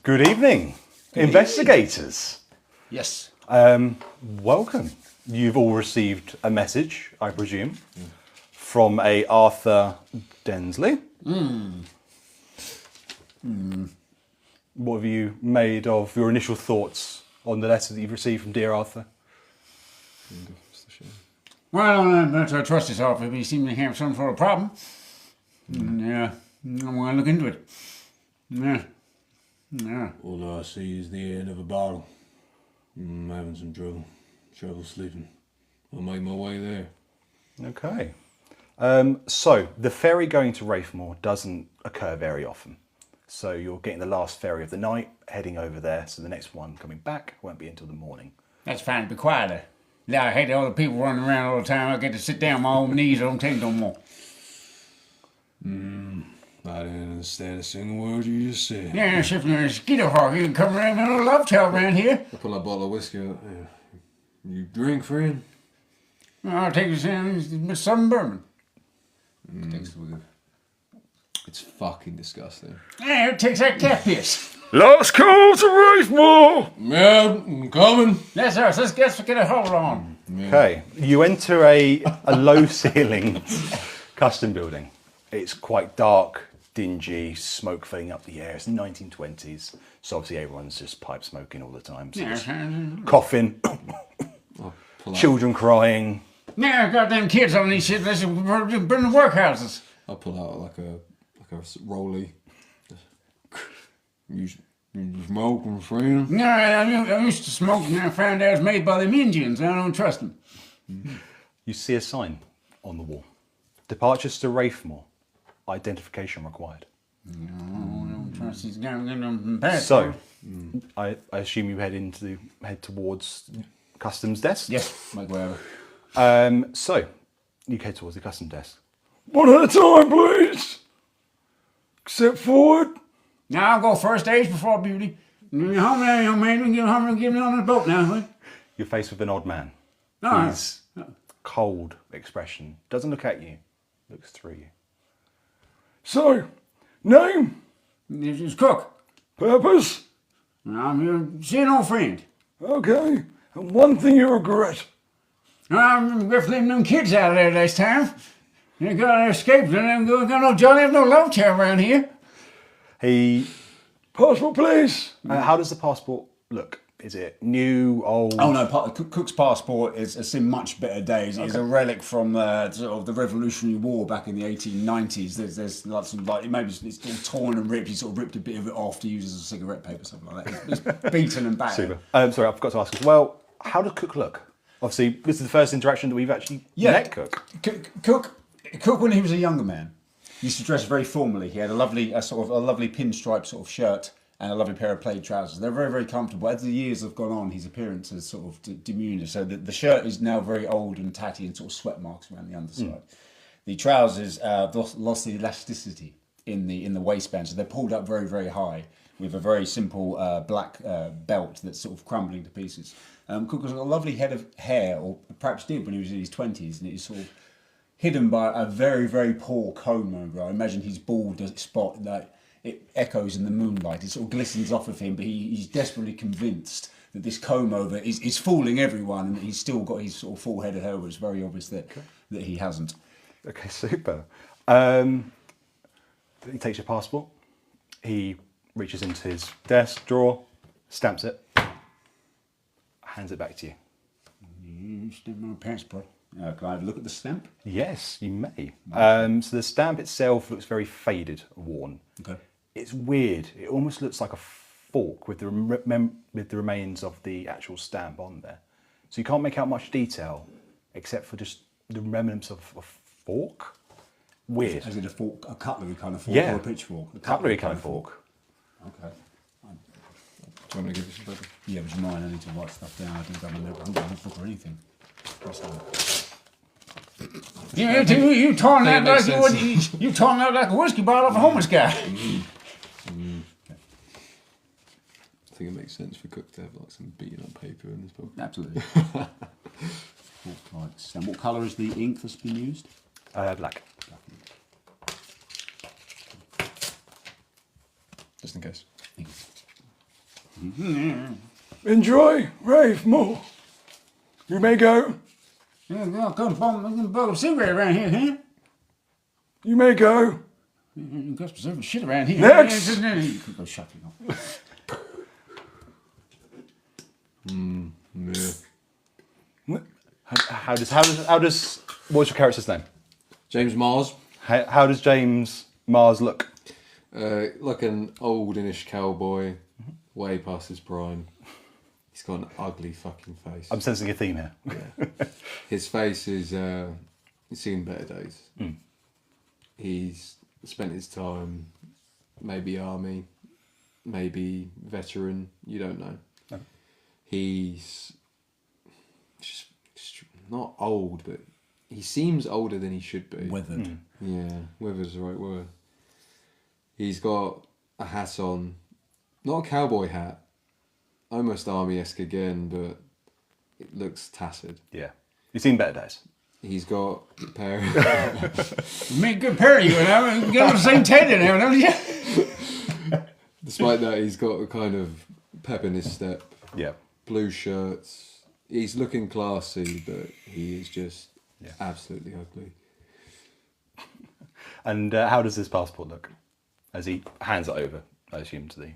Good evening, investigators. Yes. Welcome. You've all received a message, I presume, from a Arthur Densley. What have you made of your initial thoughts on the letter that you've received from dear Arthur? Well, I don't trust this Arthur. He seems to have some sort of problem. Yeah, I'm going to look into it. Yeah. All I see is the end of a bottle. I'm having some trouble sleeping. I'll make my way there. Okay. So, the ferry going to Wraithmoor doesn't occur very often. So you're getting the last ferry of the night, heading over there, so the next one coming back won't be until the morning. That's fine. Be quieter. Yeah, I hate all the people running around all the time. I get to sit down on my own knees. I don't take no more. I didn't understand a single word you just said. Yeah, if you're a mosquito hawk, you can come around with a little love tale around here. I pull a bottle of whiskey out. You drink, friend? I'll take you to some bourbon. It's fucking disgusting. Yeah, it takes that cat piss. Last call to Wraithmoor! Yeah, I'm coming. That's us. Let's get a hold on. Okay, you enter a low-ceiling custom building. It's quite dark, dingy, smoke filling up the air. It's 1920s, so obviously everyone's just pipe smoking all the time. So it's coughing, children crying. Yeah, goddamn kids on these shit. Let's burn the workhouses. I'll pull out like a rolly. You smoke, my friend? No, I used to smoke and I found out it was made by them Indians. I don't trust them. You see a sign on the wall. Departures to Wraithmoor. Identification required. No, I don't trust these guys. So, I assume you head towards customs desk? Yes, like wherever. So, you head towards the customs desk. One at a time, please. Step forward. Now I'll go first age before beauty. How many young man? Give me on the boat now, huh? You're faced with an odd man. All His cold expression doesn't look at you, looks through you. So, name, This is Cook. purpose. I'm here seeing old friend. Okay. And one thing you regret. I'm riffling them kids out of there last time. They got escaped and they got no jolly, no love tale around here. Passport, please. How does the passport look? Is it new, old? Oh no, Cook's passport is in much better days. It's a relic from sort of the Revolutionary War back in the 1890s. There's lots of maybe it's all torn and ripped. He sort of ripped a bit of it off to use as a cigarette paper, something like that. It's beaten and battered. Super. Sorry, I forgot to ask as well. How does Cook look? Obviously, this is the first interaction that we've actually met Cook. Cook, when he was a younger man, used to dress very formally. He had a lovely pinstripe sort of shirt and a lovely pair of plaid trousers. They're very, very comfortable. As the years have gone on, his appearance has sort of diminished. So the shirt is now very old and tatty and sort of sweat marks around the underside. The trousers lost the elasticity in the waistband, so they're pulled up very, very high with a very simple black belt that's sort of crumbling to pieces. Cook has got a lovely head of hair, or perhaps did when he was in his 20s, and it's sort of hidden by a very, very poor comb over. I imagine his bald spot that it echoes in the moonlight. It sort of glistens off of him, but he's desperately convinced that this comb over is fooling everyone, and that he's still got his sort of full head of hair, but it's very obvious that he hasn't. Okay, super. He takes your passport. He reaches into his desk drawer, stamps it, hands it back to you. Stamp my passport. Can I have a look at the stamp? Yes, you may. So the stamp itself looks very faded, worn. Okay. It's weird. It almost looks like a fork with the remains of the actual stamp on there. So you can't make out much detail, except for just the remnants of a fork. Weird. Is it a fork, a cutlery kind of fork, Yeah. or a pitchfork? A Cutlery kind of fork. Okay. Do you want me to give you some paper? Yeah, would you mind? I need to write stuff down. I think I'm not a book or anything. You torn that like you torn that like a whiskey bottle off a homeless guy. I think it makes sense for Cook to have like some beaten up paper in this book. Absolutely. And what colour is the ink that's been used? Black. Just in case. Enjoy Wraithmoor. You may go. Yeah, come bug a cigarette around here, huh? You may go. You got some shit around here. Next. You could go shopping. Yeah. How does what's your character's name? James Mars. How does James Mars look? Like an old-ish cowboy, way past his prime. He's got an ugly fucking face. I'm sensing a theme here. Yeah. His face is, he's seen better days. He's spent his time, maybe army, maybe veteran, you don't know. No. He's just not old, but he seems older than he should be. Weathered. Yeah, weathered's the right word. He's got a hat on, not a cowboy hat, almost army-esque again, but it looks tattered. Yeah. You've seen better days. He's got a pair You make a good pair of you and I. You got the same tailor now, don't you? Despite that, he's got a kind of pep in his step. Yeah. Blue shirts. He's looking classy, but he is just absolutely ugly. And how does his passport look? As he hands it over, I assume, to the...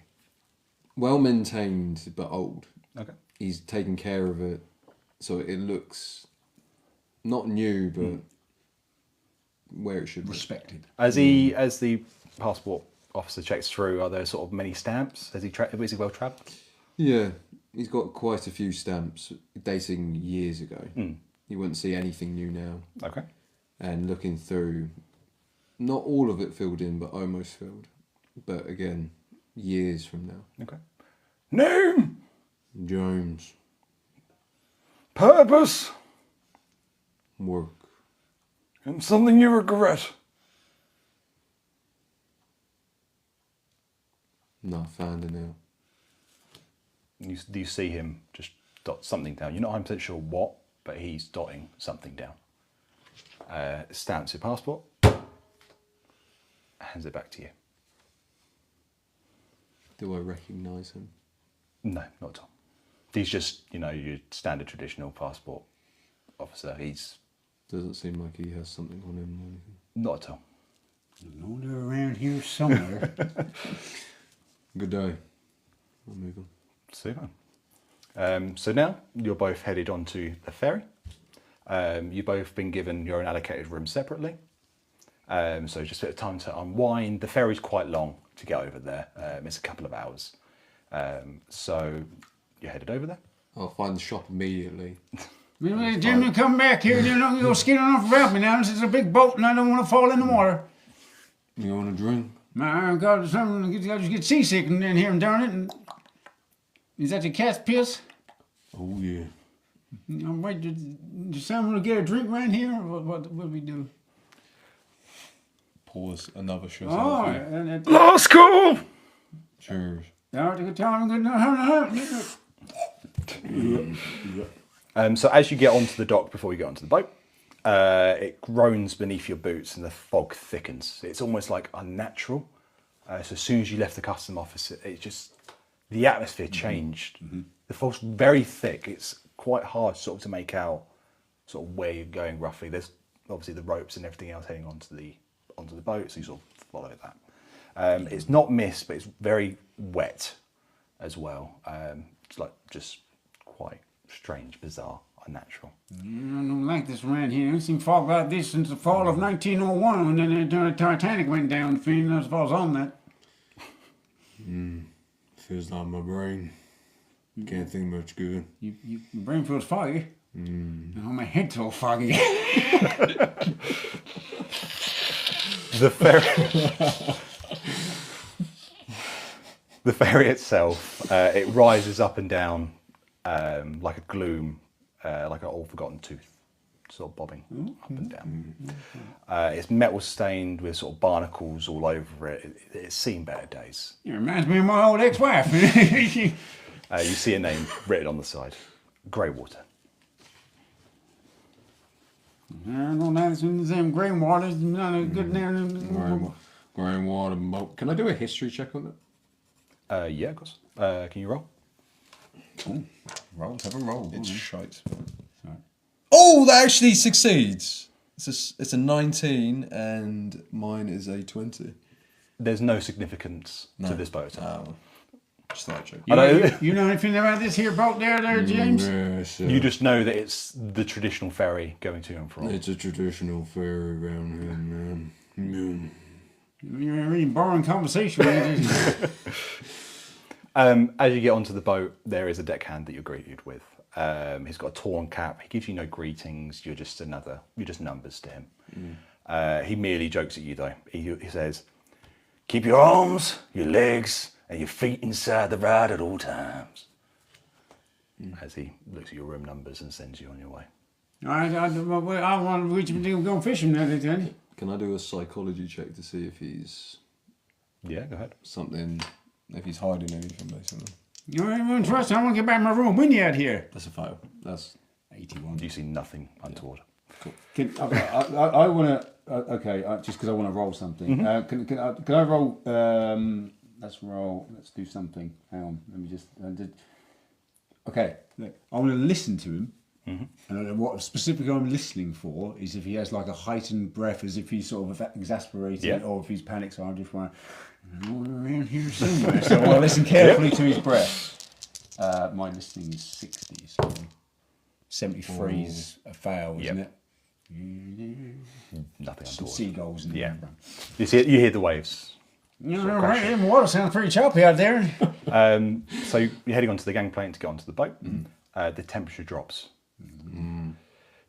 Well maintained, but old. Okay. He's taken care of it, so it looks not new, but where it should be. Respected. As the passport officer checks through, are there sort of many stamps? Is he well travelled? Yeah, he's got quite a few stamps dating years ago. You wouldn't see anything new now. Okay. And looking through, not all of it filled in, but almost filled. But again, years from now. Okay. Name. Jones. Purpose. Work. And something you regret. Not finding out. Do you see him just dot something down? You're not 100% sure what, but he's dotting something down. Stamps your passport. Hands it back to you. Do I recognise him? No, not at all. He's just, your standard traditional passport officer. He's Doesn't seem like he has something on him or anything. not at all. I know they're around here somewhere. Good day. I'll move on. Super. So now you're both headed onto the ferry. You've both been given your own allocated room separately. So just a bit of time to unwind. The ferry's quite long to get over there. It's a couple of hours. So you're headed over there. I'll find the shop immediately. Jim, you come back here. You're not going to skin off about me now. This is a big boat and I don't want to fall in the water. You want a drink? My God, something, I just get seasick and then here and darn it. And is that your cat's piss? Oh, yeah. Wait, did someone get a drink right here? Or what do we do? Pours another shot. Oh, Last call. Cheers. So as you get onto the dock before you get onto the boat, it groans beneath your boots and the fog thickens. It's almost like unnatural. So as soon as you left the custom office, it just, the atmosphere changed. The fog's very thick. It's quite hard sort of to make out sort of where you're going roughly. There's obviously the ropes and everything else heading onto the boat, so you sort of follow that. It's not mist, but it's very wet as well. It's like just quite strange, bizarre, unnatural. I don't like this around here. I've seen fog like this since the fall of 1901 when the Titanic went down. The feeling I was on that. Feels like my brain. Can't think much good. Your brain feels foggy. Oh, my head's all foggy. The ferry itself, it rises up and down like a gloom, like an all-forgotten tooth, sort of bobbing up and down. It's metal stained with sort of barnacles all over it. It's seen better days. It reminds me of my old ex-wife. You see a name written on the side, Greywater. I don't know, it's in the same grey water. It's not a good name. Grey water boat. Can I do a history check on it? Yeah, of course. Can you roll? Roll, have a roll. It's shite. Right. Oh, that actually succeeds. It's a 19 and mine is a 20. There's no significance to this boat. Oh, slight joke. You know anything about this here boat there, James? Yes, You just know that it's the traditional ferry going to and from. it's a traditional ferry around here, man. You're a really boring conversation. As you get onto the boat, there is a deckhand that you're greeted with. He's got a torn cap. He gives you no greetings. You're just numbers to him. He merely jokes at you though. He says, "Keep your arms, your legs, and your feet inside the ride at all times." As he looks at your room numbers and sends you on your way. I want to go fishing now, then. Can I do a psychology check to see if he's Yeah, go ahead. if he's hiding anything, basically? You don't trust? I want to get back in my room. When you out here? That's a fail. That's 81. You see nothing untoward. I want to. Okay, just because I want to roll something. Can I roll? Let's roll. Let's do something. Hang on. Let me just. Okay. Look, I want to listen to him. And what specifically I'm listening for is if he has like a heightened breath, as if he's sort of exasperated, or if he's panicked. So I just want to around here somewhere. So I'll listen carefully to his breath. My listening is 60, so 73 is a fail, isn't it? Nothing Some untoward. seagulls in the background. You hear the waves. The water sounds pretty choppy out there. So you're heading onto the gangplank to get onto the boat. The temperature drops.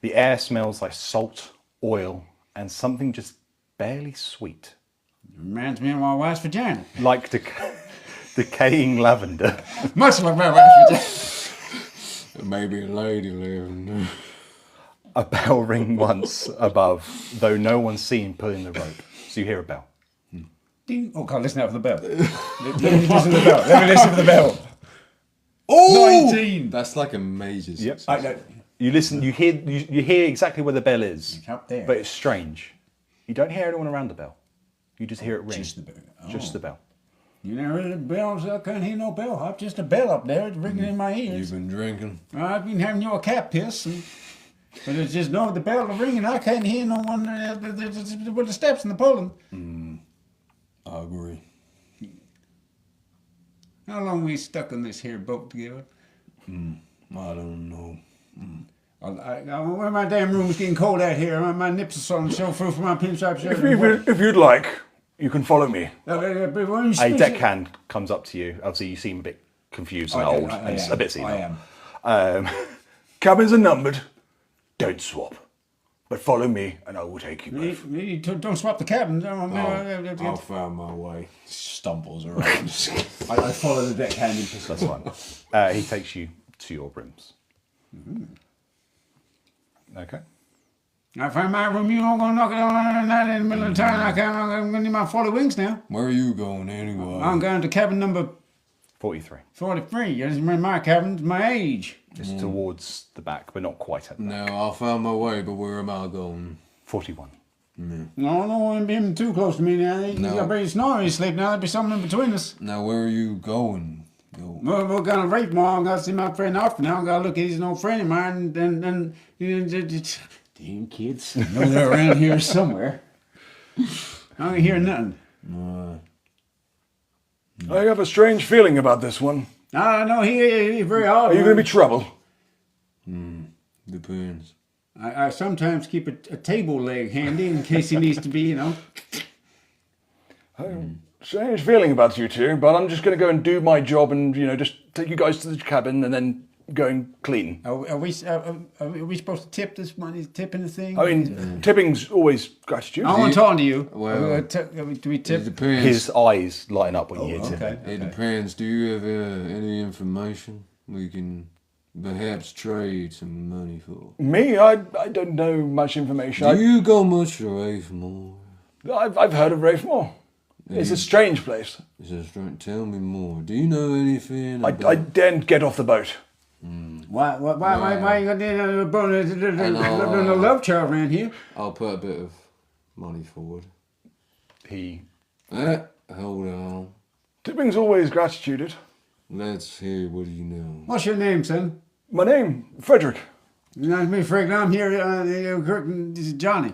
The air smells like salt, oil, and something just barely sweet, Reminds me of my wife's vagina. like decaying lavender. Much like my wife's vagina. maybe a lady living. A bell ring once above, though no one's seen pulling the rope. So you hear a bell. Ding. Oh, can't listen out for the bell. Let me listen to the bell. Let me listen for the bell. Oh, 19. That's like a major Yep. success. You listen. You hear exactly where the bell is. It's up there. But it's strange. You don't hear anyone around the bell. You just hear it ring. Just the bell. Oh. Just the bell. You never heard the bells? I can't hear no bell. I've just a bell up there. It's ringing in my ears. You've been drinking. I've been having your cat piss. But it's just no, the bell is ringing. I can't hear no one with the steps and the pulling. I agree. How long we stuck on this here boat together? I don't know. Well, my damn room's getting cold out here. My nips are starting to show through from my pinstripe shirt. If you'd like, you can follow me. A deckhand comes up to you. Obviously, you seem a bit confused and old and a bit senile. I am. Cabins are numbered. Don't swap. But follow me and I will take you both. You don't swap the cabin. I'll find my way. Stumbles around. I follow the deckhand into That's fine. He takes you to your rooms. Okay. I find my room. You don't go knock it on that in the middle of the town. I'm going to need my 40 wings now. Where are you going anyway? I'm going to cabin number 43. 43. This is my cabin's my age. It's towards the back, but not quite at the back. No, I'll find my way, but where am I going? 41. No, don't want him too close to me now. He's got very snoring sleep now. There'll be something in between us. Now, where are you going? We're going to Wraithmoor. I'm going to see my friend off now. I'm going to look at he's an old friend of mine. And damn kids. I know they're around here somewhere. I don't hear nothing. I have a strange feeling about this one. I know he's very odd. Are you going to be trouble? Depends. I sometimes keep a table leg handy in case he needs to be, Strange feeling about you two, but I'm just going to go and do my job and, just take you guys to the cabin and then go and clean. Are we supposed to tip this money? Tipping the thing? I mean, tipping's always gratitude. I want to talk to you. Well, do we tip? It depends. His eyes lighten up when you hear tipping. It depends. Do you have any information we can perhaps trade some money for? Me? I don't know much information. Do you go much to Wraithmoor? I've heard of Wraithmoor. It's a strange place. Tell me more. Do you know anything I daren't get off the boat. Why you got a love child around here? I'll put a bit of money forward. He Hold on. Tipping's always gratituded. Let's hear what you know. What's your name, son? My name, Frederick. Nice to meet you, Frank. I'm here. This is Johnny.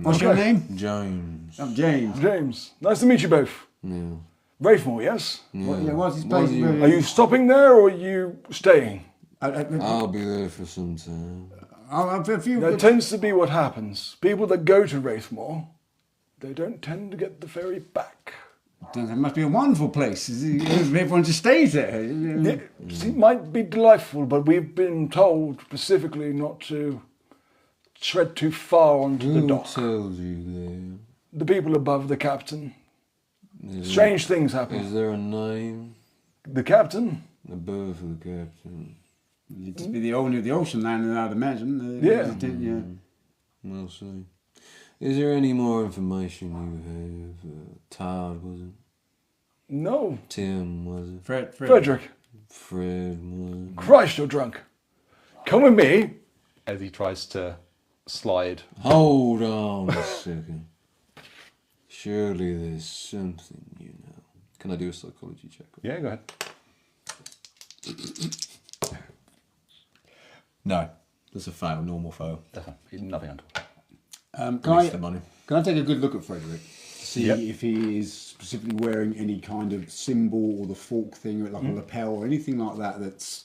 What's your name? James. I'm James. James. Nice to meet you both. Yeah. Wraithmoor, yes? What's his place? Are you stopping there or are you staying? I'll be there for some time. That tends to be what happens. People that go to Wraithmoor, they don't tend to get the ferry back. That must be a wonderful place. Everyone just stays there. It might be delightful, but we've been told specifically not to tread too far onto the Who dock. tells you there? The people above the captain. Is Strange things there, happen. Is there a name? The captain? Above the captain. It'd be the owner of the ocean liner, I'd imagine. Yeah. We'll see. Is there any more information you have? Todd, was it? No. Tim, was it? Frederick. Fred, was it? Christ, you're drunk. Come with me. As he tries to slide. Hold on a second. Surely there's something you know. Can I do a psychology check? Yeah, go ahead. No. That's a fail, normal fail. Definitely. Nothing under. Can the money. I take a good look at Frederick? To see Yep. if he is specifically wearing any kind of symbol or the fork thing, like a lapel or anything like that that's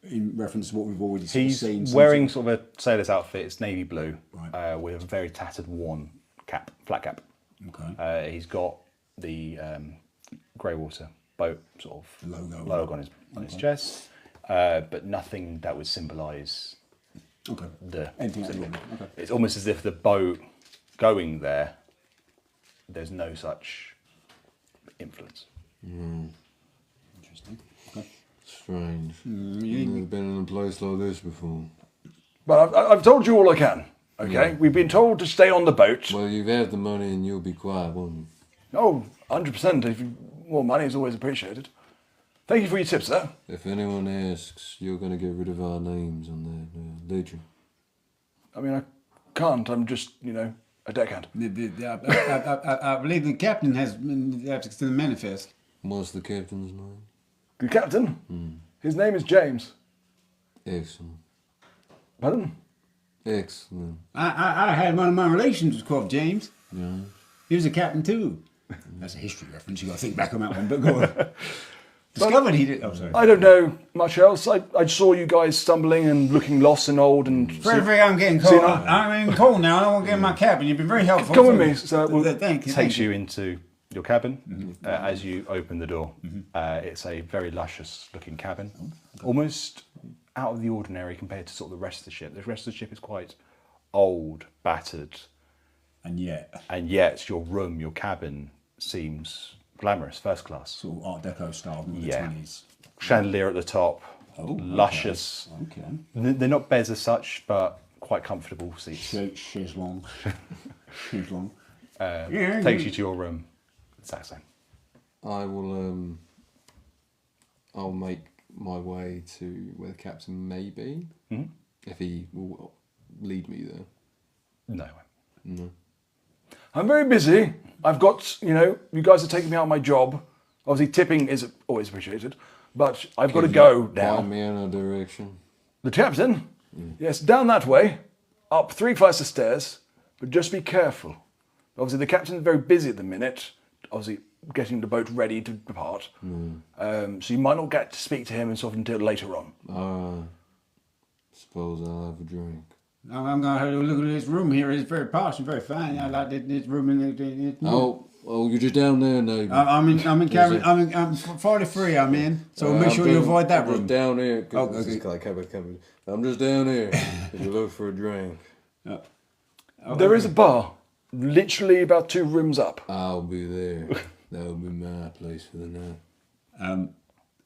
in reference to what we've already sort of He's seen. wearing sort of a sailor's outfit. It's navy blue, Right. with a very tattered, worn cap, flat cap. Okay. He's got the Greywater boat sort of Logo. on his chest, but nothing that would symbolise Okay. the. Anything like that. Okay. It's almost as if the boat going there, there's no such influence. Interesting. Okay. Strange. I've never been in a place like this before. But I've told you all I can, okay? Yeah. We've been told to stay on the boat. Well, you've had the money and you'll be quiet, won't you? Oh, 100%. More money is always appreciated. Thank you for your tip, sir. If anyone asks, you're going to get rid of our names on that ledger. I mean, I can't. I'm just, a deckhand. I believe the captain has to the manifest. What's the captain's name? The captain? His name is James. Excellent. Pardon? Excellent. I had one of my relations was called James. Yeah. He was a captain too. That's a history reference. You got to think back on that one. But go on. Discovered he did. Oh, sorry. I don't know much else. I saw you guys stumbling and looking lost and old and... Very, I'm getting cold. I'm getting cold now. I don't want to get in my cabin. You've been very helpful. Come with me. So Thank you. Takes you into your cabin. As you open the door, it's a very luscious looking cabin, almost out of the ordinary compared to sort of the rest of the ship. The rest of the ship is quite old, battered, And yet, your room, your cabin seems glamorous, first class. sort of Art Deco style in the Yeah. 20s. Chandelier at the top, Oh, luscious. Okay. They're not beds as such, but quite comfortable seats. Chaise long. Chaise long. Takes you to your room. Exact same. I will, I'll make my way to where the captain may be. If he will lead me there. No. No. I'm very busy. I've got, you guys are taking me out of my job. Obviously, tipping is always appreciated. But I've got to go now. Point me in a direction. The captain? Yes, down that way. Up 3 flights of stairs. But just be careful. Obviously, the captain's very busy at the minute. Obviously, getting the boat ready to depart. So you might not get to speak to him and sort of until later on. Suppose I'll have a drink. I'm going to have a look at this room here. It's very posh and very fine. I like this room. Oh, you're just down there, neighbour. I'm in cabin. I'm 43. I'm in. So make sure you avoid that I'm room. just down here. Oh, This is okay. like cupboard. I'm just down here. If you look for a drink, There is a bar, literally about 2 rooms up. I'll be there. That'll be my place for the night.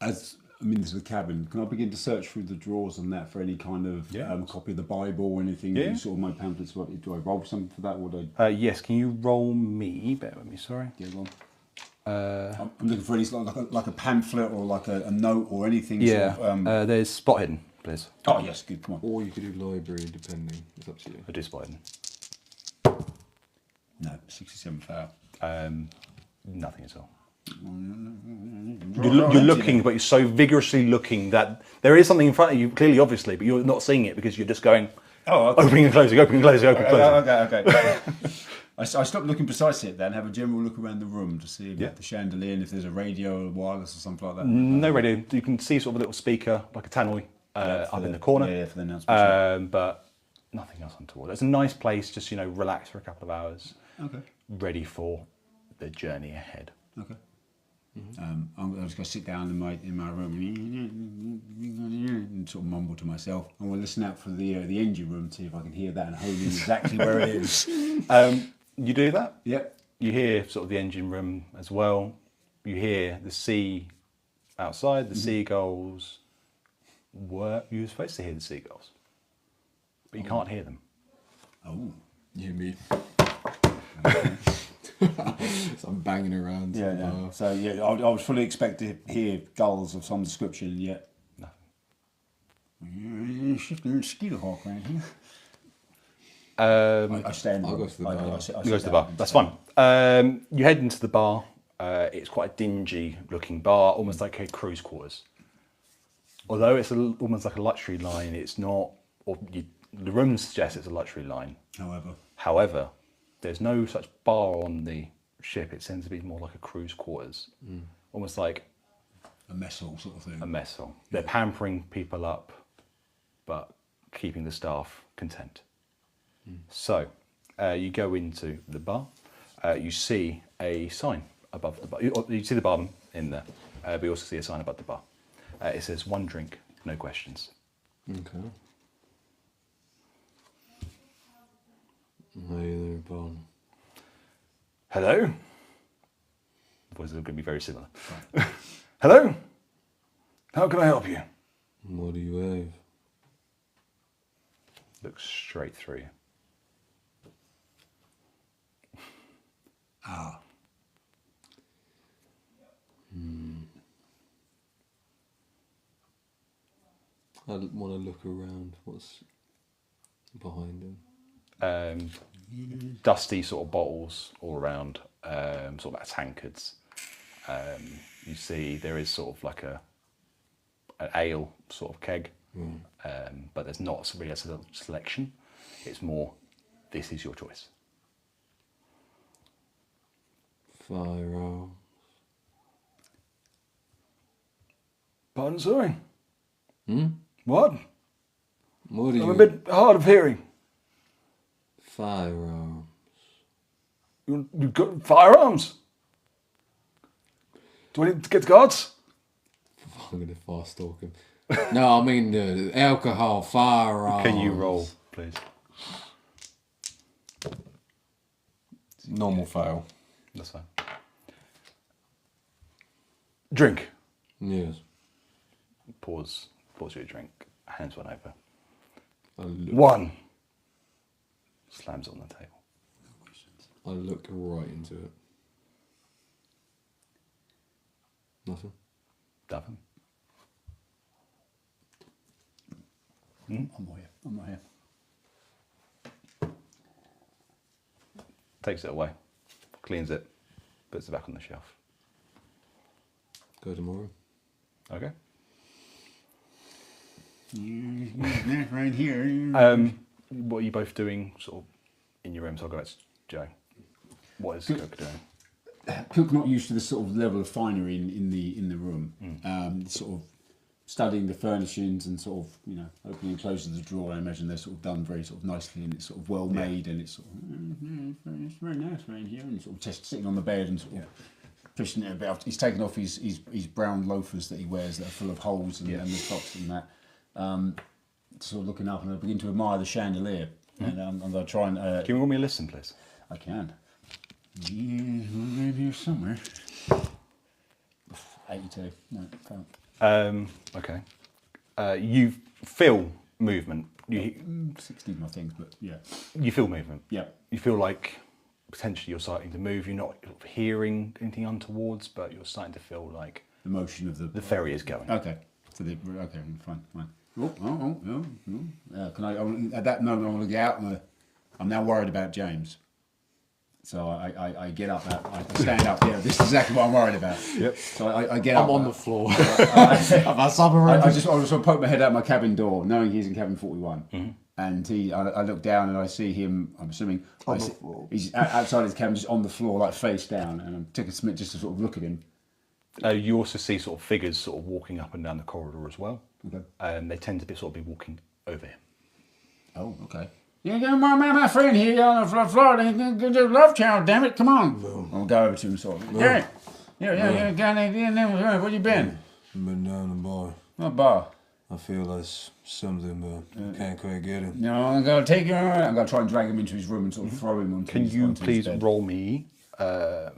As I'm into the cabin, can I begin to search through the drawers and that for any kind of copy of the Bible or anything? Yeah. You sort of my pamphlets. Do I roll something for that, or do I? Yes, can you roll me? Bear with me, sorry. Yeah, go on. I'm looking for any like a pamphlet or like a note or anything. Yeah, Sort of, there's spot hidden, please. oh yes, good. Come on. Or you could do library, depending. It's up to you. I do spot hidden. No, 67 fail. Nothing at all. You're looking, but you're so vigorously looking that there is something in front of you, clearly, obviously, but you're not seeing it because you're just going, okay. opening and closing, opening and closing, opening and closing. Okay. I stopped looking precisely at that and have a general look around the room to see if the chandelier and if there's a radio or wireless or something like that. No radio. You can see sort of a little speaker, like a tannoy, up in the corner. Yeah, for the announcement. But nothing else untoward. It's a nice place, just, relax for a couple of hours. Okay. Ready for the journey ahead. Okay. I'm just going to sit down in my room and sort of mumble to myself. I'm going to listen out for the engine room, see if I can hear that and hone in exactly where it is. You do that? Yep. You hear sort of the engine room as well. You hear the sea outside, the seagulls. You were supposed to hear the seagulls, but you can't hear them. Oh. You and me. So I'm banging around. Yeah. So I was fully expecting to hear gulls of some description, and yet nothing. Shifting mosquito hawk around here. I stand. I'll go to the bar. You go to the bar. That's fine. You head into the bar. It's quite a dingy-looking bar, almost like a cruise quarters. Although it's almost like a luxury line, it's not. The room suggests it's a luxury line. However, there's no such bar on the ship. It tends to be more like a cruise quarters, almost like a mess hall sort of thing. A mess hall. They're pampering people up, but keeping the staff content. So you go into the bar. You see a sign above the bar. You see the barman in there, but you also see a sign above the bar. It says 1 drink, no questions. Okay. Hey there, Bon. Hello? The voices are going to be very similar. Hello? How can I help you? What do you have? Looks straight through you. I want to look around. What's behind him? Dusty sort of bottles all around, sort of like tankards. You see there is sort of like an ale sort of keg, but there's not really a selection. It's more, this is your choice. Firearms. Pardon, sorry. Hmm? What? What do I'm you... a bit hard of hearing. Firearms. You've got firearms? Do I need to get guards? I'm going to fast talk him. No, I mean alcohol, firearms. Can you roll, please? Normal fail. That's fine. Drink. Yes. Pause your drink. Hands one over. I look, 1. Slams it on the table. I look right into it. Nothing. Davin. I'm not here. Takes it away. Cleans it. Puts it back on the shelf. Go tomorrow. Okay. Right here. What are you both doing sort of in your room? So I'll go back to Joe. What is Cook doing? Cook not used to this sort of level of finery in the room. Sort of studying the furnishings and sort of opening and closing the drawer. I imagine they're sort of done very sort of nicely and it's sort of well made and it's sort of it's very nice around here and sort of just sitting on the bed and sort of pushing it a bit. He's taken off his brown loafers that he wears that are full of holes and the socks and that. Sort of looking up and I begin to admire the chandelier and I'll try and. Can you roll me a listen, please? I can. Around here somewhere. 82. No, can't. Okay. You feel movement. 16 my things, but yeah. You feel movement. Yeah. You feel like potentially you're starting to move. You're not hearing anything untowards, but you're starting to feel like The motion of the ferry is going. Okay. Okay, fine. Oh. Can I? At that moment, I want to get out. I'm now worried about James. So I get up, I stand up. Yeah, this is exactly what I'm worried about. Yep. So I get up. I'm on the floor. I just sort of poke my head out my cabin door, knowing he's in cabin 41. Mm-hmm. And I look down and I see him. I'm assuming he's outside his cabin, just on the floor, like face down. And I took a minute just to sort of look at him. You also see sort of figures sort of walking up and down the corridor as well. Okay. They tend to be walking over him. Oh, okay. You got my friend here on the floor. Love Child, damn it! Come on. I'll go over to him sort of. Yeah. Where you been? Been down the bar. What bar? I feel there's something, but can't quite get it. No, I'm gonna take him. I'm gonna try and drag him into his room and sort of throw him onto Can his you onto his please bed. roll me? Bear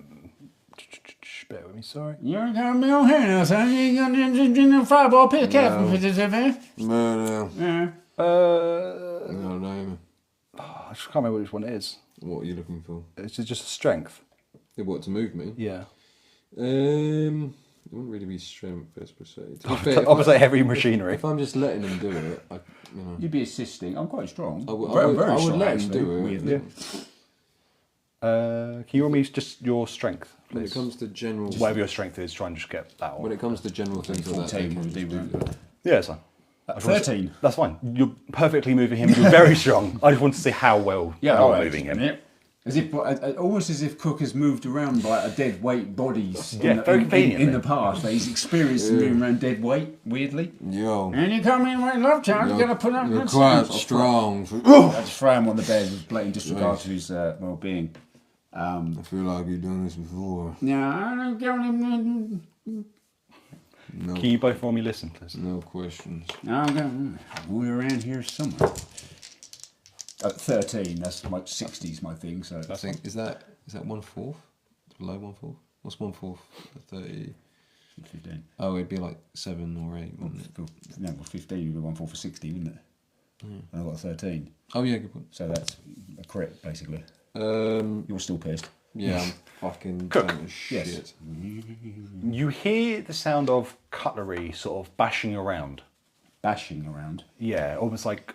with me, sorry. You're gonna be on here now, son. You're gonna drink a fireball, pick a captain for this event. No. Yeah. No, no. I just can't remember which one it is. What are you looking for? It's just a strength. What, to move me? Yeah. It wouldn't really be strength, as per se. To be fair, if Opposite heavy machinery. if I'm just letting him do it, You'd be assisting. I'm quite strong. I would Very strong, let him actually, do it. weirdly. Can you roll me just your strength, When it please? comes to general, Whatever your strength is, try and just get that when one. it comes to general things like that, they 14 can would just be do right. that. Yeah, it's fine. 13. That's fine. You're perfectly moving him. You're very strong. I just want to see how well Yeah, you're all right. moving him. Yeah. As if, almost as if Cook has moved around by a dead weight bodies. Yeah, very conveniently. In the past, like he's experienced moving around dead weight. Weirdly. Yo, And you come in with Love Child, you gotta put up. you're quite strong. I just throw him on the bed with blatant disregard to his well-being. I feel like you've done this before. Yeah, I don't get him. No, Can you both roll me listen, please? no questions. We're around here somewhere. 13. That's my 60s, my thing. So I think is that 1/4? It's below 1/4. What's 1/4? 30. 15. Oh, it'd be like 7 or 8, wouldn't it? No, well, 15 would be 1 4 for 60, wouldn't it? And I got 13. Oh yeah, good point. So that's a crit, basically. Um, You're still pissed. yeah, I'm fucking Cook. done as shit. Yes. You hear the sound of cutlery sort of bashing around. Bashing around. Yeah, almost like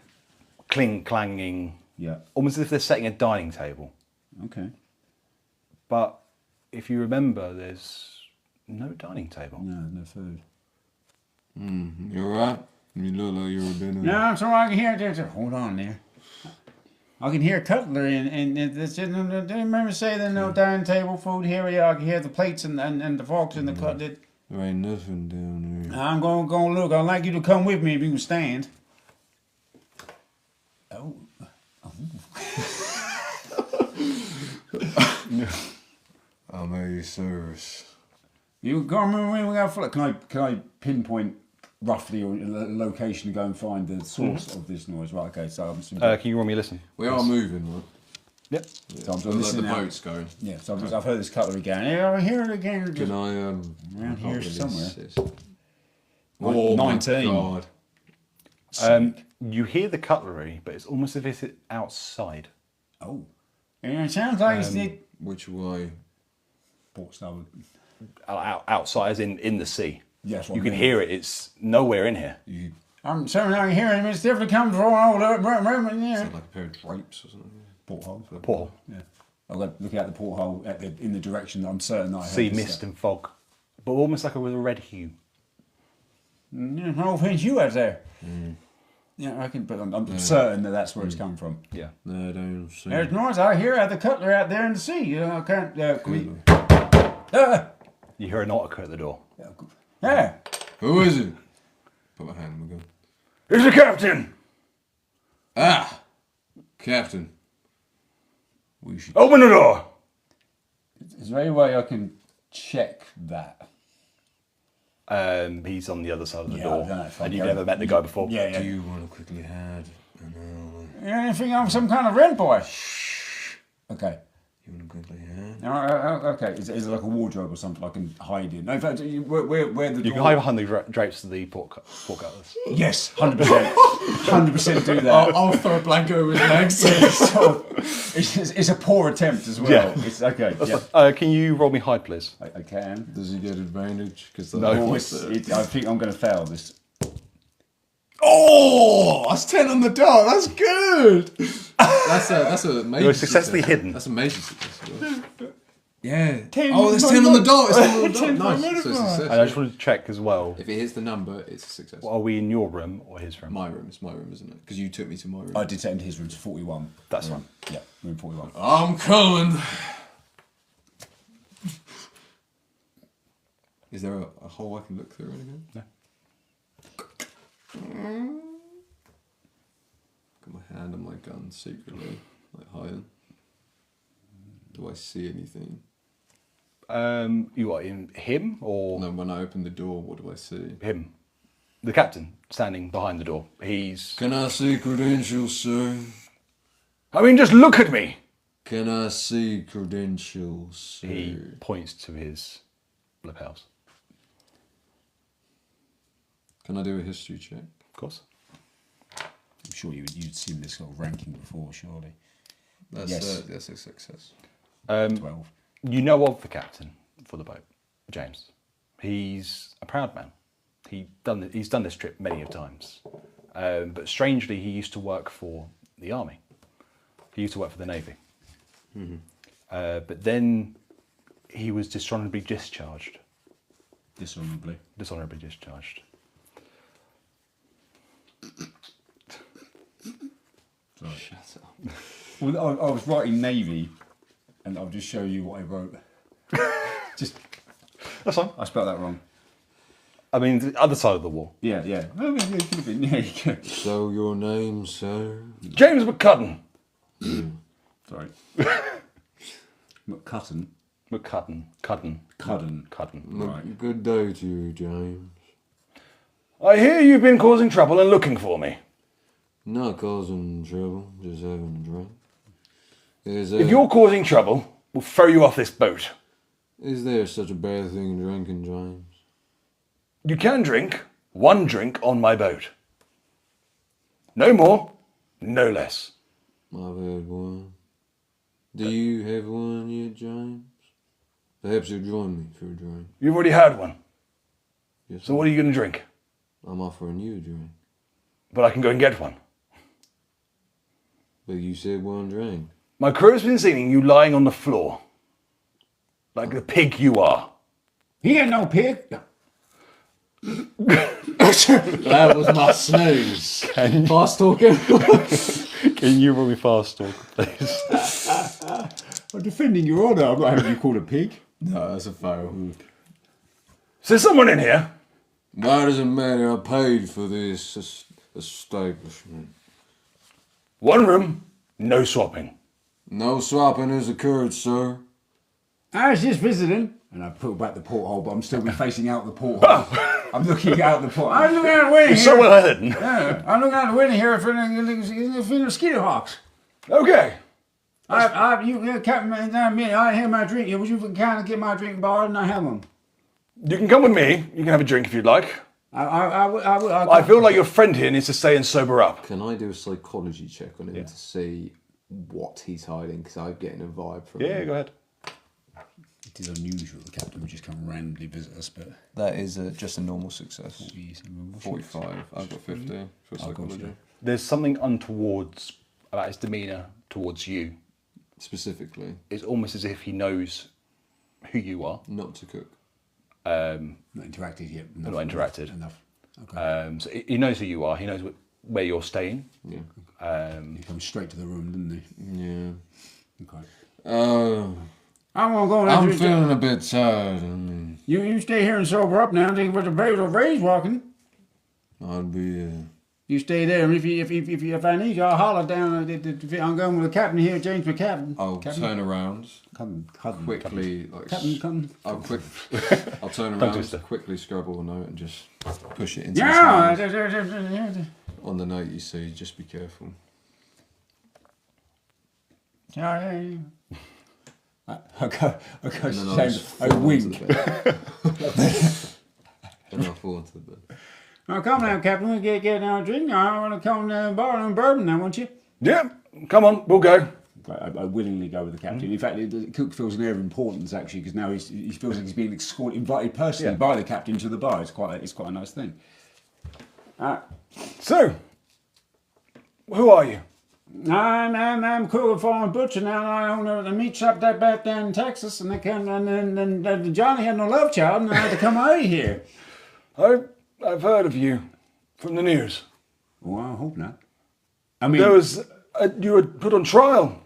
clanging. Yeah. Almost as if they're setting a dining table. Okay. But if you remember, there's no dining table. No, no food. You alright? You look like you're a dinner. No, so I can hear it. Hold on there. I can hear cutlery and do you remember saying there's no dining table food here? Yeah, I can hear the plates and the forks and the cutlery. There ain't nothing down there. I'm going to look. I'd like you to come with me if you can stand. Oh. I'm at your service. You come with me. We got. Can I pinpoint roughly a location to go and find the source of this noise? Right. Okay. So I'm assuming. Can you roll me listen? We are moving, right? Yep. So I'm Like the listening out. boat's going. Yeah. So I've heard this cutlery going. Yeah, I hear it again. Can I Around can't here really somewhere. assist. Oh, 19. My God. You hear the cutlery, but it's almost as if it's outside. Oh. Yeah, it sounds like it's the Which way? port style. Outside, as in the sea. Yes, what You I can mean. hear it. It's nowhere in here. I'm sorry, I can hear him. It's definitely coming from all over. Yeah. Like a pair of drapes or something. Porthole. Porthole. Yeah. I've got to look out the porthole in the direction that I'm certain I heard See this, mist and fog, but almost like with a red hue. No offense, you out there. Yeah, I can, but I'm certain that that's where it's come from. Yeah. No, I don't see. There's noise I hear at the cutlery out there in the sea. I can't. You hear a nautical at the door. Yeah. Who is it? Put my hand on my gun. It's the captain. Ah! Captain. We should. Open the door. Is there any way I can check that? He's on the other side of the Yeah, door, I don't know if I and you've can. never met the guy before. Yeah, yeah. Do you want to quickly hide? Anything I'm some kind of rent boy? Okay. You want to quickly hide? Okay. Is it like a wardrobe or something I can hide in? No, in fact, where the door... You can hide behind the drapes of the port cutlers. Yes, 100%. 100% do that. I'll throw a blanket over his legs. It's a poor attempt as well. Yeah. It's okay. Yeah. Can you roll me hide, please? I can. Does he get advantage? Because No. I think I'm going to fail this. Oh, that's 10 on the dot. That's good. That's a major. You're successfully success. hidden. That's a major success. Yeah. 10 Oh, there's on 10 the on the dot. dot. It's 10 on the 10 dot. on the Nice. So dot. success. And I just wanted to check as well. If it hits the number, it's a success. Are we in your room or his room? My room. It's my room, isn't it? Because you took me to my room. I did take him to his room to 41. That's fine. Yeah, room 41. I'm coming. Is there a hole I can look through or anything? No. Got my hand on my gun secretly, like hiding. Do I see anything? You are in him or No, when I open the door, what do I see? him? The captain standing behind the door. He's. Can I see credentials, sir? I mean, just look at me. Can I see credentials, sir? He points to his lapels. Can I do a history check? Of course. I'm sure you'd seen this sort of ranking before, surely. That's Yes. that's a success. 12. You know of the captain for the boat, James. He's a proud man. He's done this trip many of times. But strangely, he used to work for the army. He used to work for the navy. But then he was dishonorably discharged. Dishonorably. Dishonorably discharged. Sorry. Shut up. Well, I was writing Navy, and I'll just show you what I wrote. Just, That's fine. I spelled that wrong. I mean, the other side of the wall. Yeah. Oh, yeah, it could have been. Yeah, you go. So your name, sir? James McCudden. Sorry. McCutton. McCudden. Cudden. Cudden. Cudden. Right. Good day to you, James. I hear you've been causing trouble and looking for me. Not causing trouble, just having a drink. If you're causing trouble, we'll throw you off this boat. Is there such a bad thing as drinking, James? You can drink one drink on my boat. No more, no less. I've had one. Do you have one yet, James? Perhaps you'll join me for a drink. You've already had one. Yes, So what are you going to drink? I'm offering you a drink. But I can go and get one. But you said one drink. My crew has been seeing you lying on the floor. Like the pig you are. He ain't no pig. That was my snooze. Fast talking. Can you roll me fast talk, please? I'm defending your honour. I'm not having you called a pig. No, that's a fail. Is there someone in here? Why does it matter? I paid for this establishment. One room, no swapping. No swapping has occurred, sir. I was just visiting. And I put back the porthole, but I'm still facing out the porthole. I'm looking out the porthole. I'm looking out the window You're here. so well hidden. Yeah, I'm looking out the window here for the mosquito hawks. Okay. Captain, I have my drink. Would you kind of get my drink borrowed and I have one? You can come with me. You can have a drink if you'd like. I I feel like your friend here needs to stay and sober up. Can I do a psychology check on him to see what he's hiding? Because I'm getting a vibe from Yeah, him. go ahead. It is unusual. The captain would just come randomly visit us, but That is just a normal success. 45. 45. I've got 50 for psychology. There's something untowards about his demeanour towards you. Specifically, It's almost as if he knows who you are. not to cook. Not interacted yet. Not interacted. Enough. Okay. So he knows who you are. He knows where you're staying. Yeah. He comes straight to the room, didn't Yeah. he? Okay. I'm I'm gonna go. I'm feeling a bit tired. I mean, You stay here and sober up now. Think about the Ray's walking. I'll be. You stay there, and if I need you, I'll holler down. I'm going with the captain here, James McCaptain. I'll turn around Captain. quickly, like Captain. I'll turn Tongue around, twister. quickly scribble a note and just push it into Yeah. his hand. On the note you see, just be careful. I go. And then I'll James, just I fall onto wink. the bed. Then I'll fall onto the bed. Now come now, Captain. We'll get now a drink. I want to come and borrow some bourbon now, won't you? Yeah, come on, we'll go. I willingly go with the captain. In fact, Cook feels an air of importance actually, because now he feels like he's being invited personally by the captain to the bar. It's quite a nice thing. So, who are you? I'm cook farm butcher now. I own the meat shop that back down in Texas, and they come and Johnny had no love child, and I had to come out of here. I've heard of you from the news. Well, I hope not. I mean, You were put on trial,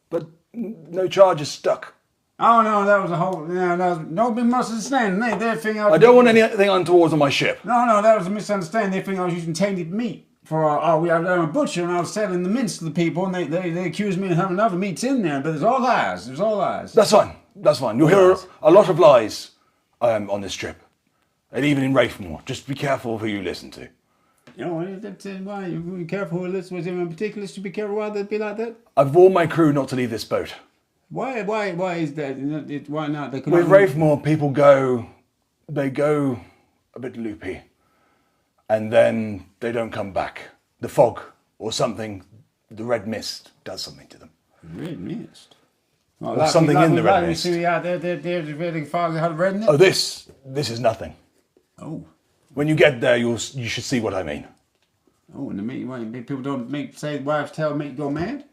but no charges stuck. oh no, that was a whole. No misunderstanding. They think I don't want anything untoward on my ship. No, that was a misunderstanding. They think I was using tainted meat. I'm a butcher and I was selling the mince to the people, and they accused me of having other meats in there, but it's all lies. It was all lies. That's fine. You'll hear a lot of lies on this trip. And even in Wraithmoor. Just be careful who you listen to. You know, that's why you be careful who listens. Was there in particular to be careful why they'd be like that? I've warned my crew not to leave this boat. Why is that? Why not? They With Wraithmoor, people go a bit loopy. And then they don't come back. The fog or something, the red mist does something to them. Red mist. Or something in the red mist. They're really fog had red mist. Oh, this is nothing. Oh. When you get there, you should see what I mean. Oh, and the meat, people don't say wives tell meat go mad?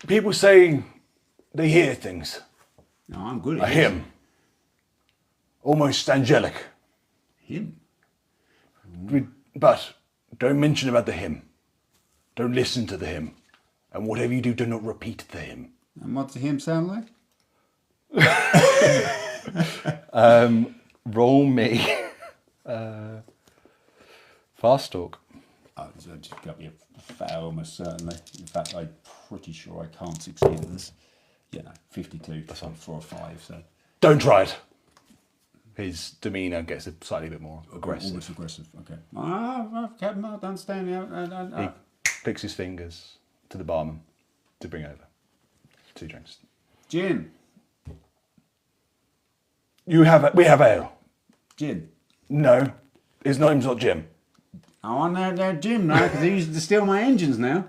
People say they hear things. No, I'm good A at hymn. Almost angelic. Him? But don't mention about the hymn. Don't listen to the hymn. And whatever you do, do not repeat the hymn. And what's the hymn sound like? Roll me. Fast talk. Oh, it's just got me a fail, almost certainly. In fact, I'm pretty sure I can't succeed at this. Yeah, no, 52. That's on 4 or 5, so. Don't try it. His demeanour gets slightly a bit more aggressive. Almost aggressive, okay. Captain, I understand. He picks his fingers to the barman to bring over 2 drinks. Gin. We have ale. Gin. No, his name's not Jim. I want that gin now, because they used to steal my engines now.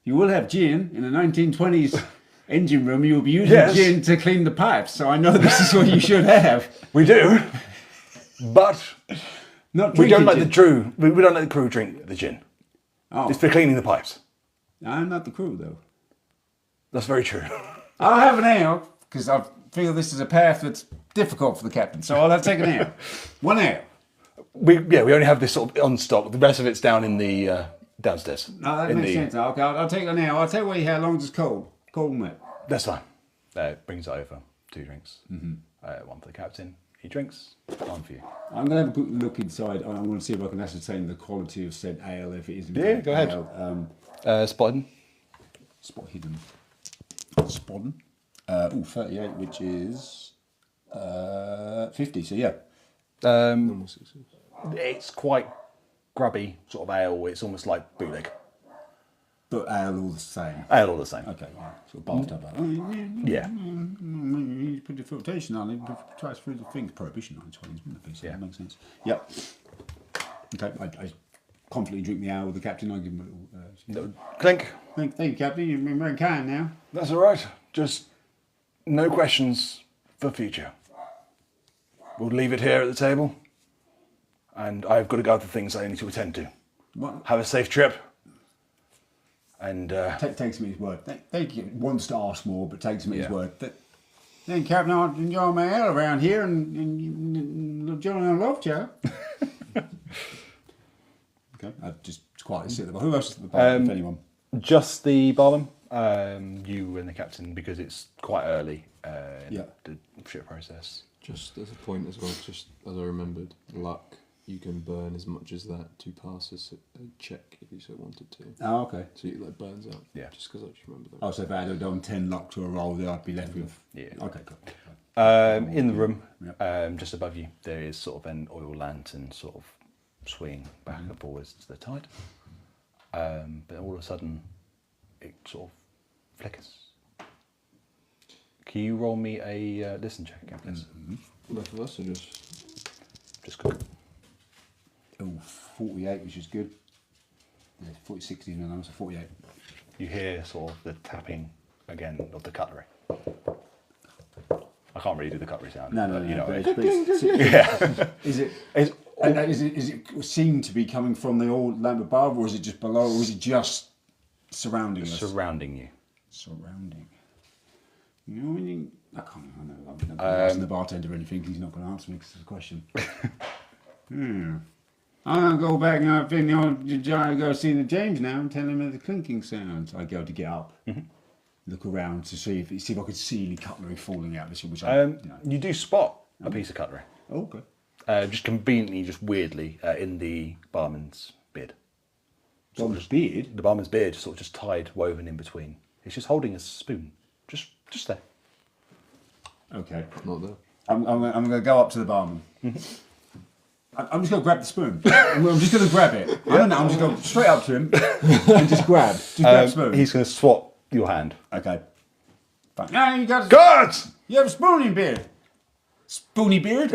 You will have gin in the 1920s engine room. You will be using gin to clean the pipes, so I know this is what you should have. We do, but we don't let gin. the crew. We don't let the crew drink the gin. Oh, It's for cleaning the pipes. I'm not the crew though. That's very true. I'll have an ale because I feel this is a path that's difficult for the captain, so I'll have to take an ale. 1 ale. We only have this sort of on stock. The rest of it's down in the downstairs. No, that makes sense. Okay, I'll take an ale. I'll tell you what you had, as long as it's cold. Cold and wet. That's fine. Brings it over. 2 drinks. One for the captain. He drinks. 1 for you. I'm going to have a good look inside. I want to see if I can ascertain the quality of said ale, if it is in Yeah, fact go ahead. ale. Spotted. Spot hidden. Spodden. 38, which is 50, so yeah. Um, It's quite grubby sort of ale. It's almost like bootleg. But ale all the same. Ale all the same. Okay, yeah. Sort of bathtub ale. Yeah. You put the filtration on it, tries through the things. Prohibition 920s, wouldn't it? So that makes sense. Yep. Okay, I confidently drink the ale with the captain. I give him a little. Clink. Thank you, Captain. You've been very kind now. That's all right. Just no questions for future. We'll leave it here at the table. And I've got to go to things I need to attend to. What? Have a safe trip. And Takes me his word. Thank you. Wants to ask more, but takes me his word. Then, Captain, I enjoy my ale around here and John and love you. Okay, I just quietly sit there. Who else is at the bar, if anyone? just the barman. you and the captain, because it's quite early in the ship process. Just as a point as well, just as I remembered, luck, you can burn as much as that to pass a check if you so wanted to. Oh, okay. So it like burns out. Yeah. Just because I just remember that. Oh, so if I had done 10 luck to a roll, then I'd be left with... Yeah. Okay, cool. In the room, just above you, there is sort of an oil lantern sort of swinging back and forwards to the tide. But all of a sudden, it sort of flickers. Can you roll me a listen check again, please? Both of us are just... Just go. Oh, 48, which is good. Yeah, 40, 60, no, so 48. You hear sort of the tapping again of the cutlery. I can't really do the cutlery sound. No, but, you know, but it's, it's, yeah. is it... It's And is it seen to be coming from the old lamp above, or is it just below, or is it just surrounding us? Surrounding you. Surrounding. You know when you... I can't remember. I'm not asking the bartender anything because he's not going to answer me because it's a question. I'm going to go back and I think I go see the James now and tell him of the clinking sounds. I go to get up, look around to see if I could see any cutlery falling out this, which You do spot a piece of cutlery. Oh, okay. Just conveniently, just weirdly, in the barman's beard. Barman's beard? The barman's beard, sort of just tied, woven in between. He's just holding a spoon, just there. Okay. Not there. I'm going to go up to the barman. I'm just going to grab the spoon. I'm just going to grab it. I'm just going to go straight up to him and just grab the spoon. He's going to swat your hand. Okay. Fine. No, you got God! You have a spoony beard. Spoony beard?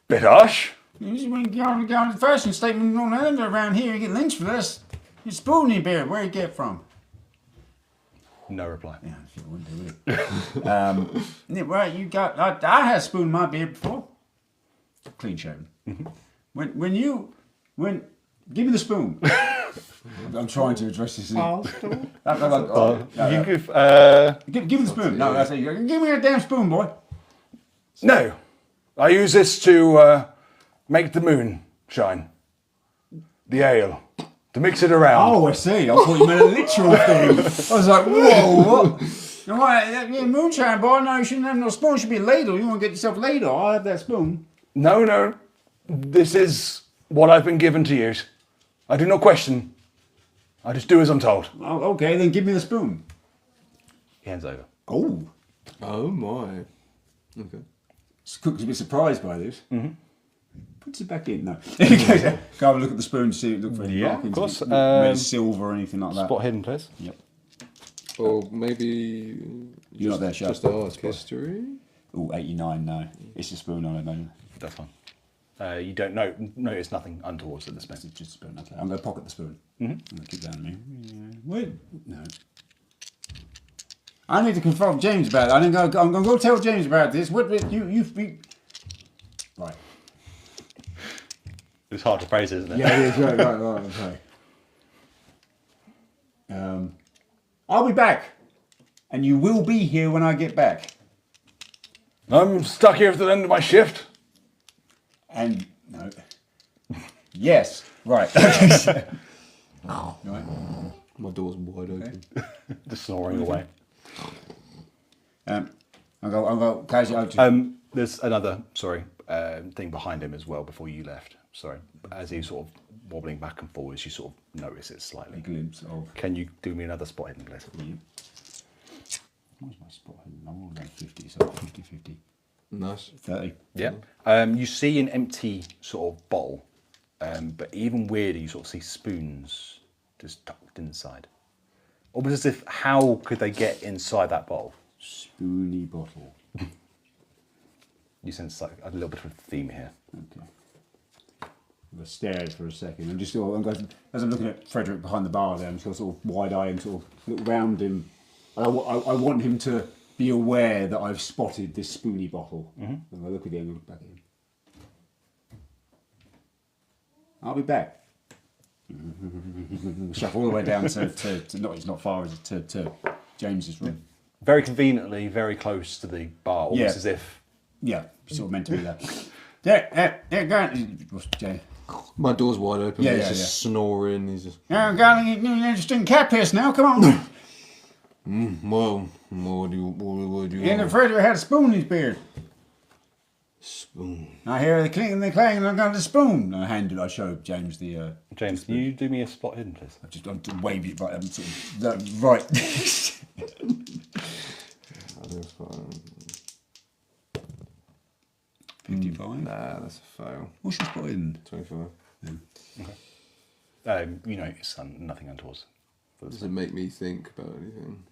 Bit harsh. You just want to go on the fashion statement around here and get lynched for this. Your spoony beard, where you get from? No reply. Yeah, I wouldn't do it. Yeah, right, you got. I had a spoon in my beard before. Clean shaven. When give me the spoon. I'm trying to address this. You Give me the spoon. No, that's it. Give me a damn spoon, boy. No, I use this to make the moon shine. The ale. To mix it around. Oh, I see. I thought you meant a literal thing. I was like, whoa, what? No, yeah, moonshine, boy. No, you shouldn't have no spoon. It should be a ladle. You want to get yourself a ladle. I'll have that spoon. No. This is what I've been given to use. I do not question. I just do as I'm told. Oh, okay, then give me the spoon. He hands over. Oh. Oh my. Okay. Cook's a bit surprised by this. Mm-hmm. Puts it back in. No. Go have a look at the spoon to see if it look for any Yeah, markings. of course. Maybe silver or anything like that. Spot hidden, please. Yep. Or maybe You're not there, Sharp. just ask history. Oh, 89, no. It's a spoon on it, no. That's fine. You don't notice nothing untowards at this point. It's just a spoon, okay. I'm going to pocket the spoon. I'm going to keep that on me. Wait, no. I need to confront James about it. I'm going to go tell James about this. Right. It's hard to phrase, isn't it? Yeah, it is. Right, okay. I'll be back. And you will be here when I get back. I'm stuck here for the end of my shift. And, no. Yes, right. Right. My door's wide open. Just snoring away. I'll go casually. There's another, thing behind him as well before you left. Sorry. As he's sort of wobbling back and forwards, you sort of notice it slightly. A glimpse of. Can you do me another spot hidden, please? What's my spot? I'm all around 50, so 50-50. Nice. 30. Yeah. You see an empty sort of bowl, but even weirder, you sort of see spoons just tucked inside. Almost as if, how could they get inside that bowl? Spoony bottle. You sense like a little bit of a theme here. Okay. I stared for a second. I'm just sort of, as I'm looking at Frederick behind the bar there, I'm sort of wide-eyed and sort of look round him. And I want him to be aware that I've spotted this spoony bottle. And I look at him and look back at him. I'll be back. Shuffle all the way down to not, it's not far, is it, to James's room. Very conveniently, very close to the bar, almost as if... Yeah, sort of meant to be there. There, go on. My door's wide open. Yeah, He's yeah, just snoring. He's just. Yeah, darling, you're an interesting cat piss now. Come on. Well, what do you And want? Frederick had a spoon in his beard. Spoon. I hear the clink and the clang, and I got the spoon. I showed James the. James, can you do me a spot hidden, please? I'm wave it right. I'm sort of right. 55. Nah, that's a fail. What's your spot in? 25. You know, it's nothing untoward. Does it make me think about anything?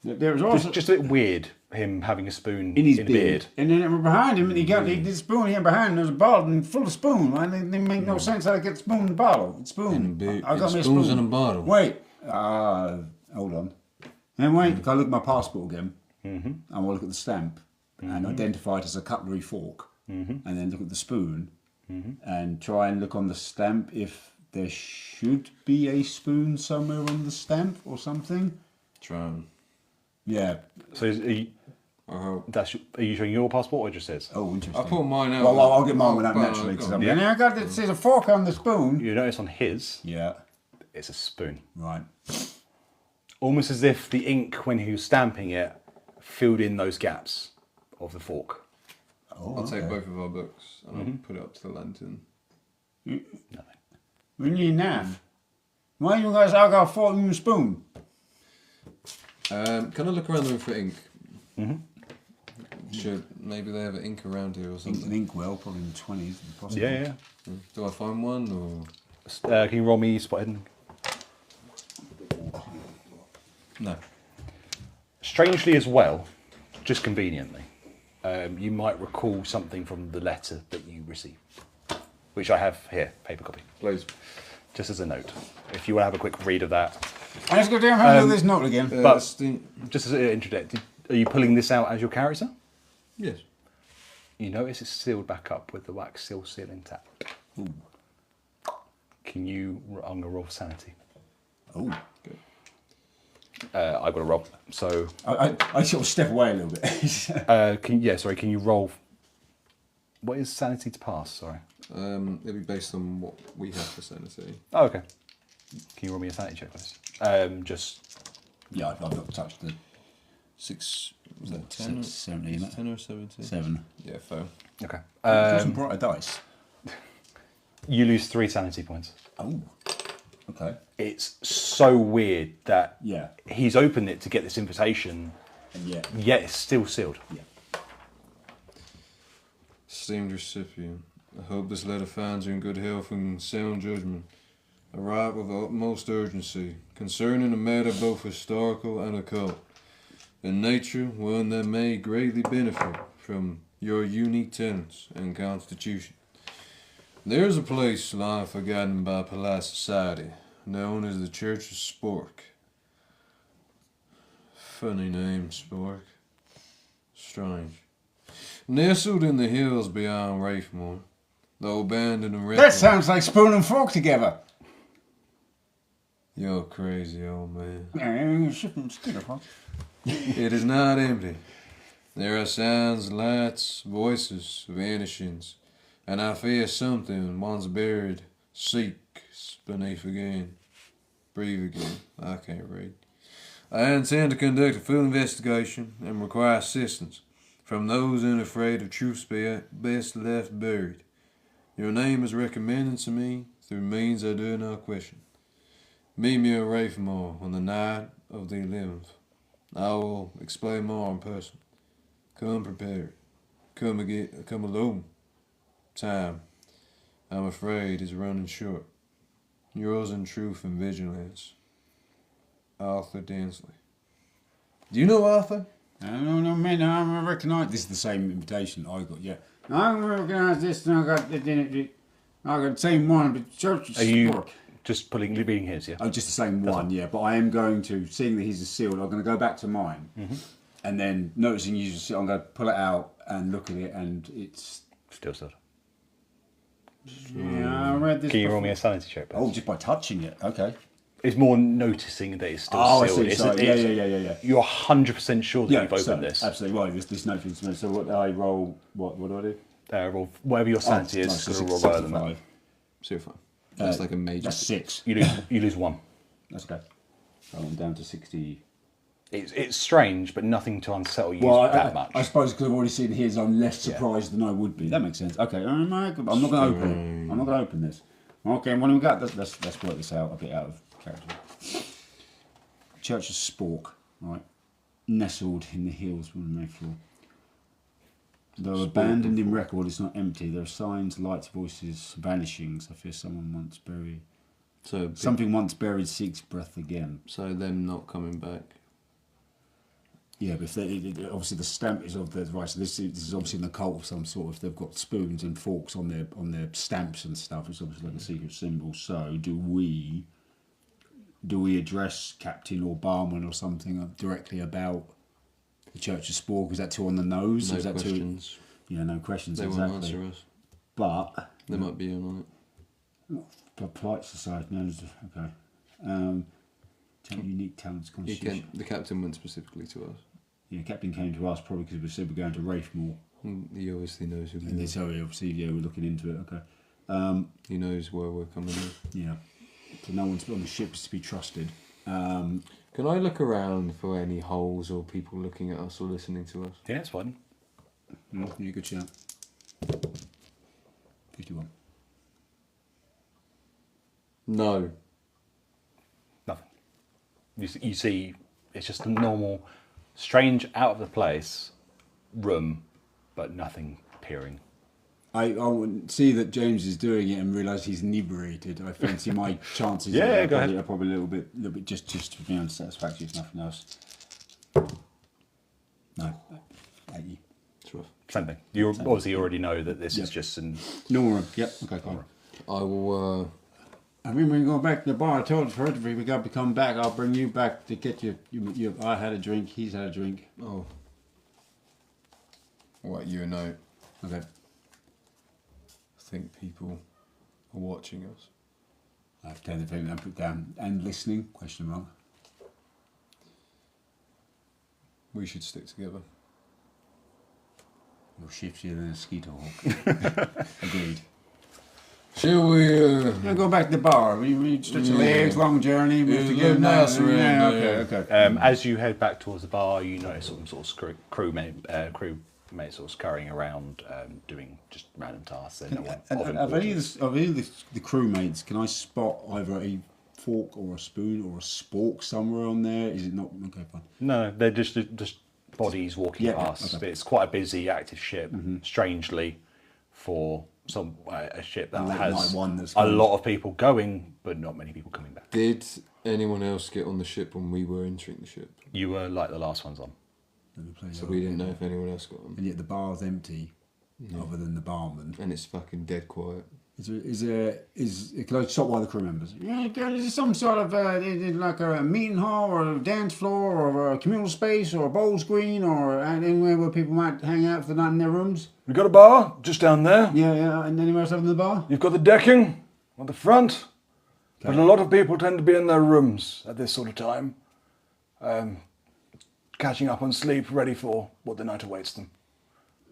There was also Just a bit weird, him having a spoon in his a beard. And then behind him, he did the spoon here behind him. There's a bottle and full of spoon. Right? It didn't make no sense how to get the spoon in the bottle. Spoon. I got me a spoons spoon. in a bottle. Wait. Hold on. And wait, I look at my passport again. And I'll look at the stamp and identify it as a cutlery fork. and then look at the spoon, and try and look on the stamp if there should be a spoon somewhere on the stamp or something. Trying. Yeah. So I hope. are you showing your passport or just his? Oh, interesting. I pulled mine out. Well, I'll get mine without naturally because I'm. Yeah. Yeah, I got this. There's a fork on the spoon. You notice on his, Yeah. it's a spoon. Right. Almost as if the ink, when he was stamping it, filled in those gaps of the fork. Oh, I'll take both of our books and I'll put it up to the lantern. Nothing. We need knife. Why you guys all got a fork and a spoon? Can I look around the room for ink? Should maybe they have ink around here or An something? inkwell, probably in the 20s, possibly. Yeah. Do I find one or Can you roll me spot hidden? no? Strangely as well, just conveniently, you might recall something from the letter that you received, which I have here, paper copy, Please. just as a note. If you want to have a quick read of that. Let's go down and do this note again. But Steve. just as an introduction, are you pulling this out as your character? Yes. You notice it's sealed back up with the wax seal intact. Ooh. Can you, I'm going to roll sanity. Oh. Good. I've got to roll, so... I sort of step away a little bit. Can you roll... What is sanity to pass, sorry? It'll be based on what we have for sanity. Oh, okay. Can you roll me a sanity check, please? Yeah, I've not touched the 6. Was that 10? 17, isn't it? 10 or 17? 7. Yeah, fail. Okay. Got some brighter dice. You lose 3 sanity points. Oh. Okay. It's so weird that Yeah. he's opened it to get this invitation, And yeah. yet it's still sealed. Yeah. Esteemed recipient, I hope this letter finds you in good health and sound judgment. I write with utmost urgency concerning a matter both historical and occult. In nature, one that may greatly benefit from your unique tenets and constitution. There is a place long forgotten by polite society, known as the Church of Spork. Funny name, Spork. Strange. Nestled in the hills beyond Wraithmoor, though abandoned and That wrecked. sounds like spoon and fork together. You're crazy, old man. Yeah. It is not empty. There are sounds, lights, voices, vanishings, and I fear something once buried seeks beneath again. Breathe again. I can't read. I intend to conduct a full investigation and require assistance from those unafraid of truth's best left buried. Your name is recommended to me through means I do not question. Meet me at Wraithmoor on the night of the 11th. I will explain more in person. Come prepared. Come alone. Time, I'm afraid, is running short. Yours in truth and vigilance, Arthur Dansley. Do you know Arthur? No, man, I recognise this is the same invitation I got, yeah. I recognise this and I got the same one, but Church of Are you Spork. just reading his, yeah? Oh, just the same one, yeah. But I am going to, seeing that his is sealed, I'm going to go back to mine. And then noticing you, I'm going to pull it out and look at it, and it's... Still sealed. Yeah, I read this Can you roll before. me a sanity check, please? Oh, just by touching it, okay. It's more noticing that it's still Oh, sealed. I see, sorry. Yeah. You're 100% sure that Yeah, you've opened so, this. absolutely right. There's no thing to me. So what I roll, what do I do? Roll whatever your sanity is, nice, got to roll lower than that. 65. So fine. That's like a major. That's 6. You lose 1. That's okay. So I'm down to 60. It's strange, but nothing to unsettle you Well, that much. I suppose because I've already seen his, I'm less surprised than I would be. That makes sense. Okay, I'm not going to open it. I'm not going to open this. Okay, what do we got? Let's work this out a bit out of character. Church of Spork, right? Nestled in the hills of Mayfloor. Though abandoned in record, it's not empty. There are signs, lights, voices, vanishings. I fear someone once buried. So Something once buried seeks breath again. So them not coming back. Yeah, but if obviously the stamp is of the right. So this is obviously an occult of some sort. If they've got spoons and forks on their stamps and stuff, it's obviously like a secret symbol. So do we address Captain or Barman or something directly about the Church of Spork? Is that too on the nose? No Is that questions. Yeah, no questions They won't exactly. answer us. But They might be in on it. polite society. No, okay. Unique talents constitution. The captain went specifically to us. Yeah, Captain came to us probably because we said we're going to Wraithmoor. He obviously knows who And we they are. tell you, obviously, yeah, we're looking into it. Okay. He knows where we're coming in. Yeah. So no one's on the ship is to be trusted. Can I look around for any holes or people looking at us or listening to us? Yeah, it's fine. Yeah, good shout. 51. No. Nothing. You see, it's just a normal, strange, out of the place room, but nothing peering. I would see that James is doing it and realise he's inebriated. I fancy my chances Yeah, are go ahead. probably a little bit just to be unsatisfactory if nothing else. No. 80. It's rough. Same thing. You obviously already know that this is just an. Normal room. Yep. Okay, cool. I will. I mean, when we go back to the bar, I told Fred we got to come back. I'll bring you back to get you. I had a drink. He's had a drink. Oh. What, you a note? Okay. I think people are watching us. I've turned the thing and put down and listening. Question mark. We should stick together. You're shiftier than a skeeter hawk. Agreed. Shall we? Yeah, go back to the bar. We stretch your legs, long journey. We have to Yeah, go nice now. around Yeah, there. okay. As you head back towards the bar, you notice some sort of crewmates sort of scurrying around, doing just random tasks. They're not of Of any importance. of the crewmates, can I spot either a fork or a spoon or a spork somewhere on there? Is it not? Okay, fine. No, they're just bodies walking Yeah, past. okay. It's quite a busy, active ship. Strangely, for a ship that Late has night one that's a going. lot of people going, but not many people coming back. Did anyone else get on the ship when we were entering the ship? You were like the last ones on. Let me play So that we up. didn't know if anyone else got on. And yet the bar's empty, other than the barman. And it's fucking dead quiet. Can I stop by the crew members? Yeah, is there some sort of like a meeting hall or a dance floor or a communal space or a bowl screen or anywhere where people might hang out for the night in their rooms? We've got a bar just down there. Yeah, and anywhere else other than the bar? You've got the decking on the front. But a lot of people tend to be in their rooms at this sort of time. Catching up on sleep, ready for what the night awaits them.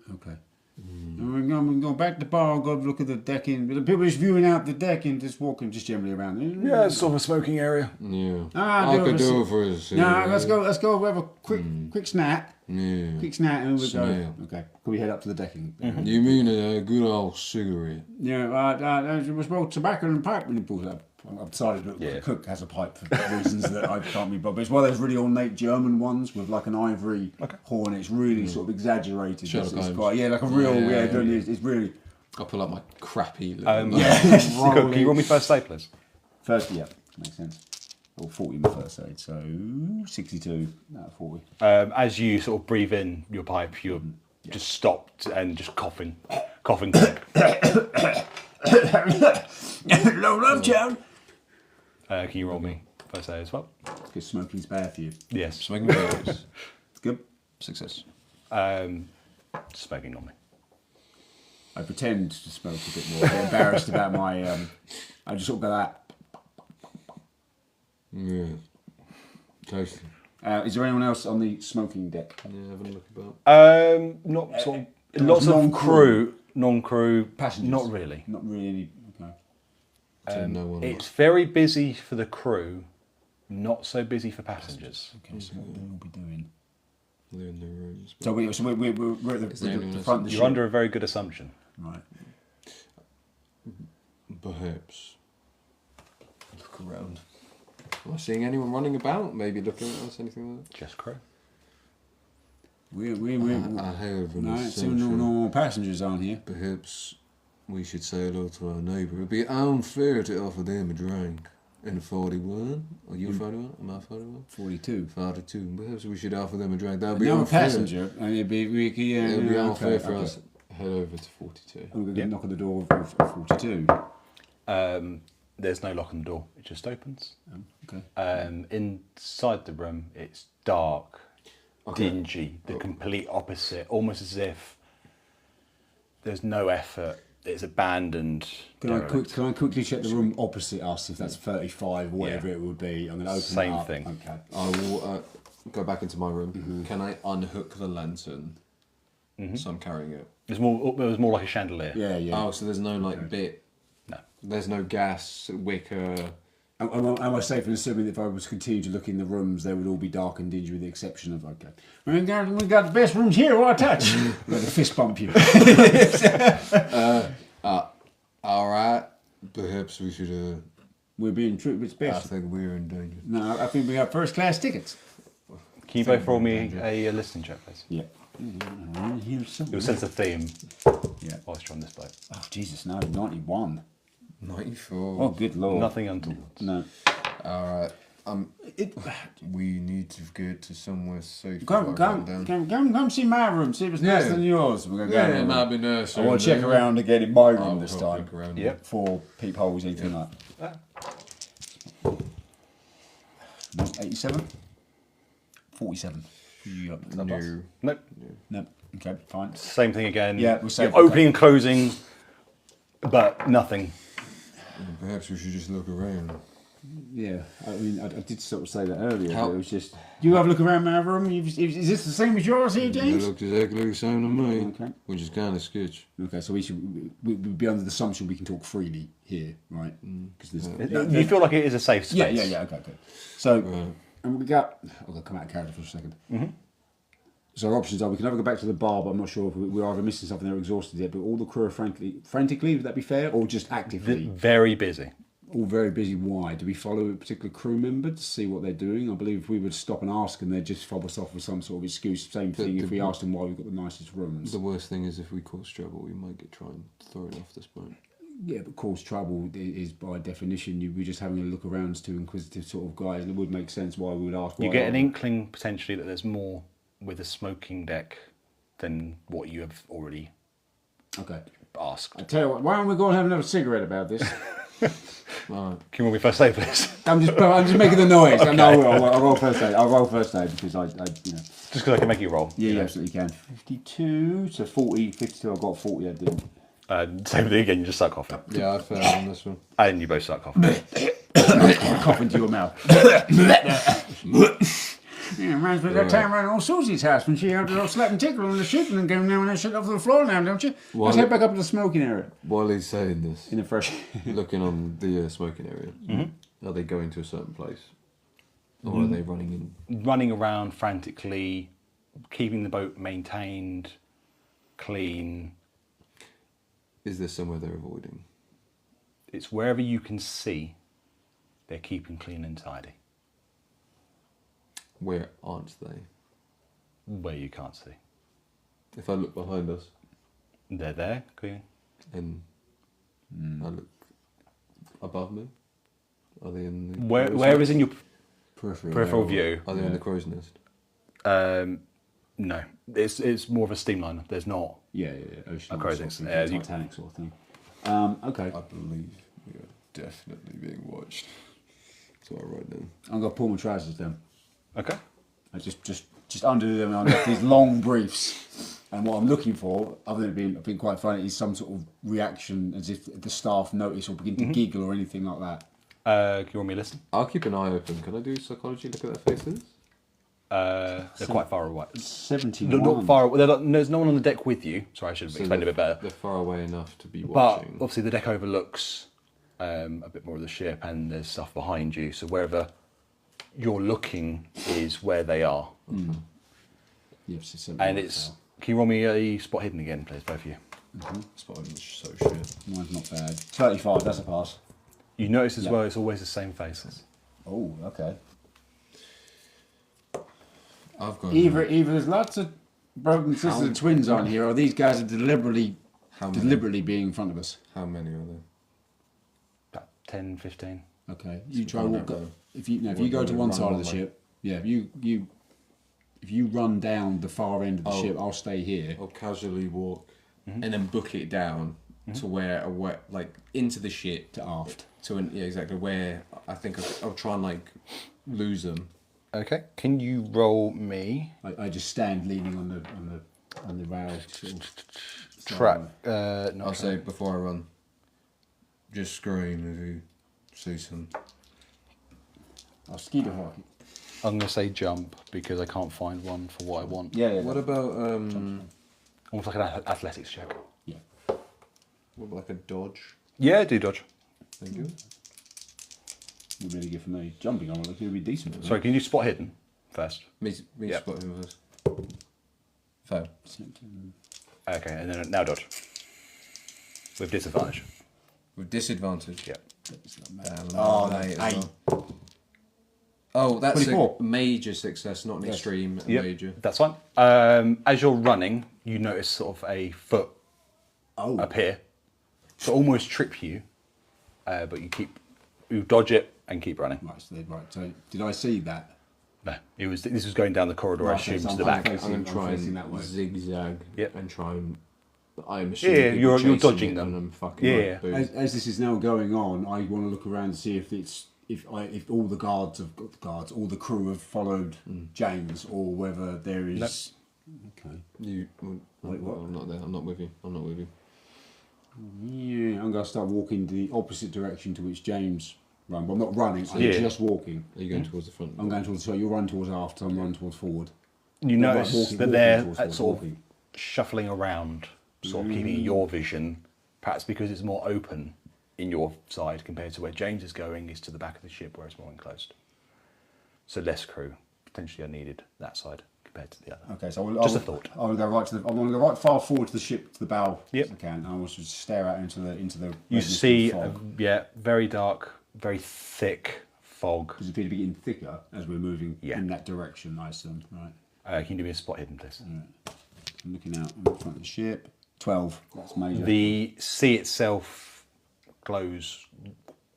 Okay. And we're going to go back to the bar, go look at the decking. The people just viewing out the decking, just walking just generally around. Yeah, it's sort of a smoking area. Yeah. Ah, I could do it for us. No, let's go. We have a quick snack. Yeah. Quick snack, and we'll go. Snack. Okay. Can we head up to the decking? You mean a good old cigarette? Yeah, we smoke tobacco and pipe when he pulls up. I've decided that the cook has a pipe for reasons that I can't be bothered. It's one of those really ornate German ones with like an ivory horn. It's really sort of exaggerated. Sherlock It's Holmes. quite, like a real, Yeah. it's really... I'll pull up my crappy. Cook, can you roll me first aid, please? First, yeah, makes sense. Or 40 in the first aid, so 62 out of 40. As you sort of breathe in your pipe, you're just stopped and just coughing quick. Low love, Joan! Can you roll me first aid as well? Because smoking's bad for you. Yes. Smoking cigarettes. It's good. Success. Smoking normally. I pretend to smoke a bit more. I get embarrassed about my... I just sort of go that. Yeah. Tasty. Is there anyone else on the smoking deck? Yeah, having a look about. Not sort of, lots lots of non-crew. non-crew, Passengers? not really. Not really any... Okay. So no one. It's very busy for the crew, not so busy for passengers. Okay, so what will we be doing? They're in their rooms. So we're at Is there anyone the else? front of the You're ship. under a very good assumption. Right. Perhaps. Look around. Am I seeing anyone running about? Maybe looking at us? Anything like that? Just crew. We I have an no, assumption. no normal passengers aren't here. Perhaps we should say hello to our neighbour. It'd be unfair to offer them a drink. In 41? Are you 41? Am I 41? 42. 42. Perhaps we should offer them a drink. That would be No unfair. passenger, and it'd be It would be unfair for us to head over to 42. We're going to knock on the door of 42. There's no lock on the door. It just opens. Okay. Inside the room, it's dark, Okay. dingy, the complete opposite, almost as if There's no effort. It's abandoned. Can I quickly check the room opposite us if that's 35 or whatever Yeah. it would be? I'm going to open Same it up. thing. Okay. I will go back into my room. Can I unhook the lantern? So I'm carrying it. It was more like a chandelier. Yeah, yeah. Oh, so there's no like bit. No. There's no gas wicker. Am I safe in assuming that if I was to continue to look in the rooms, they would all be dark and dingy with the exception of, okay, we got the best rooms here, what I touch? I'm going to fist bump you. All right. Perhaps we should. We're being treated I special. think we're in danger. No, I think we got first class tickets. Can you both roll me a listening check, please? Yeah. You'll sense a theme Yeah. whilst you're on this boat. Oh, Jesus, no, 91. 94. Oh, good lord. Nothing untoward. No. All right. We need to get to somewhere safe. Come see my room. See if it's nicer than yours. We're gonna go It might be nice. I want to check around again in my room I'll this have a time. look around. Yep. 4 peepholes, anything like that. 87? 47. You up to the bus? No. Nope. No. Okay, fine. Same thing again. Yeah, we'll say- You're opening and closing, but nothing. Perhaps we should just look around. Yeah, I mean, I did sort of say that earlier, How- but it was just... You have a look around my room? Is this the same as yours here, It James? looked exactly the same to me, Okay. which is kind of sketch. Okay, so we'd be under the assumption we can talk freely here, right? Because You feel like it is a safe space. Yeah, okay, good. So, Right. and we got... I'll come out of character for a second. So our options are, we can either go back to the bar, but I'm not sure if we're either missing something, they're exhausted yet, but all the crew are frantically, would that be fair? Or just actively? Very busy. All very busy. Why? Do we follow a particular crew member to see what they're doing? I believe if we would stop and ask them, they'd just fob us off with some sort of excuse. Same thing if we asked them why we've got the nicest rooms. The worst thing is if we cause trouble, we might get thrown off this boat. Yeah, but cause trouble is by definition, we're just having a look around as two inquisitive sort of guys, and it would make sense why we would ask. You why get an are- inkling potentially that there's more with a smoking deck than what you have already Okay. asked. I tell you what, why don't we go and have another cigarette about this? Right. Can you roll me first aid, please? I'm just making the noise. I know I'll roll first aid. I'll roll first aid because I Just because I can make you roll. Yeah, you absolutely can. 52, so 40, 52, I got 40, I did. Same thing again, you just start coughing. Yeah, I failed on this one. And you both start coughing. Cough into your mouth. Yeah, reminds me of that time around old Susie's house when she had a little slap and tickle on the ship and then came down and shit off the floor now, don't you? Let's head back up to the smoking area. While he's saying this, In a fresh... looking on the smoking area, are they going to a certain place? Or are they running in? Running around frantically, keeping the boat maintained, clean. Is there somewhere they're avoiding? It's wherever you can see, they're keeping clean and tidy. Where aren't they? Where you can't see. If I look behind us They're there, clean. and I look above me, are they in the Where is in your peripheral no. view? Are they in the crow's nest? No, it's more of a steamliner. There's not. Yeah. Ocean crow's sort nest, of yeah, thing, you- Titanic sort of thing. Okay. I believe we are definitely being watched. So I write down. I'm going to pull my trousers down. Okay. I just undo them and I've got these long briefs. And what I'm looking for, other than it being quite funny, is some sort of reaction as if the staff notice or begin to giggle or anything like that. Can you want me to listen? I'll keep an eye open. Can I do psychology? Look at their faces. They're quite far away. 71. Not far away. There's no one on the deck with you. Sorry, I should have explained it a bit better. They're far away enough to be But watching. obviously the deck overlooks a bit more of the ship and there's stuff behind you. So wherever you're looking is where they are. Yeah, so 71 And it's... Can you roll me a spot hidden again, please, both of you? Spotting so shit. Mine's not bad. 35, that's a pass. You notice as Yeah. well it's always the same faces. Oh, okay. I've got Either there's lots of broken sisters and twins on here, or these guys are deliberately being in front of us. How many are there? About 10, 15. Okay, you So try we walk. don't go- If you we're go to gonna one run side of the one way. ship, yeah. If you run down the far end of the Oh. ship, I'll stay here. I'll casually walk. and then book it down to where, like into the ship To aft. yeah, exactly where I think I'll try and like lose them. Okay. Can you roll me? I just stand leaning on the And the rail sort of Track. I'll say before I run, just scream if you see some. I'll skeeter hawk it. I'm going to say jump because I can't find one for what I want. Yeah. What about Almost like an athletics check. Yeah. what about like a dodge? Yeah, do dodge. Thank you. You're really good for me. Jumping on it, it's going to be decent. For me. Sorry, can you do spot hidden first? Me Yeah. spot him first. Fail. Okay, and then now dodge. With disadvantage. With disadvantage. Yeah. Damn, Oh, I'm that's eight as well. Oh, that's 24. a major success, not an Yes. extreme, a Yep, major. that's fine. As you're running, you notice sort of a foot Oh. appear to almost trip you, but you dodge it and keep running. Right, so did I see that? No, this was going down the corridor, I Right, assume, so to the I'm back. facing- I'm going to try facing that and way. zigzag Yep. and try and. I'm assuming Yeah, people you're chasing dodging it them. And I'm fucking Yeah, like, yeah. boom. As this is now going on, I want to look around and see if all the guards have got the guards, all the crew have followed James, or whether there is. Okay. You. Wait, what? I'm not there. I'm not with you. I'm not with you. Yeah, I'm going to start walking the opposite direction to which James ran. But I'm not running. I'm Yeah. just walking. Are you going towards the front? I'm going towards. So you run towards after. I'm running towards forward. You No, notice walking- that walking they're towards at forward, sort walking. of shuffling around, sort of keeping your vision, perhaps because it's more open in your side compared to where James is going, is to the back of the ship where it's more enclosed. So less crew potentially are needed that side compared to the other. Okay, so Just a thought. I want to go right to the. I want to go right far forward to the ship, to the bow, Yep. as I can. And I want to just stare out into the You redness of see, the fog. very dark, very thick fog. Because it appears to be getting thicker as we're moving Yeah. in that direction. I assume, right? Can you do me a spot hidden, please? I'm looking out in front of the ship. 12. That's major. The sea itself glows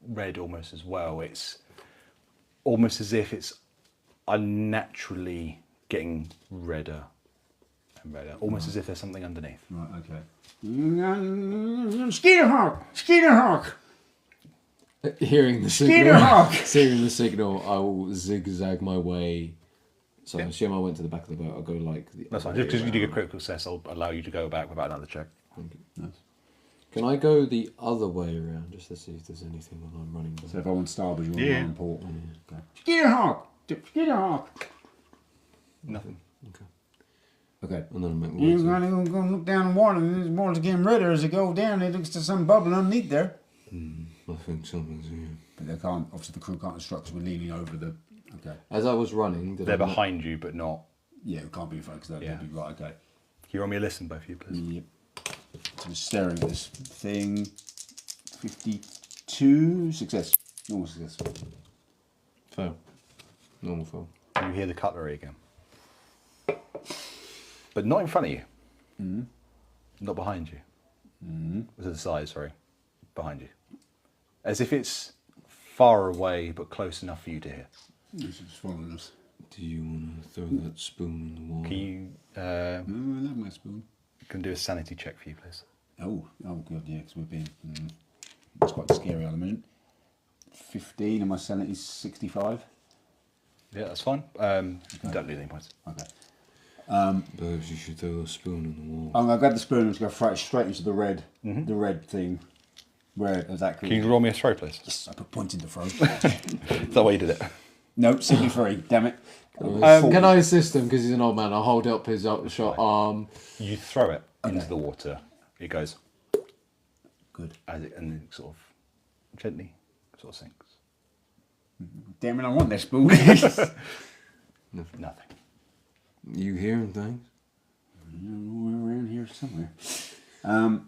red almost as well. It's almost as if it's unnaturally getting redder and redder. Almost as if there's something underneath. Right. Okay. Skeeter hawk. Hearing the signal. Skeeter hawk. Hearing the signal, I will zigzag my way. So I assume I went to the back of the boat. I'll go like. That's fine. Just because you do a critical success, I'll allow you to go back without another check. Can I go the other way around just to see if there's anything when I'm running? So if I want starboard, you want Yeah. to port. Okay. Skeeter hawk. Nothing. Okay. And then I'll make my way You're to- going to go look down the water, and the water's getting redder as it goes down. It looks to some bubbling underneath there. I think something's here. But they can't. Obviously, the crew can't instruct. So we're leaning over the. Okay. As I was running, did They're I not- behind you, but not. Yeah, it can't be focused. That'd Yeah. be right. Okay. Can you roll me a listen, both of you, please? Yep. So we're staring at this thing. 52 success. Normal success. Fail. Normal fail. You hear the cutlery again. But not in front of you. Not behind you. To the side, sorry. Behind you. As if it's far away, but close enough for you to hear. This is following us. Do you want to throw that spoon in the water? Can you Oh, I love my spoon. can do a sanity check for you, please? Oh, good, yeah, because we're being. It's quite scary, I imagine. 15 and my sanity's 65. Yeah, that's fine. You don't lose any points. Okay. Perhaps you should throw a spoon in the water. I'm going to grab the spoon and just go throw it straight into the red thing. Where exactly? Can you roll me a throw, please? Yes, I put point in the throat. Is that why you did it? Nope, 73. Damn it. Can I assist him because he's an old man? I'll hold up his shot arm. You throw it into the water. It goes Good. as it and it sort of gently sort of sinks. Damn it, I want that spoon. Nothing. You hearing things? We're around here somewhere.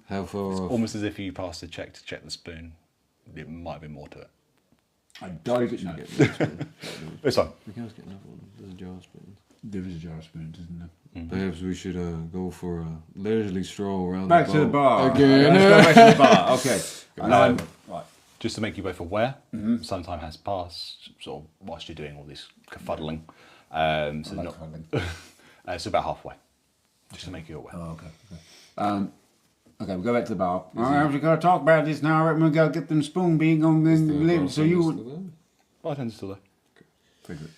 How far off? Almost as if you passed a check to check the spoon. It might have been more to it. I dive it. No. It's fine. We can always get another one. There's a jar of spoons. There is a jar of spoons, isn't there? Perhaps we should go for a leisurely stroll around Back the to the boat. bar. Again. Let's go back to the bar. Okay. And right. Just to make you both aware, some time has passed, sort of whilst you're doing all this kerfuddling. So I like not, cuddling. it's about halfway. Just to make you aware. Oh, okay. Okay, we'll go back to the bar. All right, we've got to talk about this now. I reckon we've got to get them spoon being on the live. So you. Bartender's still there. Figure it.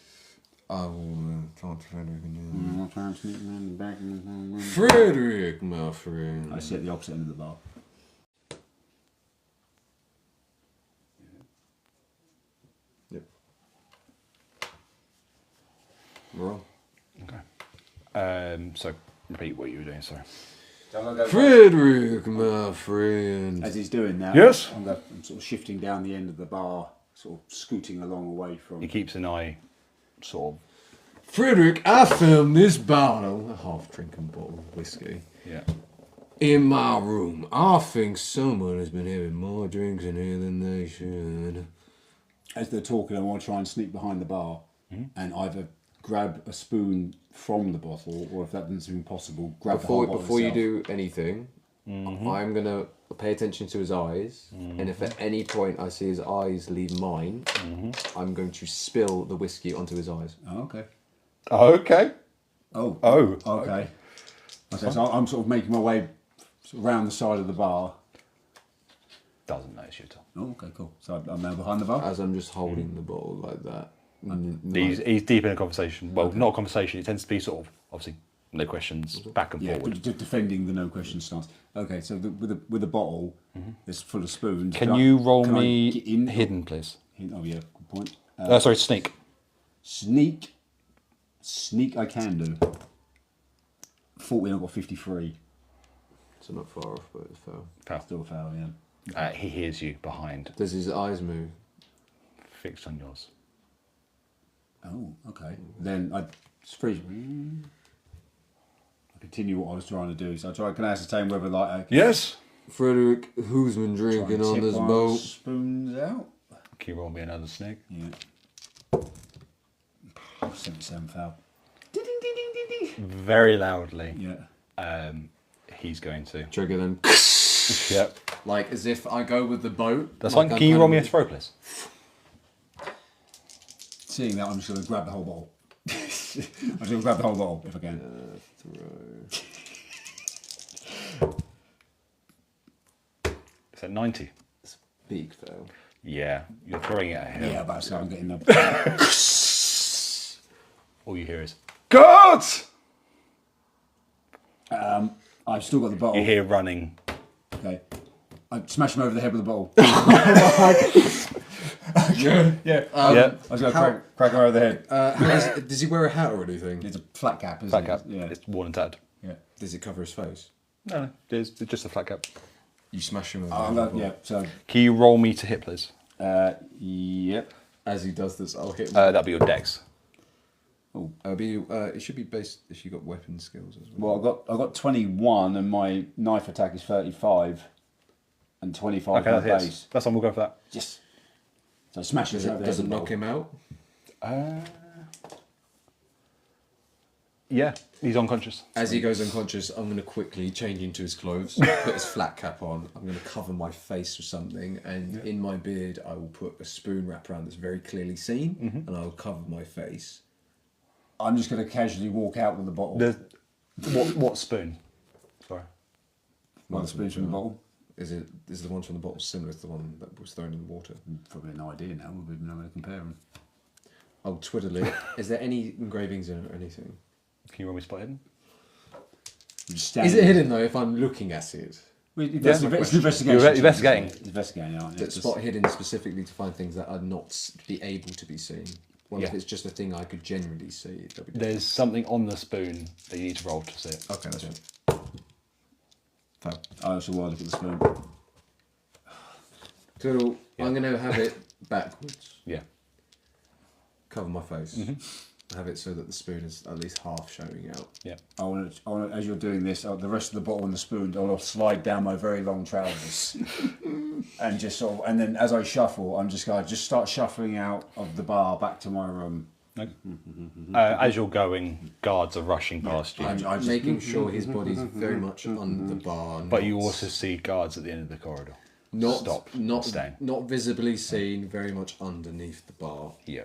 I will talk to Frederick again. I'll try and sneak around the back of the room. Frederick, my friend. I sit at the opposite end of the bar. Yep. We're on. Okay. So repeat what you were doing. Sorry. Frederick, my friend. As he's doing that, Yes? I'm sort of shifting down the end of the bar, sort of scooting along away from. He keeps an eye, sort of. Frederick, I found this bottle, a half-drinking bottle of whiskey, Yeah. in my room. I think someone has been having more drinks in here than they should. As they're talking, I want to try and sneak behind the bar and either grab a spoon from the bottle, or if that doesn't seem possible, grab the whole bottle Before you itself. do anything, I'm gonna pay attention to his eyes, and if at any point I see his eyes leave mine, I'm going to spill the whiskey onto his eyes. Oh, okay. Okay. Oh. Oh. Okay. Okay, so I'm sort of making my way around the side of the bar. Doesn't notice you at all. Oh, okay, cool. So I'm now behind the bar. As I'm just holding the bottle like that. He's deep in a conversation. Well, not a conversation. It tends to be sort of obviously no questions, back and Yeah, forward. defending the no question stance. Okay, so with a bottle that's full of spoons. Can you roll can I me get in? hidden, please? Oh yeah, good point. Sorry, sneak. Sneak I can do. 14, I've got 53. So not far off, but it's foul. Still a foul, yeah. He hears you behind, Does his eyes move? fixed on yours. Oh, okay. Then I continue what I was trying to do. So can I ascertain whether like Yes? Frederick, who's been try and drinking on tip this one of boat? the spoons out? Can you roll me another sneak? Yeah. 77 foul. Very loudly. Yeah. He's going to. Trigger then. Yep. Like as if I go with the boat. That's like fine. I'm Can you kind roll of- me a throw, please? Seeing that, I'm just going to grab the whole bottle. I'm just going to grab the whole bottle if I can. Is that 90? Big fail. Yeah. You're throwing it at him. Yeah, but I'm getting the. All you hear is. Guards! I've still got the bottle. You hear running. Okay. I smash him over the head with the bottle. Yeah. Yeah. I was going to crack him over the head. Does he wear a hat or anything? It's a flat cap, isn't Flat it? cap. Yeah. It's worn and tattered. Yeah. Does it cover his face? No, it's just a flat cap. You smash him over I'm the gonna, yeah. So. Can you roll me to hit, please? Yep. As he does this, I'll hit him. That'll be your dex. It should be based if you got weapon skills as Well, I got 21, and my knife attack is 35, and 25 Okay, my that hits. base. That's fine. We'll go for that. Yes. So smashes over the head Does with it the knock bottle. him out? Yeah, he's unconscious. As he goes unconscious, I'm going to quickly change into his clothes, put his flat cap on. I'm going to cover my face with something, and in my beard, I will put a spoon wrap around that's very clearly seen, and I'll cover my face. I'm just going to casually walk out with the bottle. What spoon? Sorry. One of the spoons from the bottle. Is the one from the bottle similar to the one that was thrown in the water? Probably an idea now. We'll be able to compare them. I'll twiddle it. Is there any engravings in it or anything? Can you roll me spot hidden? Is it hidden though if I'm looking at it? It's You're investigation. investigating. It's investigating, aren't you? That spot hidden specifically to find things that are not be able to be seen. Well, if Yeah. it's just a thing I could generally see. That'd be There's something on the spoon that you need to roll to see it. okay, that's fine. Fab. I also want to look at the spoon. Twiddle, I'm going to have it backwards. Yeah. Cover my face. Have it so that the spoon is at least half showing out. Yeah. I want to, as you're doing this, the rest of the bottle and the spoon, I'll slide down my very long trousers, and just sort of, and then as I shuffle, I'm just going to just start shuffling out of the bar back to my room. As you're going, guards are rushing past you. I'm making sure his body's very much on the bar. But you also see guards at the end of the corridor. not staying. not visibly seen, very much underneath the bar. Yeah.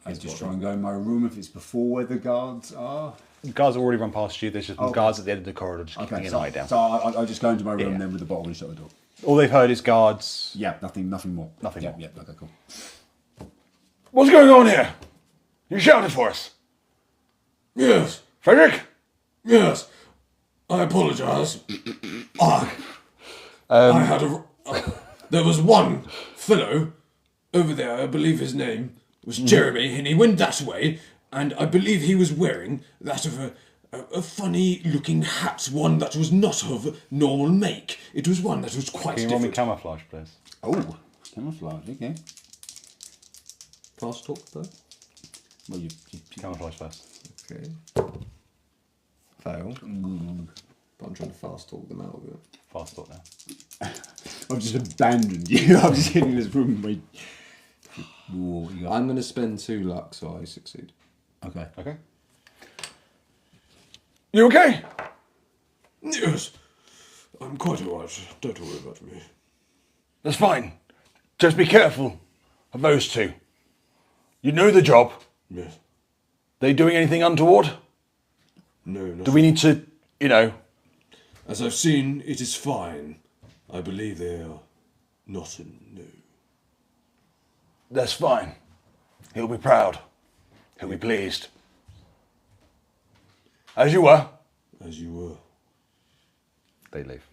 I just try and go in my room if it's before where the guards are. Guards have already run past you. There's just guards at the end of the corridor just keeping an eye down. So I just go into my room Yeah. then with the bottle and shut the door. All they've heard is guards. Yeah, nothing more. Nothing yeah, more. Yeah, okay, cool. What's going on here? You shouted for us. Yes. Frederick? Yes. I apologise. I had a. There was one fellow over there, I believe his name was Jeremy, and he went that way, and I believe he was wearing that of a funny looking hat, one that was not of normal make. It was one that was quite Can you roll me different. camouflage, please? Oh, camouflage. Okay. Fast talk though. Well, you Camouflage first. Okay. Fail. But I'm trying to fast talk them out of it. Fast thought now. I've just abandoned you. I'm just in this room. I'm going to spend 2 luck, so I succeed. Okay. Okay. You okay? Yes. I'm quite alright. Don't worry about me. That's fine. Just be careful of those two. You know the job. Yes. They doing anything untoward? No, not. Do we need to, you know... As I've seen, it is fine. I believe they are not no. That's fine. He'll be proud. He'll be pleased. As you were. As you were. They leave.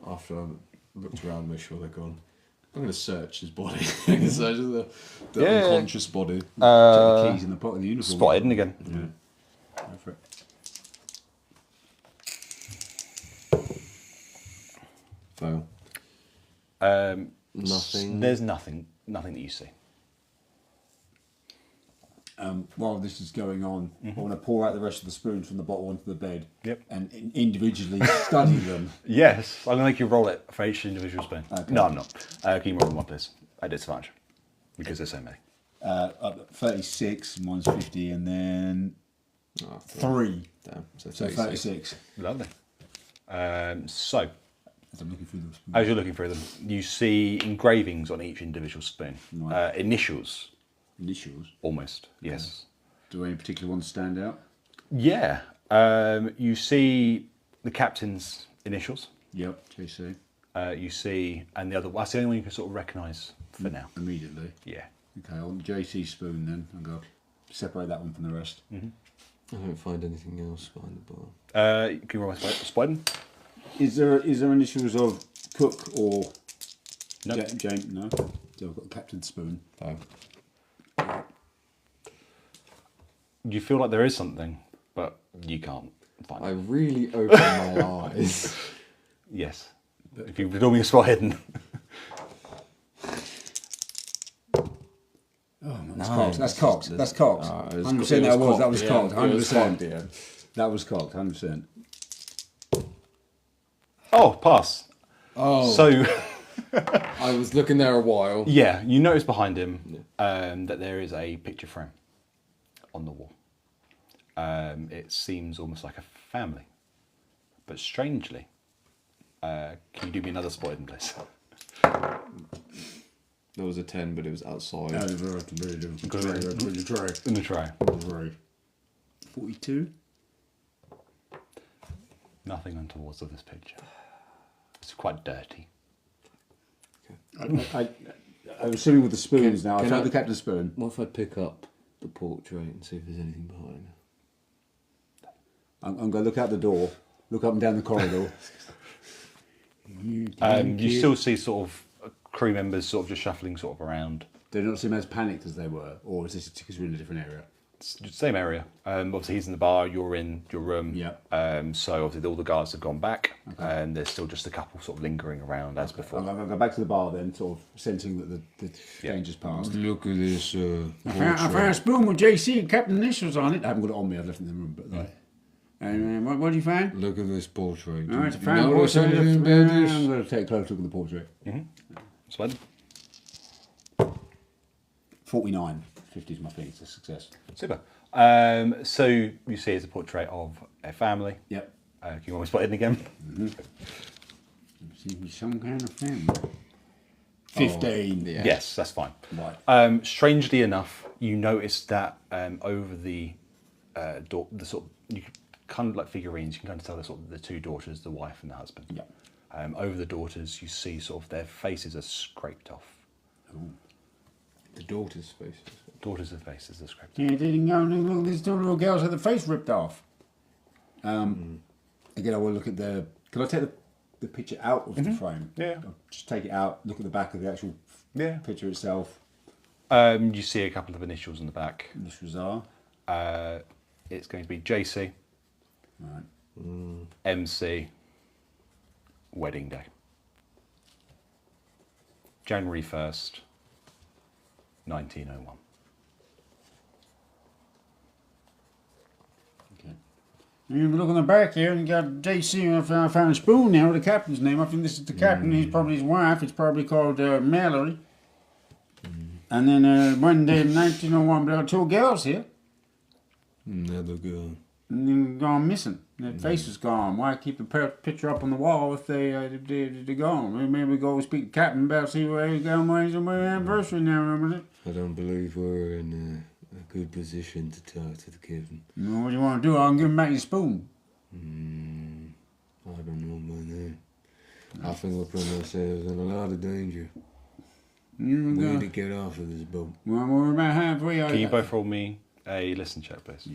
After I've looked around, make sure they're gone. I'm going to search his body. I'm going to search the unconscious body. Check the keys in the pot of the uniform. Spot hidden again. Yeah. Go for it. Fail. Nothing. There's nothing that you see. While this is going on, I want to pour out the rest of the spoons from the bottle onto the bed. Yep. And individually study them. Yes, I'm going to make you roll it for each individual spoon. Okay. No, I'm not. Can you roll them one, please? I did disadvantage. Because there's so many. 36, mine's 50, and then 3. Damn. So So 36. Lovely. So, As I'm looking through the spoons. as you're looking through them, you see engravings on each individual spoon. Right. Initials, Initials. almost. Yes. Do any particular ones stand out? Yeah. You see the captain's initials. Yep, JC. You see, and the other. That's the only one you can sort of recognise for now. Immediately. Yeah. Okay, on JC spoon then. I'll go separate that one from the rest. I don't find anything else behind the bar. Can you roll my Spiden? Is there initials of Cook or Nope. James? No. So I've got Captain Spoon. Fail. You feel like there is something, but you can't find I it. really opened my eyes. Yes. If you roll me a spot hidden. That's cocked. That's cocked. That's cocked. 100% that was. That was cocked. 100%. That was cocked. 100%. Oh, pass. Oh, So, I was looking there a while. yeah, you notice behind him that there is a picture frame on the wall. It seems almost like a family. But strangely, can you do me another spot hidden, please? There was a 10, but it was outside. In the tray. 42. Nothing untoward of this picture. It's quite dirty. I'm assuming with the spoons now. I can found I- the Captain Spoon. What if I pick up the portrait and see if there's anything behind it? I'm going to look out the door. Look up and down the corridor. You still see sort of crew members sort of just shuffling sort of around. They don't seem as panicked as they were, or is this because we're in a different area? It's the same area. Obviously, he's in the bar. You're in your room. Yeah. So obviously, all the guards have gone back, and there's still just a couple sort of lingering around as before. I'm going to go back to the bar then, sort of sensing that the danger's passed. Look at this I found a spoon with JC and Captain initials on it. I haven't got it on me. I've left it in the room, but like. And what did you find? Look at this portrait. All right, Do you found notice portrait. anything about I'm this? going to take a close look at the portrait. Spud? 49. 50 is my thing. It's a success. Super. So you see it's a portrait of a family. Yep. Can you almost spot hidden again? Seems some kind of family. 15. Yeah. Yes, that's fine. Right. Strangely enough, you notice that over the door, the sort of you kind of like figurines. You can kind of tell the sort of the two daughters, the wife and the husband. Yeah. Over the daughters, you see sort of their faces are scraped off. The daughter's face. Daughters of Face is the script. Yeah, didn't go. Look, these two little girls had the face ripped off. Again, I will look at the. Can I take the picture out of the frame? Yeah. I'll just take it out. Look at the back of the actual picture itself. You see a couple of initials on the back. Initials are. It's going to be JC, Right. MC, wedding day. January 1st, 1901. You look on the back here, and you got JC. I found a spoon now with the captain's name. I think this is the captain. He's probably his wife. It's probably called Mallory. And then one day in 1901, there were two girls here. Another girl. And then gone missing. Their face is gone. Why keep the picture up on the wall if they're gone? Maybe we go speak to the captain about see where he's going. When's my anniversary now? Remember it? I don't believe we're in a good position to talk to the captain. What do you want to do? I can give him back your spoon. I don't know my name. I think we're putting ourselves in a lot of danger. We need to get off of this boat. Well, we're about halfway. Can you both roll me a listen check, please?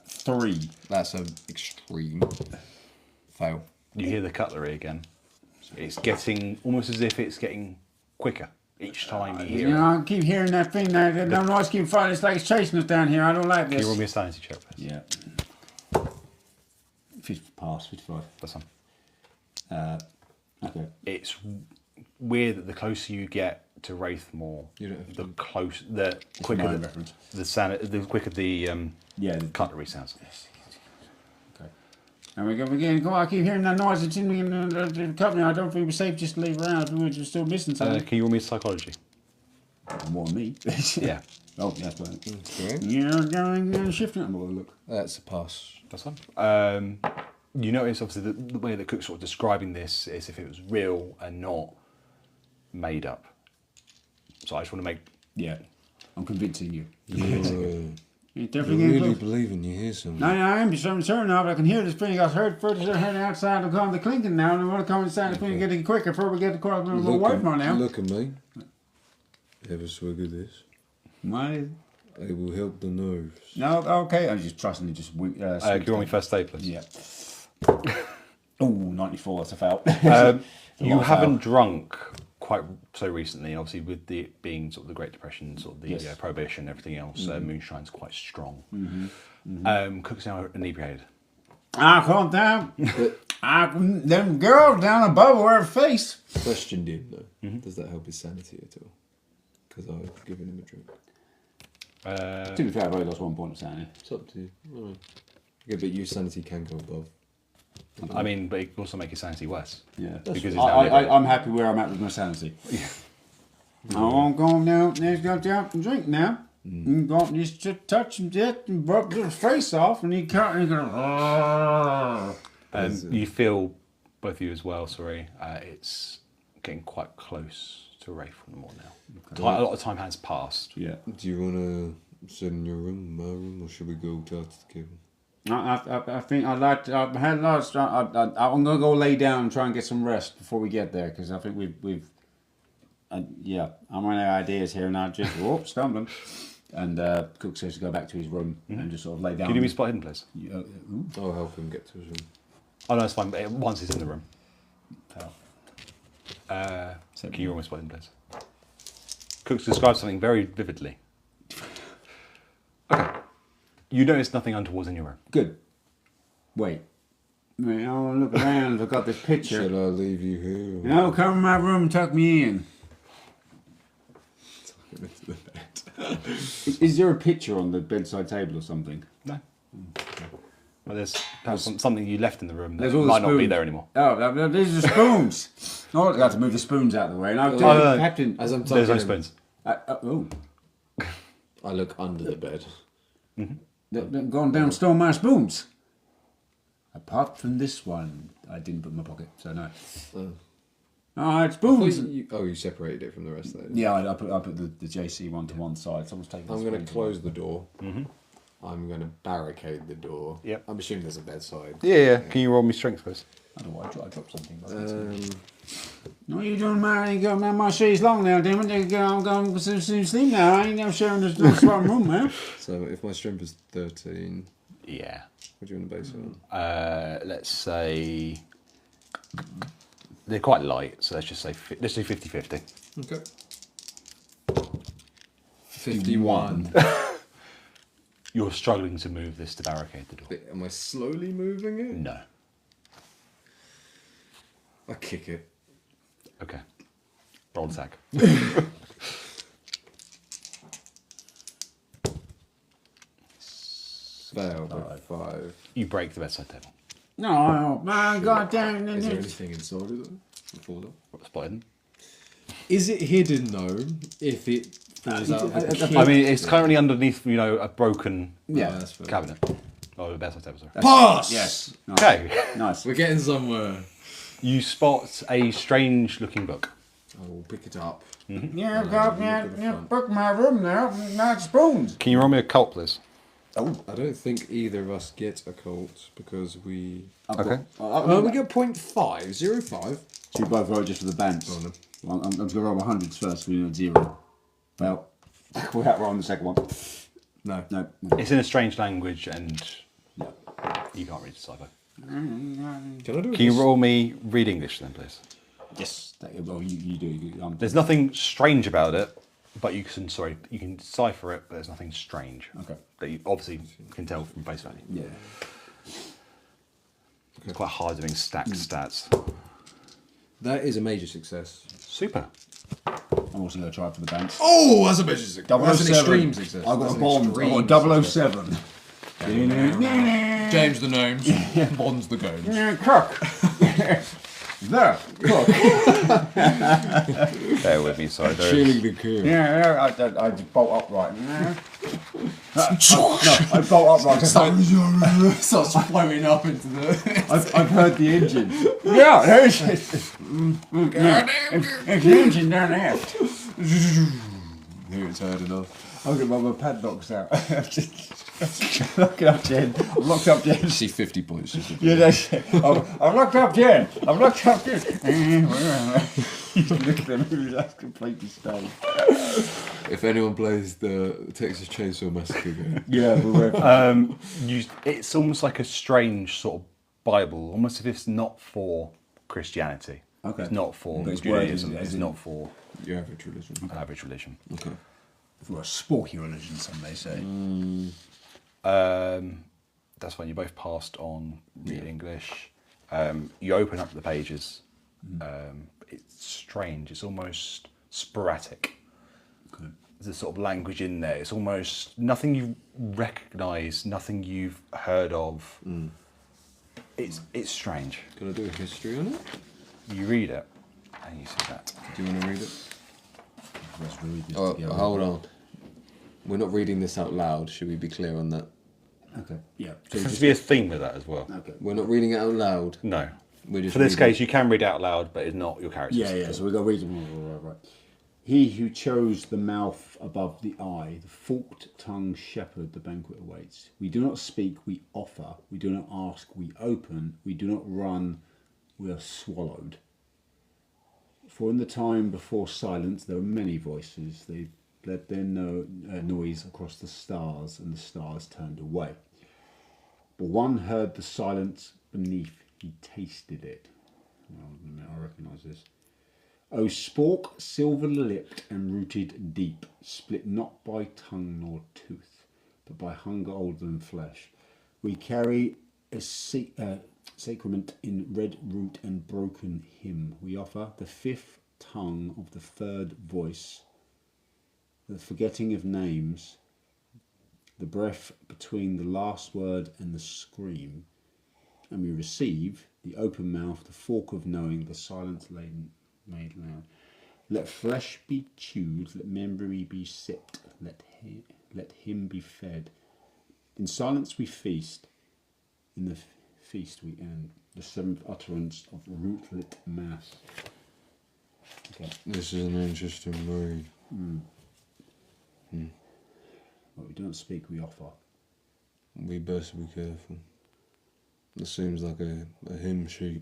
3. That's an extreme fail. You hear the cutlery again. It's getting almost as if it's getting quicker each time you hear You it. know, I keep hearing that thing. That noise keep fighting. It's like it's chasing us down here. I don't like Can you roll this. me a sanity check, please? Yeah. 55. That's fine. Okay. It's weird that the closer you get to Wraithmoor, You don't have the to- the quicker my the, reference. the quicker the Yeah. cutlery sounds. Okay. And we go again. Go on, I keep hearing that noise. It's in the company. I don't think we're safe just to leave around. We're still missing something. Can you roll me a psychology? More than me. Yeah, Oh, that's right. Okay. Yeah, going shifting. I'm gonna look. That's a pass. that's fine. You notice obviously the way that Cook's sort of describing this is if it was real and not made up. So I just want to make. Yeah. I'm convincing you. You're You're definitely getting really close. believing you hear something. No, I am certain of it. I can hear this thing. I heard first heard outside the clinking now, and I want to come inside the thing getting quicker before we get the car a little away from now. Look at me. Have a swig of this. Why? It will help the nerves. No, okay. I'm just trusting it. Just Can you roll me first aid, please? Yeah. Oh, 94. That's a foul. You lot of haven't foul. drunk quite so recently, obviously, with the being sort of the Great Depression, sort of the Yes. Prohibition, everything else. Moonshine's quite strong. Cook's now inebriated. I calm down. Them girls down above her face. Questioned him though. Does that help his sanity at all? Because I've given him a drink. To be fair, I've only lost 1 point of sanity. It's up to you. Alright. Yeah, but your sanity can go above. I mean, but it can also make his sanity worse. Yeah. Because he's now inebriated. I'm happy where I'm at with my sanity. I'm going down. There's got to out and drink now. You got just to touch him dead and rub his face off, and he can't. He goes. You feel, both of you as well, sorry, it's getting quite close to Wraithmoor now. A lot of time has passed. Yeah. Do you want to sit in your room, my room, or should we go talk to the captain? I think I'd like to. I've had lots. I'm gonna go lay down and try and get some rest before we get there, because I think we've. Yeah, I'm running out of ideas here, and I just stumbling. And Cook says to go back to his room and just sort of lay down. Can you do me spot hidden, please? I'll help him get to his room. Oh no, it's fine. But once he's in the room. Can you roll me spot hidden, please? Cook describes something very vividly. Okay. You notice nothing untoward in your room. Good. Wait. I want to look around. I've got this picture. Shall I leave you here? No, come in my room and tuck me in. Is there a picture on the bedside table or something? No. Well, there's perhaps something you left in the room that There's all the might not be spoons. there anymore. Oh, these are spoons. Oh, I've got to move the spoons out of the way. And I'll do no. Captain. As I'm There's no talking, spoons. Oh, I look under the bed. they've gone down and stole my spoons. Apart from this one, I didn't put in my pocket, so no. All right, spoons. You separated it from the rest of it. Yeah, I put the JC one to one side. Someone's taking. I'm the going spoons to close the door. I'm going to barricade the door. Yep. I'm assuming there's a bedside. Yeah. Can you roll me strength, please? I don't know why I dropped something. Um, What are you doing, man? Man, my sheet's long now, damn it. I'm going to sleep now. I ain't never sharing this one room, man. so if my strength is 13, Yeah. what do you want to base it on? Let's say they're quite light, so let's just say let's do 50-50. Okay. 51. You're struggling to move this to barricade the door. Am I slowly moving it? No. I kick it. Okay. Roll attack. Fail by 5. You break the bedside table. No, man, goddamn. Is there anything inside of it? Before that? What's hidden? Is it hidden though? If it falls out of the kit? I mean, it's currently underneath, a broken Yeah, that's fair. cabinet. Oh, the bedside table, sorry. Pass! Yes. Nice. Okay. Nice. We're getting somewhere. You spot a strange-looking book. I will pick it up. Yeah, yeah, book my room now. Not spoons. Can you roll me a cult, please? Oh, I don't think either of us get a cult because we... Okay. we get 0.5, 0.5. So you both roll just for the bands. Go on then. Well, I'm going to roll my hundreds first, so we know 0. Well, without rolling the second one. No. No. It's in a strange language, and No. you can't read decipher. Can I do it? Can you roll me read English then, please? Yes. Well, you do. There's nothing strange about it, but you can decipher it, but there's nothing strange. Okay. That you obviously can tell from face value. Yeah. It's quite hard doing stacked stats. That is a major success. Super. I'm also going to try for the bands. Oh, that's a major success. That's an 007. extreme success. I've got That's a an bond. extreme I've got success. 007. James the Gnomes. Bond's the Gomes. Yeah, cook. There, cook. Bear with me, sorry. Chilling the coup. Yeah, I just bolt upright. No, I bolt upright. Starts floating up into the. I've heard the engine. Yeah, there's it. There's the engine down there. Here it's heard enough. I'll get my padlocks out. Lock it up, Jen. I've locked up Jen. See 50 points. Yeah, that's it. I've locked up Jen. I've locked up Jen. Look at them. That's completely stoned. If anyone plays the Texas Chainsaw Massacre game, Yeah, we're It's almost like a strange sort of Bible, almost if it's not for Christianity. Okay. It's not for But it's worded Judaism. as It's in- not for your average religion. average religion. Okay. for a sporty religion, some may say. That's when you both passed on read English. You open up the pages. It's strange. It's almost sporadic. Okay. There's a sort of language in there. It's almost nothing you recognise, nothing you've heard of. It's strange. Can I do a history on it? You read it, and you see that. Do you want to read it? Let's read this Oh, together. hold on. We're not reading this out loud. Should we be clear on that? Okay. Yeah. So There has just, to be a theme with that as well. okay. We're not reading it out loud. No. We're just For this reading- case, you can read out loud, but it's not your character. Yeah, yeah. So we got to read them. Right. He who chose the mouth above the eye, the forked tongue shepherd, the banquet awaits. We do not speak, we offer. We do not ask, we open. We do not run, we are swallowed. For in the time before silence, there were many voices. They let their noise across the stars, and the stars turned away. But one heard the silence beneath. He tasted it. I recognise this. O spork, silver-lipped and rooted deep, split not by tongue nor tooth, but by hunger older than flesh. We carry a sacrament in red root and broken hymn. We offer the fifth tongue of the third voice, the forgetting of names, the breath between the last word and the scream. And we receive the open mouth, the fork of knowing, the silence laden made loud. Let flesh be chewed, let memory be sipped, let him be fed. In silence we feast, in the feast we end. The seventh utterance of rootlet mass. Okay. This is an interesting read. What we don't speak, we offer. We best be careful. This seems like a hymn sheet.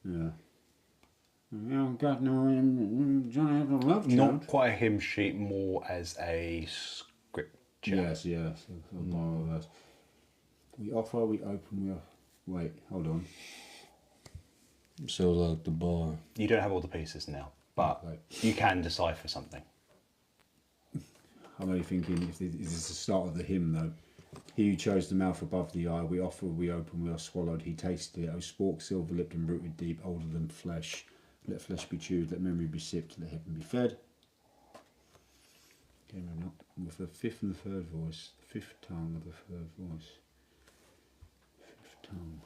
Yeah. You got no Johnny have no love Not quite a hymn sheet, more as a scripture. Yes. More or less. We offer, we open, wait, hold on. So like the bar. You don't have all the pieces now, but Right. you can decipher something. I'm only thinking, is this the start of the hymn though? He who chose the mouth above the eye, we offer, we open, we are swallowed. He tasted it, oh spork, silver-lipped and rooted deep, older than flesh. Let flesh be chewed, let memory be sipped, let heaven be fed. Okay, maybe not. With the fifth and the third voice, the fifth tongue of the third voice. Fifth tongue,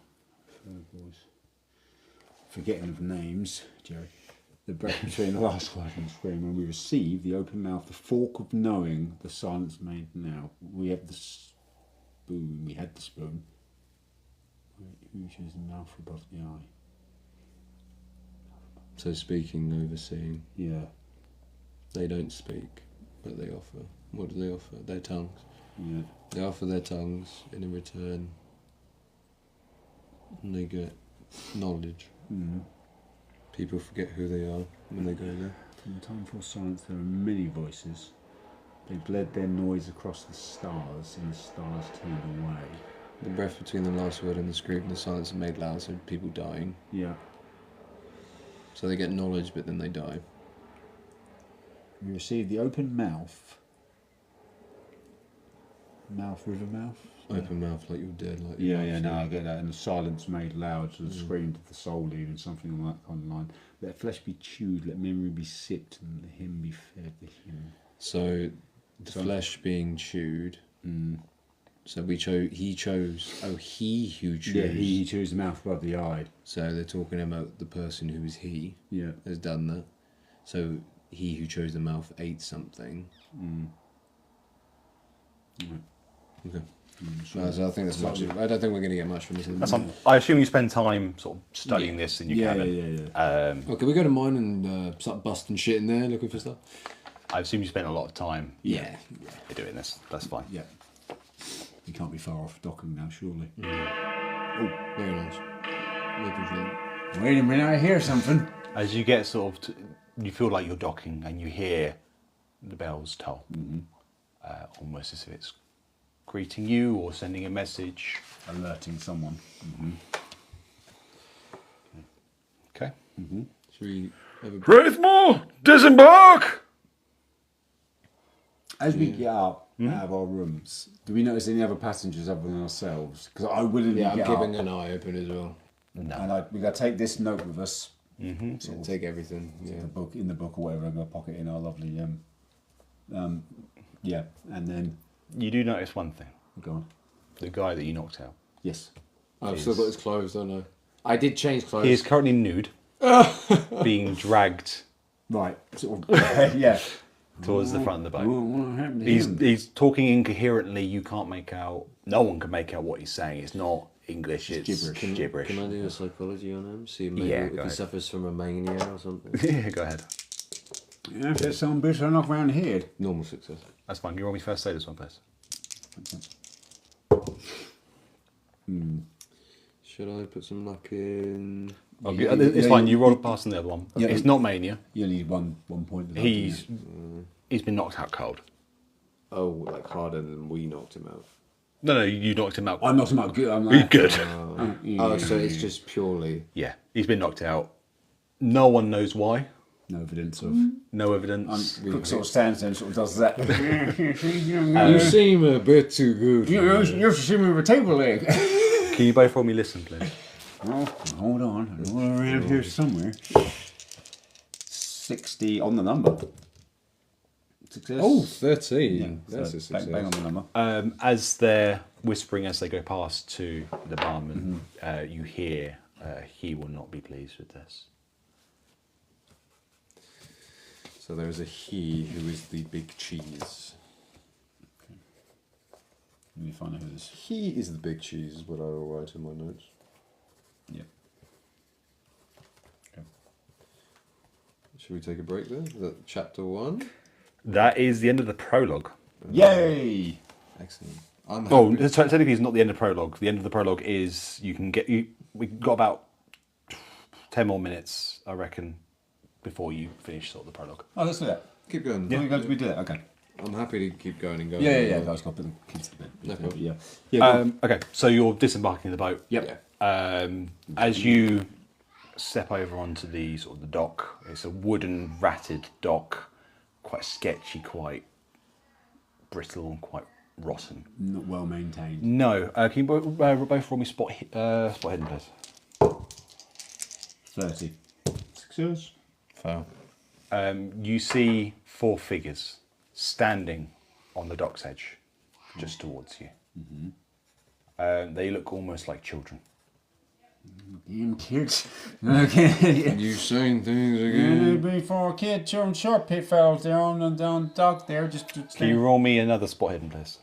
third voice. Forgetting of names, Jerry. The breath between the last word and the scream. When we receive the open mouth, the fork of knowing, the silence made now. We have the spoon. We had the spoon. Who chose the mouth above the eye? So speaking, overseeing. Yeah. They don't speak, but they offer. What do they offer? Their tongues. Yeah. They offer their tongues, and in return, they get knowledge. Mm-hmm. People forget who they are when they go there. From the time for silence, there are many voices. They bled their noise across the stars, and the stars turned away. The breath between the last word and the scream, the silence are made loud, so people dying. Yeah. So they get knowledge, but then they die. We receive the open mouth. River mouth? Open mouth like you're dead. Like Yeah, no, I get that. And the silence made loud, so the scream of the soul, even something on that kind of line. Let flesh be chewed, let memory be sipped, and let him be fed. The hymn. So the flesh being chewed. So he chose. Oh, he who chose. Yeah, he chose the mouth above the eye. So they're talking about the person who is he. Yeah. Has done that. So he who chose the mouth ate something. Okay. So I think that's much. I don't think we're going to get much from this. That's I assume you spend time sort of studying this in your cabin. Yeah. Well, can we go to mine and start busting shit in there, looking for stuff? I assume you spent a lot of time Yeah. doing this. That's fine. Yeah. You can't be far off docking now, surely. Very nice. Making sure. Wait a minute, I hear something. As you get you feel like you're docking and you hear the bells toll. Almost as if it's greeting you or sending a message. Alerting someone. Okay. Should we have a Wraithmoor, disembark! As we get up out of our rooms, do we notice any other passengers other than ourselves? Because I wouldn't I'm get keeping up. an eye open as well. No. And we got to take this note with us. So take everything. Yeah. In the book or whatever. I'm going to pocket in our lovely. Yeah, and then You do notice one thing. go on. The guy that you knocked out. Yes. I've still got his clothes, don't I? I did change clothes. He is currently nude, being dragged Right. Sort of. Yeah. towards the front of the boat. What happened to him? He's talking incoherently. You can't make out. No one can make out what he's saying. It's not English. It's gibberish. Can I do a psychology on him? See maybe Yeah, if go he ahead. suffers from a mania or something. Yeah, go ahead. Yeah, if there's some bitch I knock around the head. Normal success. That's fine. You roll me first aid this one, please. Should I put some luck in? It's fine. You roll past on the other one. Yeah. It's not mania. You only need one point. of that, He's don't he's been knocked out cold. Oh, like harder than we knocked him out. No, you knocked him out. you? I'm not about good. I'm He's like, good. Oh, so it's just purely. Yeah, he's been knocked out. No one knows why. no evidence of. No evidence. Quick sort of stands there and sort of does that. You seem a bit too good. You're assuming a table leg. Can you both roll me listen, please? Oh, hold on. I know around here somewhere. 60 on the number. Success. Oh, 13. yeah. That's So a success. bang on the number. As they're whispering as they go past to the barman, you hear he will not be pleased with this. So there is a he who is the big cheese. Let me find out who this is. He is the big cheese, is what I will write in my notes. Yeah. Okay. Should we take a break there? Is that chapter 1? That is the end of the prologue. Yay! Excellent. I'm Oh, happy. technically it's not the end of the prologue. The end of the prologue is we've got about 10 more minutes, I reckon, before you finish sort of the prologue. Oh, let's do that. Keep going. We do that. Okay. I'm happy to keep going and going. Yeah. I was going to put the kids to bed. No problem. Yeah. Okay, so you're disembarking the boat. Yep. As you step over onto the sort of the dock, it's a wooden ratted dock, quite sketchy, quite brittle, and quite rotten. Not well maintained. No, can you both roll me spot hidden, please? 30. Success. Fail. You see 4 figures standing on the dock's edge, just towards you. They look almost like children. Damn kids. Okay. You've seen things again. Before kid, children, short pit fellows there on the dock there. Just Can you roll me another spot hidden, please?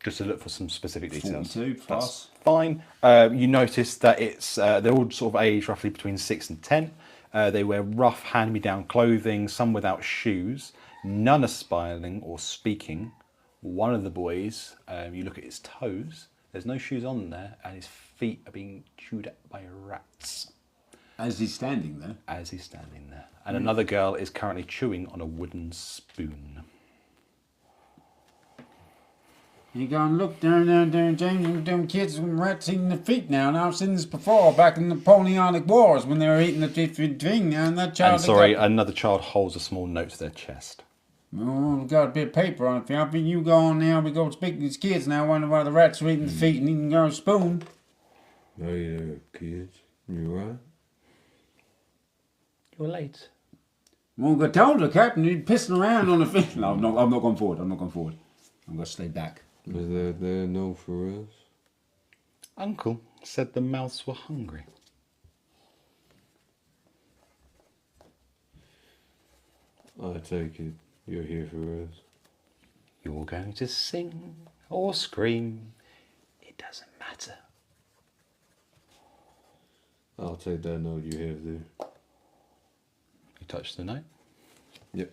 Just to look for some specific details. 42 plus. That's fine. You notice that it's they're all sort of aged roughly between 6 and 10. They wear rough hand-me-down clothing, some without shoes. None are smiling or speaking. One of the boys, you look at his toes. There's no shoes on there, and his feet are being chewed at by rats As he's standing there. as he's standing there. And another girl is currently chewing on a wooden spoon. You go and look down there, James, them kids with rats eating the feet now. And I've seen this before back in the Napoleonic Wars when they were eating the thing now. And that child. And sorry, another child holds a small note to their chest. Oh, we've got a bit of paper on it. If you go on now, we go speak to these kids now. Wonder why the rats are eating the feet and eating your spoon. Hey there, kids. You right? You're late. Well, I told the captain he's pissing around on the feet. No, I'm not going forward. I'm going to stay back. Was there no for us? Uncle said the mouths were hungry. I take it you're here for us. You're going to sing or scream. It doesn't matter. I'll take that note you have there. You touch the note. Yep.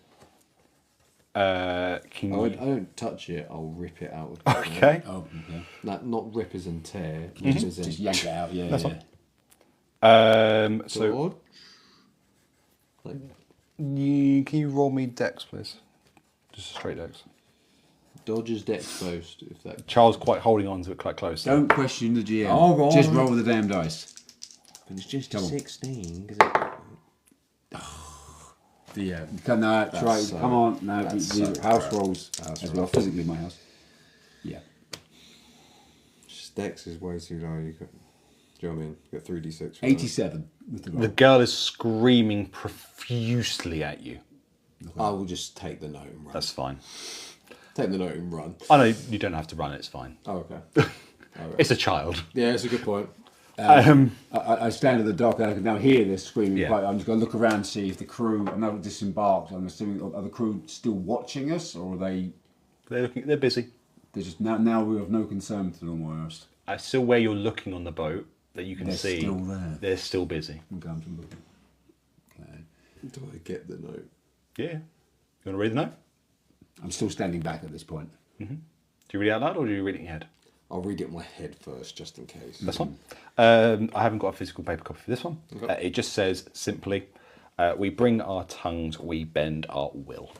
Can I you... don't touch it, I'll rip it out. Okay. Oh, okay. Not rip as in tear, rip as in... Just yank it out, yeah. That's yeah. fine. So, Sword? Like, can you roll me dex, please? Just a straight dex. Dodger's dex post, if that... Charles quite holding on to it quite close. Don't question the GM. Oh, right. Just roll the damn dice. But it's just Come on. 16, because Yeah. No, try. so- Come on. No, that's the house crap. rolls as well. Physically, my house. Yeah. dex is way too low. You got, do you know what I mean? You got 3d6. for 87 with the roll. The girl is screaming profusely at you. that. I will just take the note and run. That's fine. Take the note and run. I know you don't have to run it, it's fine. Oh, okay. It's a child. Yeah, it's a good point. I stand at the dock and I can now hear this screaming. Yeah. I'm just going to look around and see if the crew are now disembarked. I'm assuming, are the crew still watching us, or are they? They're busy. They're just now we have no concern to them almost. Still where you're looking on the boat that you can They're see. still there. They're still busy. I'm going to look. Okay. Do I get the note? Yeah. You want to read the note? I'm still standing back at this point. Do you read it out loud or do you read it in your head? I'll read it in my head first, just in case. That's fine. I haven't got a physical paper copy for this one. Okay. It just says simply, we bring our tongues, we bend our will.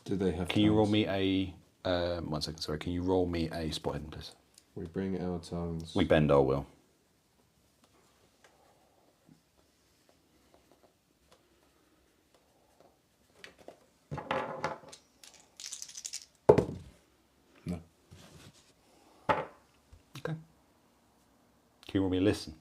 Do they have? Can you roll tongues? me a... 1 second, sorry. Can you roll me a spot hidden, please? We bring our tongues. We bend our will. No. Okay. Can you roll me a listen?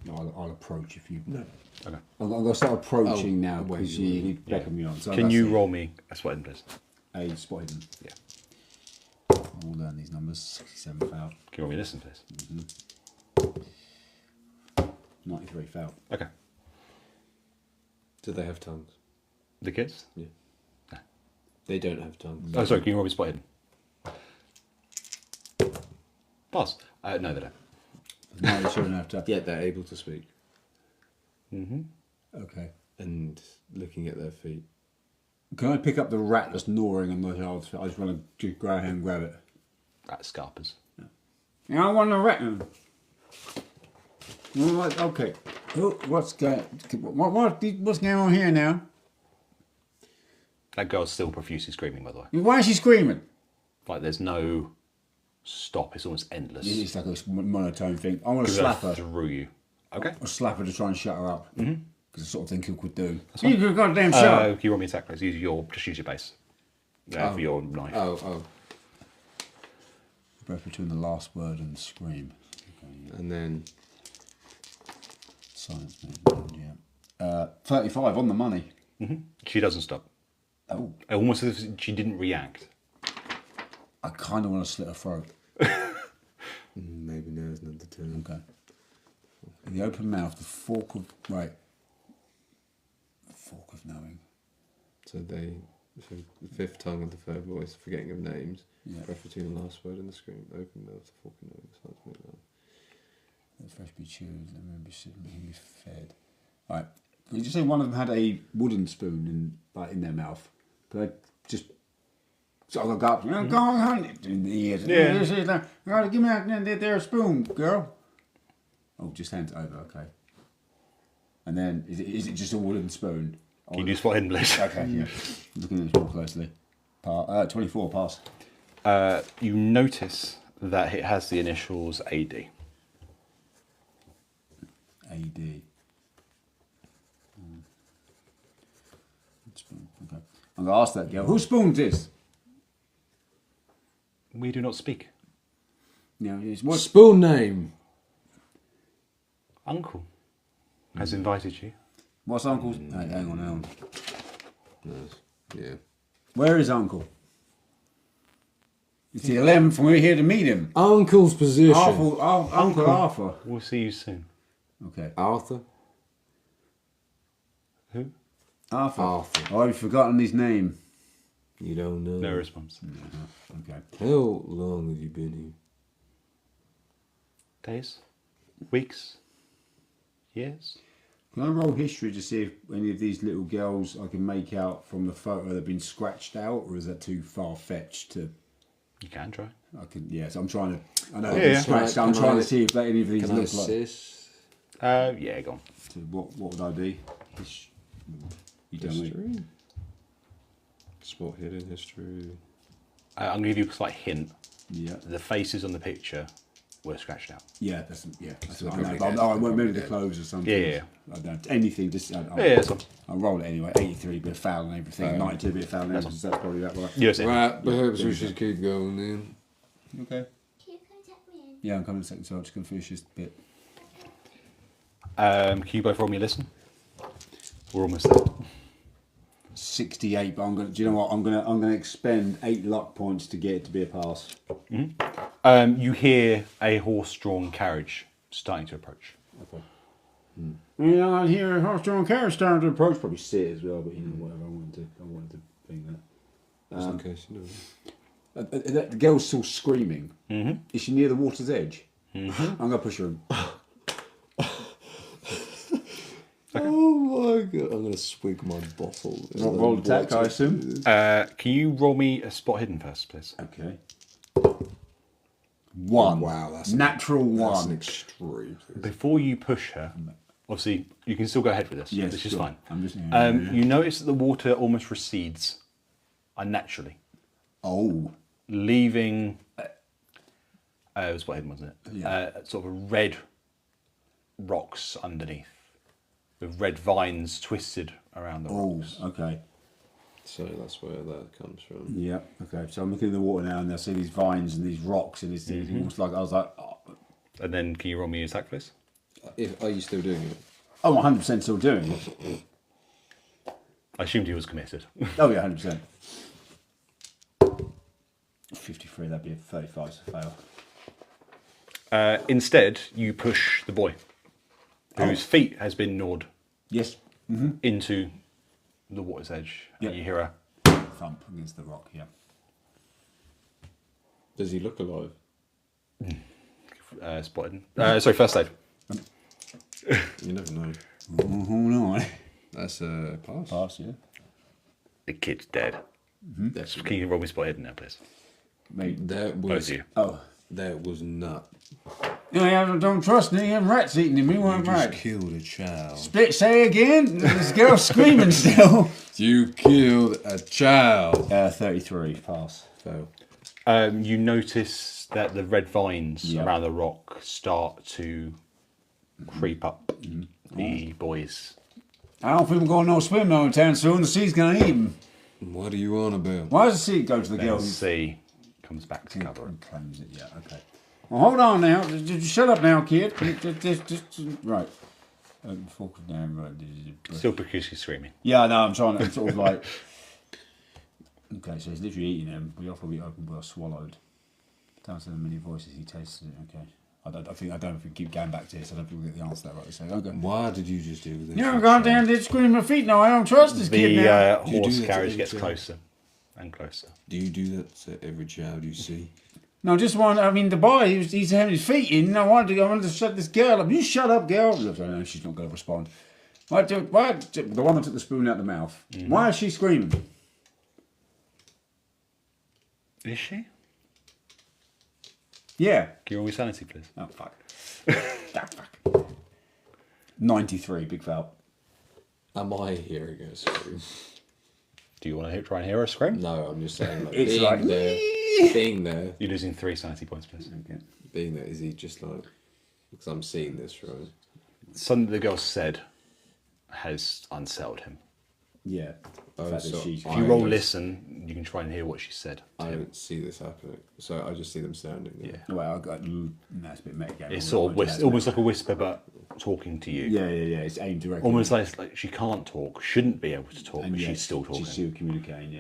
No, I'll approach if you. No. Okay. I'm going to start approaching Oh, now wait, because you you beckon me on. So Can that's you roll me a spot hidden, please? a spot hidden? Yeah. I'll learn these numbers. 67 failed. Can you roll me a listen, please? 93 failed. Okay. Do they have tongues? The kids? Yeah. No. They don't have tongues. Oh, sorry. Can you roll me a spot hidden? Pass. No, they don't. No, sure enough. Yet they're able to speak. Okay. And looking at their feet. Can I pick up the rat that's gnawing on the yard? I just want to go ahead and grab it. Rat scarpers. Yeah, I want a rat. Okay. What's going on here now? That girl's still profusely screaming, by the way. Why is she screaming? Like there's no stop. It's almost endless. It's like a monotone thing. I want to slap her. Through you. Okay. I'll slap her to try and shut her up. Because the sort of thing he could do. You could goddamn shut. Can you roll me attack, please? Just use your base. For your knife. Oh. Both between the last word and the scream. Okay, And then silence. Yeah. 35 on the money. She doesn't stop. Oh. Almost as if she didn't react. I kind of want to slit her throat. maybe now's not the time. Okay. In the open mouth, the fork of... Right. The fork of knowing. So the fifth tongue and the third voice, forgetting of names. Yeah. Breath between the last word and the scream. Open mouth, the fork of knowing. Starts to make that. Let fresh be chewed, let me be sitting, let me be fed. Right. Did you say one of them had a wooden spoon in their mouth? Could I just... So I'll go up, go on, in the ears. Yeah. Give me that there spoon, girl. Oh, just hand it over, okay. And then, is it just a wooden spoon? Can you do spot hidden, please? Okay, yeah. Looking at this more closely. 24, pass. You notice that it has the initials AD. AD. Spoon, okay. I'm going to ask that girl, whose spoon's this? We do not speak. You know, what Spoon name. Uncle has invited you. What's Uncle's? Hey, hang on. Yes. Yeah. Where is Uncle? It's the 11th and we're here to meet him. Uncle's position. Uncle Arthur. We'll see you soon. Okay. Arthur. Who? Arthur. Arthur. Oh, I've forgotten his name. You don't know. No response. Okay. How long have you been Days? Weeks? Years? Can I roll history to see if any of these little girls I can make out from the photo that have been scratched out, or is that too far fetched to? You can try. I can. Yes, I'm trying to. I know Yeah, they've been yeah. scratched. I'm trying to see if any of these Can I look like. assist? Yeah, go on. So what would I be? You tell me. History. Spot hidden history. I'm going to give you a slight hint. Yeah. The faces on the picture were scratched out. Yeah, that's what I probably know. But dead. I won't move the Dead. clothes or something. Yeah. I don't anything. Just Yeah, that's fine. I'll roll it anyway. 83 bit of foul and everything. 92 bit of foul and everything. So that's probably that right. Yes, it. Right, perhaps we should keep going then. Okay. Can you come take me in? Yeah, I'm coming in a second, so I'm just going to finish this bit. Can you both roll me a listen? We're almost there. 68, but I'm going to. Do you know what? I'm going to expend 8 luck points to get it to be a pass. You hear a horse-drawn carriage starting to approach. Okay. Yeah, I hear a horse-drawn carriage starting to approach. Probably sit as well, but you know, whatever. I wanted to think that. Just in case you know. The girl's still screaming. Mm-hmm. Is she near the water's edge? Mm-hmm. I'm going to push her in. Oh my god! I'm gonna swig my bottle. Roll attack, I assume. Can you roll me a spot hidden first, please? Okay. 1. Wow, that's natural That's an 1. extreme. Before you push her, obviously you can still go ahead with this. Yes, this is sure. fine. I'm just. You notice that the water almost recedes unnaturally, Oh. leaving. It was spot hidden, wasn't it? Yeah. Sort of red rocks underneath, with red vines twisted around the Oh. rocks. Okay. So that's where that comes from. Yeah. Okay. So I'm looking in the water now, and I see these vines and these rocks, and it's almost like I was like, And then can you roll me an attack, please? Are you still doing it? oh, 100% still doing it. I assumed he was committed. Oh yeah, 100%. 53. That'd be a 35 to fail. Instead, you push the boy, whose feet has been gnawed Yes. into the water's edge, Yeah. and you hear a Thump against the rock. Yeah. Does he look alive? spotted. Sorry, first aid. You never know. Oh no. That's a pass. Pass. Yeah. The kid's dead. That's Can you roll me spot hidden now, please? Mate. that Both was of you. Oh. that was not. I don't trust me. Them rats eating him. We weren't You just right. killed a child. Say again. This girl's screaming still. You killed a child. 33. Pass. Fail. You notice that the red vines Yeah. around the rock start to creep up the boys. I don't think we're going no swim no time soon. The sea's gonna eat him. What are you on about? Why does the sea go to the Then girl? the sea comes back to cover it. Claims it. Yeah. Okay. Well, hold on now. Just shut up now, kid. Just right. Focus down. Right. Still profusely screaming. Yeah, no, I'm trying to sort of like. Okay, so he's literally eating them. We offer we open, we are swallowed. Down to the many voices, he tasted it. Okay. I don't know if we keep going back to this. I don't think we'll get the answer to that right. So okay. Why did you just do this? Yeah, goddamn, did scream my feet now. I don't trust this kid now. The You do horse that to carriage every gets child. closer and closer. Do you do that to every child you see? No, just one. I mean, the boy, he's having his feet in. I wanted to shut this girl up. You shut up, girl. No, she's not going to respond. Why, the one that took the spoon out of the mouth. Why is she screaming? Is she? Yeah. Can you roll me sanity, please? Oh, fuck. Ah, fuck. 93, big foul. Am I hearing a scream? Do you want to try and hear her scream? No, I'm just saying. Like, It's being like- there, being there, You're losing 3 sanity points, please. Okay. being there. Is he just like? Because I'm seeing this right. Something the girl said has unsettled him. Yeah. Oh, The fact that so she's- If you roll listen, you can try and hear what she said. to I him. don't see this happening, so I just see them standing there. Yeah. Well, I got that's a bit meta. It's sort of almost like a whisper, but talking to you. Yeah. It's aimed directly. Almost like she can't talk, shouldn't be able to talk, And but yet she's still talking. She's still communicating.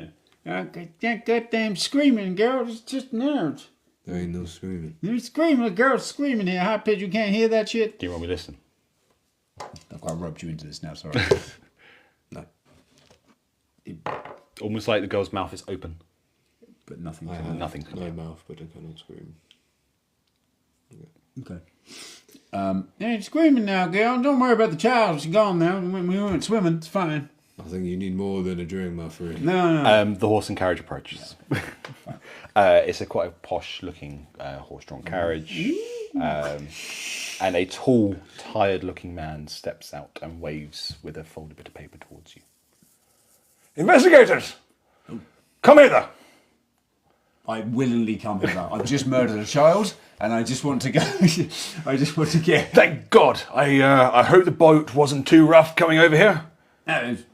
Yeah. That goddamn screaming girl is just nerves. There ain't no screaming. You're screaming, the girl's screaming here, high pitch. You can't hear that shit. Do you want me to listen? I've got roped you into this now. Sorry. No. Almost like the girl's mouth is open. But nothing. I to have Nothing. no mouth, but I cannot scream. Okay. Yeah, you're screaming now, girl. Don't worry about the child. She's gone now. We went swimming. It's fine. I think you need more than a drink, my friend. No. The horse and carriage approaches. It's a quite a posh-looking horse-drawn carriage, and a tall, tired-looking man steps out and waves with a folded bit of paper towards you. Investigators! Come hither! I willingly come here. I've just murdered a child, and I just want to go. I just want to get. Thank God. I hope the boat wasn't too rough coming over here.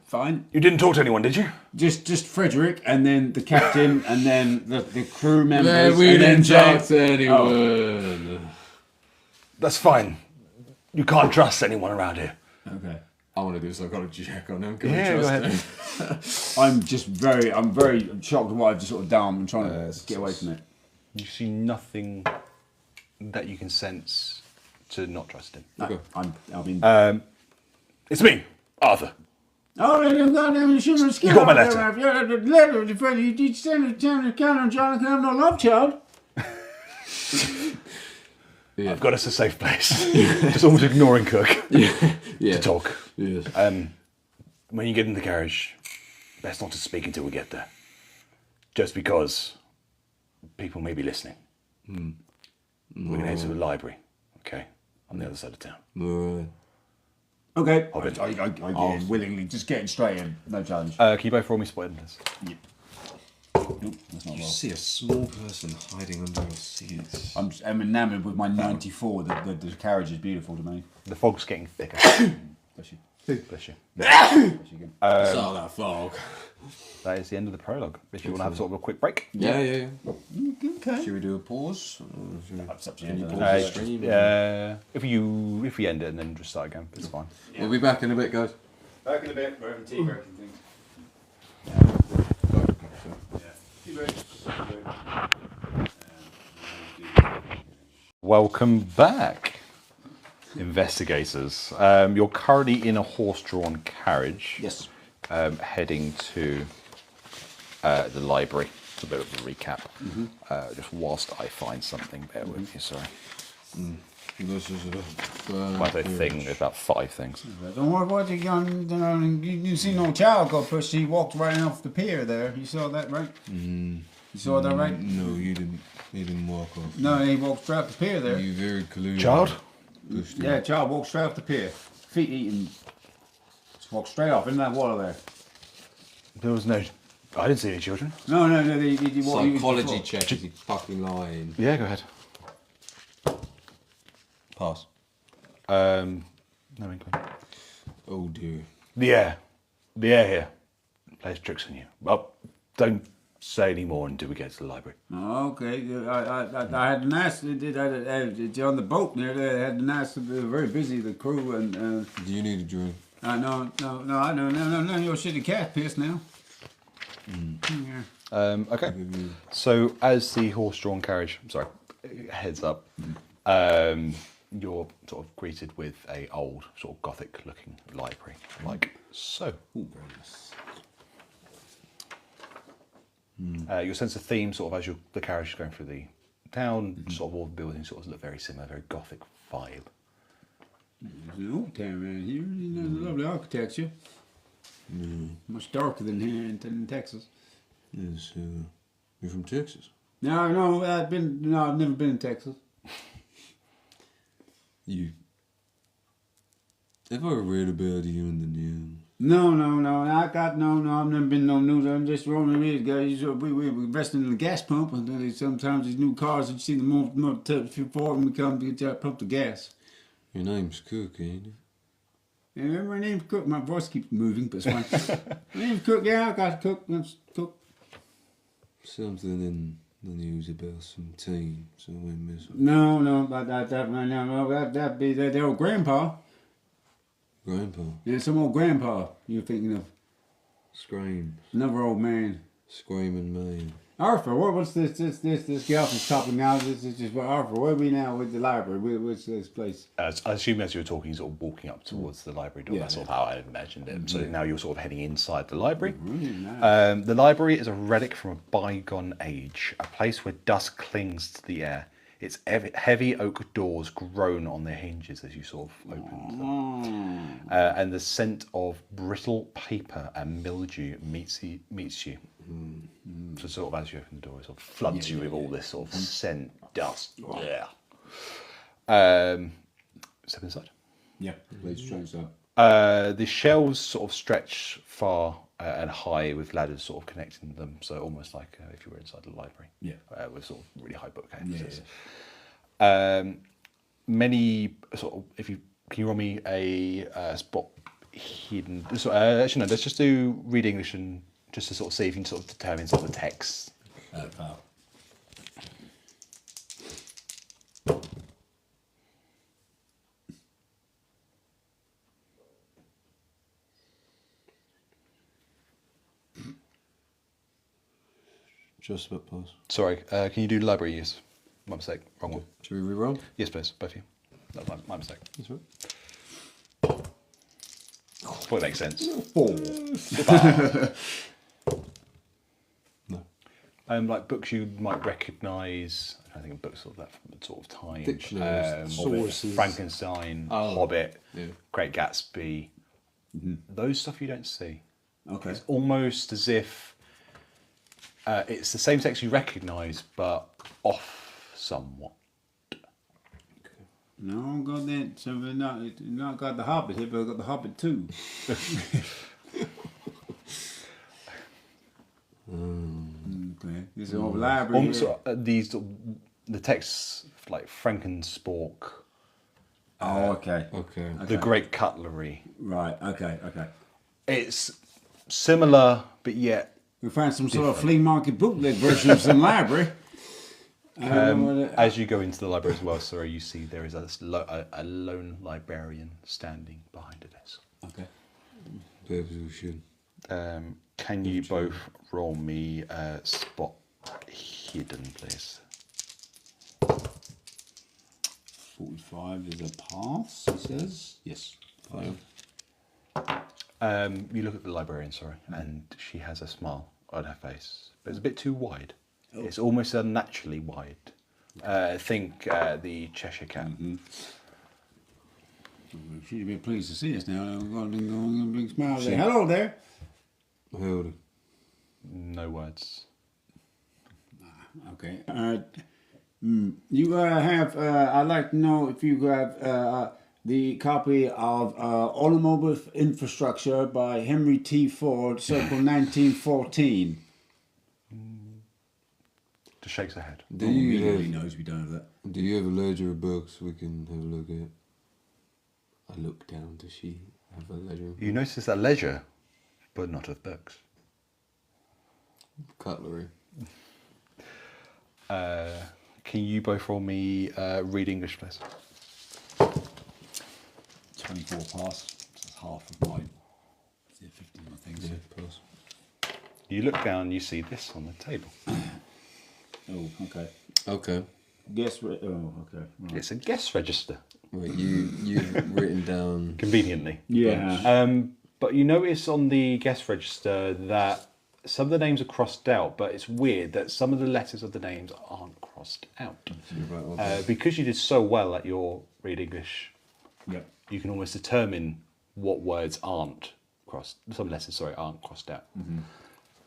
Fine. You didn't talk to anyone, did you? Just Frederick, and then the captain, and then the crew members. Man, we and then didn't talk Jack. to anyone. That's fine. You can't trust anyone around here. Okay. I want to do a psychology check on him. Can Yeah, we go trust ahead. him? I'm very shocked at what I've just sort of done. I'm trying to it's get away from it. You see nothing that you can sense to not trust him. Okay. I mean. It's me, Arthur. Oh, goddamn, you You got my letter. Yeah, the letter. You sent it down to count on John. I have no love child. Yeah. I've got us a safe place. Just almost ignoring Cook Yeah. to talk. Yes. When you get in the carriage, best not to speak until we get there. Just because people may be listening. We're going to head to the library, okay? On the other side of town. Alright. Okay. Hobbit. I get in willingly. Just getting straight in. No challenge. Can you both roll me spot hidden? Nope, that's not You well. see a small person hiding under a seat. I'm enamored with my 94. The carriage is beautiful to me. The fog's getting thicker. Bless you. Bless you. Bless you again. It's all that fog. That is the end of the prologue. If you want to have sort of a quick break. Yeah. Okay. Should we do a pause? Or should we- That's up to Can you you. pause Uh, the stream? If we end it and then just start again, it's fine. We'll be back in a bit, guys. Back in a bit. We're having tea breaking things. Welcome back, investigators. You're currently in a horse-drawn carriage. Yes. Heading to the library. It's a bit of a recap. Just whilst I find something, bear with me, sorry. This is When I say thing, there's about 5 things. Don't worry about it, you see no child got pushed. He walked right off the pier there. You saw that, right? You saw that, right? No, you didn't. He didn't walk off. No, he walked straight off the pier there. You very clearly Child? pushed him. Yeah, child walked straight off the pier. Feet eating. Just walked straight off into that water there. There was no. I didn't see any children. No, he walked. Psychology check. Is he fucking lying? Yeah, go ahead. Pass. No inkling. Oh dear. The air here plays tricks on you. Well, don't say any more until we get to the library. Oh, okay, I had a nice. On the boat there, they had a nice. They were very busy, the crew, and. Do you need a drink? No, your shitty cat piss now. Yeah. Okay. So as the horse-drawn carriage, heads up, you're sort of greeted with a old, sort of Gothic-looking library, like so. Ooh, very nice. You'll sense a theme, sort of as the carriage is going through the town. Sort of all the buildings sort of look very similar, very Gothic vibe. It's an old town around here. You know, lovely architecture. Much darker than here in Texas. Yes. You're from Texas. No, I've never been in Texas. You. Have I read about you in the news? No. I've never been no news. I'm just rolling these guys. We investing in the gas pump, and then sometimes these new cars, you see them more before we come to get pump the gas. Your name's Cook, ain't it? Yeah, my name's Cook. My voice keeps moving, but it's fine. My name's Cook. Yeah, I got Cook. That's Cook. Something in the news about some teen, so we miss it. No, that'd be their old grandpa. Grandpa. Yeah, some old grandpa you're thinking of. Scream. Another old man. Screaming man. Arthur, what's this gal from topic now? This is just Arthur. Where are we now with the library? What's this place? I assume as you were talking, sort of walking up towards the library door. Yeah, That's sort of how I imagined it. So now you're sort of heading inside the library. Really nice. The library is a relic from a bygone age, a place where dust clings to the air. Its heavy oak doors groan on their hinges as you sort of open them. And the scent of brittle paper and mildew meets you. So sort of as you open the door, it sort of floods you with all this sort of scent, dust. Yeah. Step inside. Yeah, please strange that. The shelves sort of stretch far and high with ladders sort of connecting them, so almost like if you were inside the library. Yeah. With sort of really high bookcases. Yeah. Many sort of, can you roll me a spot hidden? Actually, no, let's just do read English and just to sort of see if you can sort of determine sort of the text. Pal. Just about pass. Sorry, can you do library use? My mistake, wrong one. Should we reroll? Yes, please, both of you. That's my mistake. That's right. Well, it makes sense. 4. No. Like books you might recognise. I think of books of that from sort of time. Dictionaries, sources. Frankenstein, Hobbit, yeah. Great Gatsby. Those stuff you don't see. Okay. It's almost as if it's the same text you recognise, but off somewhat. No, I got that. So not got the Hobbit here, but I got the Hobbit too. Okay. This is all library. Almost the texts like Frankenspork, Oh, okay. Okay. the Great Cutlery. Right. Okay. It's similar, but yet We found some sort of flea market bootleg version of some library. as you go into the library as well, sorry, you see there is a lone librarian standing behind a desk. Okay. Perhaps we should. Can you both roll me spot hidden, please? 45 is a pass, he says. Yes. 5. You look at the librarian, sorry, and she has a smile on her face, but it's a bit too wide. It's almost unnaturally wide. Think the Cheshire Cat. She'd be pleased to see us now. I've got a big smile there. Hello there. Howdy. No words. Okay. You have, I'd like to know if you have the copy of Automobile Infrastructure by Henry T. Ford, circa 1914. Just shakes her head. Do you He have, knows we don't have that. do you have a ledger of books we can have a look at? I look down. Does she have a ledger? You notice that leisure, but not of books. Cutlery. Can you both roll me read English, please? 24 pass. That's half of mine. 15, I think. Yeah, So. plus. You look down and you see this on the table. Oh, okay. Okay. Guess what? Oh, okay. Right. It's a guest register, Right, you've written down. conveniently. Yeah. But you notice on the guest register that some of the names are crossed out, but it's weird that some of the letters of the names aren't crossed out. Right, okay. Because you did so well at your read English, Yep. you can almost determine what words aren't crossed. Some letters, sorry, aren't crossed out.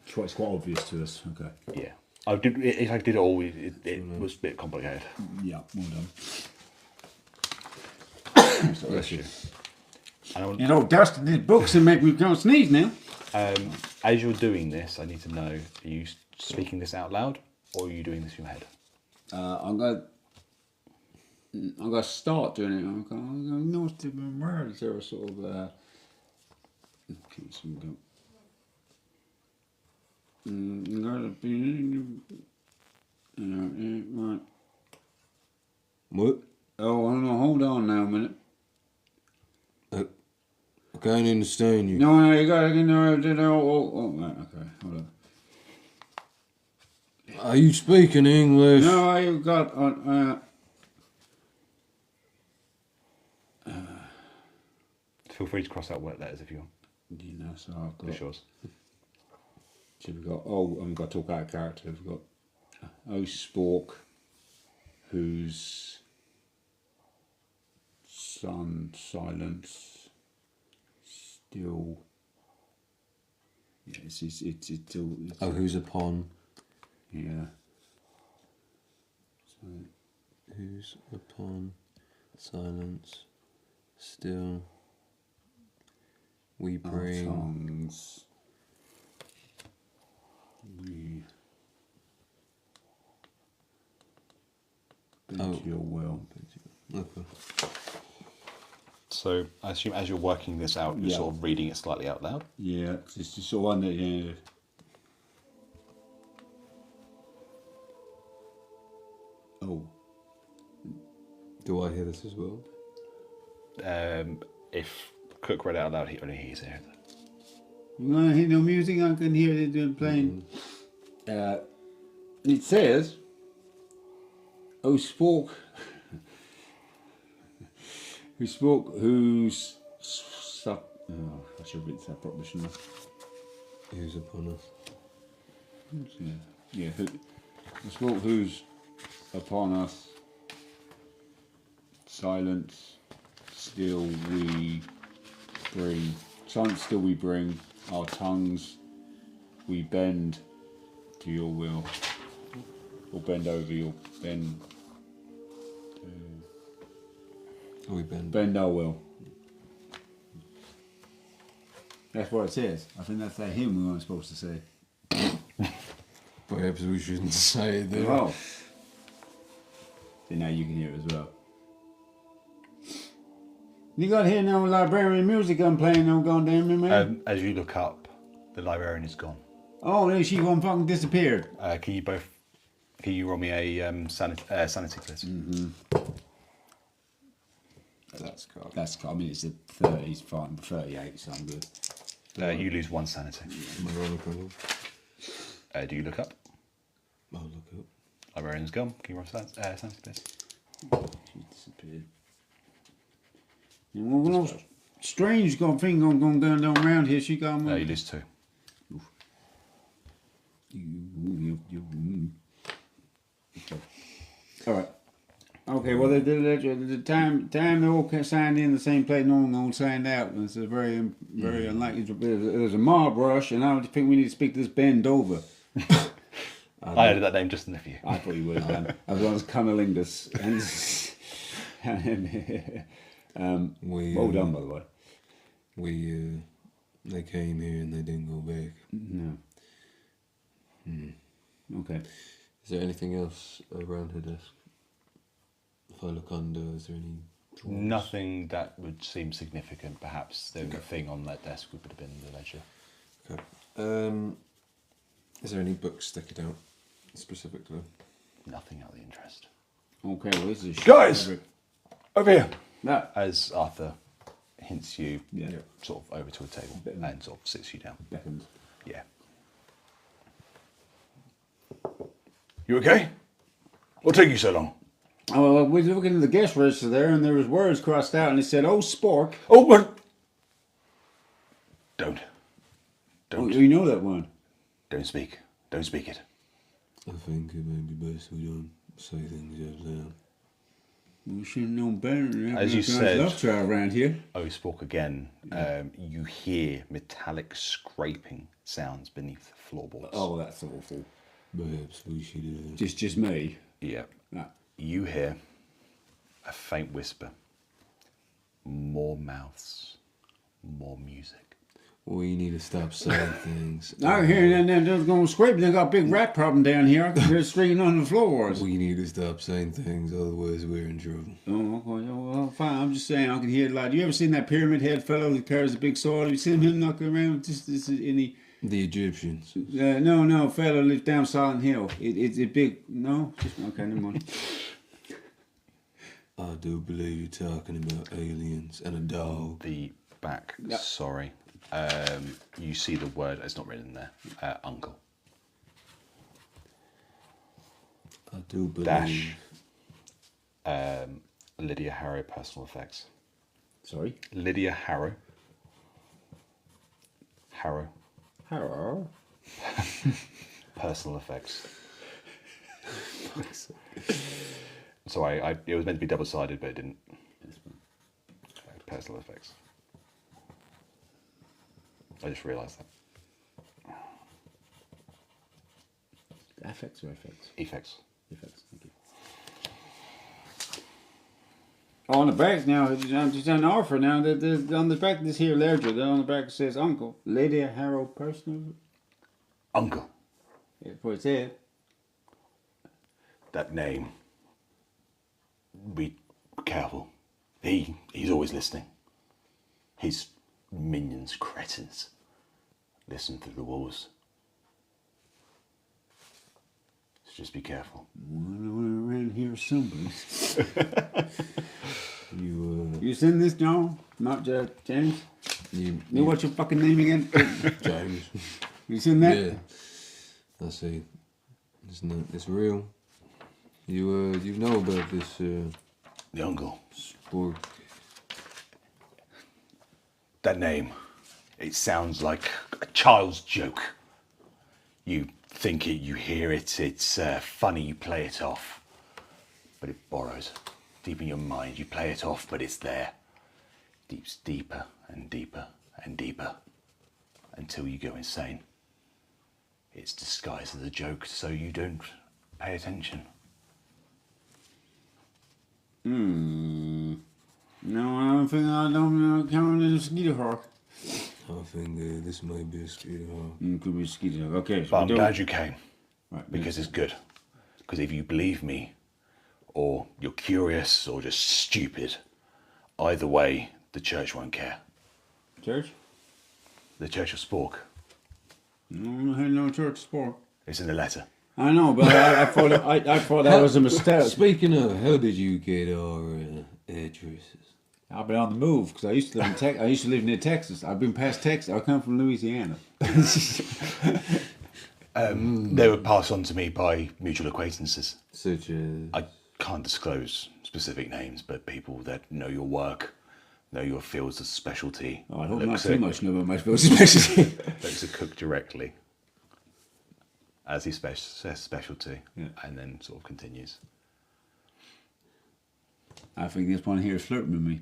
It's quite obvious to us. Okay. Yeah, I did it all. It was a bit complicated. Yeah, well done. Bless you. And I want- You know, dusting these books and make me go sneeze now. as you're doing this, I need to know: are you speaking this out loud, or are you doing this in your head? I'm gonna start doing it. I'm gonna notice the words. There are sort of okay, so we go. Gotta be right. What? Oh, hold on now a minute. I can't understand you. No, you gotta right, okay, hold on. Are you speaking English? No, you got Feel free to cross out word letters if you want. you know, so I've got. It's yours. So we've got, I've got to talk out of character. We've got Spork, whose son, Silence, still. Yeah, it's still. Oh, who's upon? Yeah. So, Who's upon? Silence. Still. We our bring. tongues. We. Bend to your will. Okay. So I assume as you're working this out, you're Yeah. sort of reading it slightly out loud. Yeah, it's just the one that, yeah. Oh, Do I hear this as well? If Cook read it out loud, he only hears it. you want to hear no music? I can hear it playing. It says, "Oh, spoke, who spoke, who's oh, I should have written that properly, shouldn't I? Who's upon us? Yeah, who spoke, who's upon us? Silence, still we bring. Silence, still we bring. Our tongues, we bend to your will, or bend over your bend. We bend. Bend our will. That's what it says. I think that's that hymn we weren't supposed to say. Perhaps we shouldn't say that. Oh. See, now you can hear it as well. You got to hear no librarian music I'm playing, no goddamn man. As you look up, the librarian is gone. Oh, there she gone fucking disappeared. Can you roll me a sanity, please? That's cool. That's, I mean, it's a 30, he's fine, 38, so I'm good. You lose one sanity. Do you look up? I'll look up. Librarian's gone. Can you roll sanity, please? She disappeared. Well, strange got thing going down around here. She gone. You lose two. Okay. All right. Okay, well, the time they all signed in the same place, no one all signed out. It's a very unlikely. There's a mob rush, and I think we need to speak to this Ben Dover. I added that name just in the few. I thought you would. As well as Cunnilingus. Well done, by the way. They came here and they didn't go back. No. Okay. Is there anything else around her desk? If I look under, is there any drawers? Nothing that would seem significant. Perhaps the thing on that desk would have been the ledger. Okay. Is there any books sticking out specifically? Nothing out of the interest. Okay, well, this is Guys! Over here. No. As Arthur hints you Yeah. sort of over to a table and sort of sits you down. Beckons. Yeah. You okay? What took you so long? Oh, well, we was looking at the guest register there, and there was words crossed out, and it said, "Oh, spork." Oh, what? Don't. Oh, Don't. you know that one. Don't speak. Don't speak it. I think it may be best we don't say things out loud. We should have known better than that. As you said- love child around here. Oh, spoke again. You hear metallic scraping sounds beneath the floorboards. Oh, that's awful. Perhaps we should. Just me. Yeah. No. You hear a faint whisper. More mouths. More music. We need to stop saying things. I hear that they're going to scrape. They got a big rat problem down here. I can hear it streaming on the floorboards. We need to stop saying things, otherwise we're in trouble. Oh, okay. Well, fine. I'm just saying, I can hear it loud. You ever seen that pyramid head fellow that carries a big sword? Have you seen him knocking around? Just any? The Egyptians. No, fellow lives down Silent Hill. It's a big. No, just okay. Never mind. I do believe you're talking about aliens and a dog. The back. Yeah. Sorry. You see the word. It's not written there. Uncle. I do believe. Dash. Lydia Harrow. Personal effects. Sorry. Lydia Harrow. Harrow. Hello. Personal effects. So it was meant to be double-sided, but it didn't. Personal effects. I just realised that. Affects or effects? Effects. Effects. Thank you. Oh, on the back now, it's an offer now. On the back of this here ledger, on the back it says Uncle. Lady Harrow Personal. Uncle. That's what it said. That name. Be careful. He's always listening. His minions, cretins, listen through the walls. So just be careful. Around here someplace. You, You send this, John? Not James? you, What's your fucking name again? James. You send that? Yeah. I see. It's real. You know about this The uncle. sport. That name. It sounds like a child's joke. You think it, you hear it, it's funny, you play it off. But it borrows. Deep in your mind, you play it off, but it's there. Deeps deeper and deeper and deeper. Until you go insane. It's disguised as a joke, so you don't pay attention. No, I don't think I don't count as a skeeter hawk. I think this might be a skeeter hawk. Could be a skeeter hawk. Okay, so But I'm we do glad it. you came. Right, Because it's good. Because if you believe me, or you're curious, or just stupid, either way, the church won't care. Church? The Church of Spork. No, I had no church sport. It's in the letter. I know, but I thought that was a mistake. Speaking of, how did you get our addresses? I've been on the move because I used to live in I used to live near Texas. I've been past Texas. I come from Louisiana. They were passed on to me by mutual acquaintances. Such as. I can't disclose specific names, but people that know your work, know your fields of specialty. Oh, I hope not looks too at- much know about my specialty. Looks at cook directly as he says specialty, Yeah. and then sort of continues. I think this one here is flirting with me.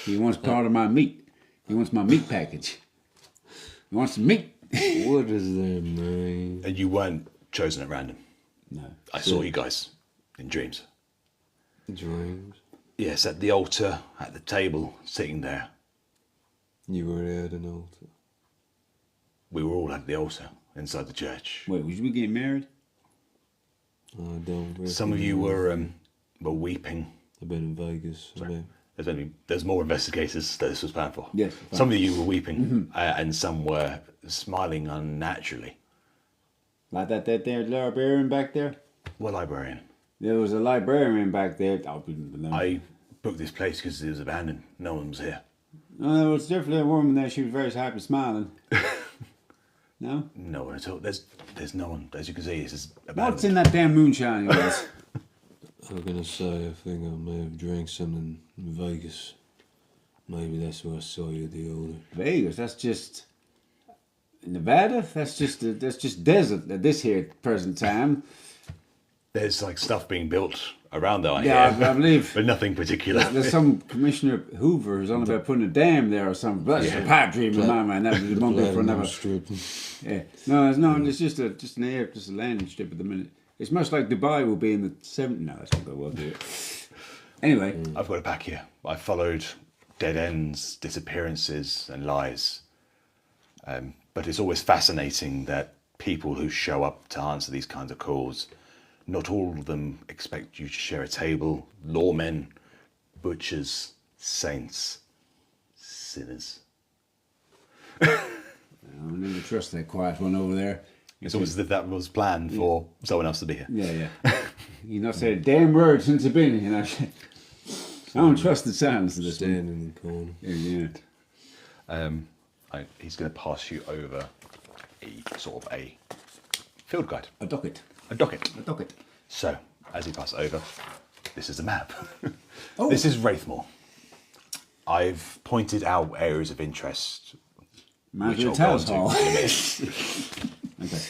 He wants part of my meat. He wants my meat package. He wants some meat. What does that mean? And you weren't chosen at random. No. I saw you guys in dreams. Dreams. Yes, at the altar, at the table, sitting there. You were at an altar. We were all at the altar inside the church. Wait, was we getting married? I don't. Some of you were weeping. I've been in Vegas. There's more investigators that this was planned for. Yes. Some of you were weeping, and some were smiling unnaturally. Like that there librarian back there? What librarian? There was a librarian back there. I booked this place because it was abandoned. No one was here. No, there was definitely a woman there. She was very happy smiling. No? No one at all. There's no one. As you can see, this is abandoned. What's in that damn moonshine, guys? I'm gonna say I think I may have drank something in Vegas. Maybe that's where I saw you at the altar. Vegas, that's just Nevada. That's just desert at this here present time. There's like stuff being built around though. Yeah, I believe but nothing particular. there's some Commissioner Hoover who's on about putting a dam there or something. But that's a pipe dream in my mind. That was a bumper for another. Strip. Yeah, no, it's just a landing strip at the minute. It's much like Dubai will be in the 70s. No, that's not going to work, do it? Anyway. I've got it back here. I followed dead ends, disappearances, and lies. But it's always fascinating that people who show up to answer these kinds of calls, not all of them expect you to share a table. Lawmen, butchers, saints, sinners. I never trust that quiet one over there. It's almost as if that was planned for someone else to be here. Yeah. You not said a damn word since I've been here. I don't trust the silence of this one. Stand in the corner. Yeah. He's going to pass you over a field guide. A docket. A docket. A docket. So, as he passes over, this is a map. Oh. This is Wraithmoor. I've pointed out areas of interest. Might be which a I'll go Tales into Hall. in a minute. Okay.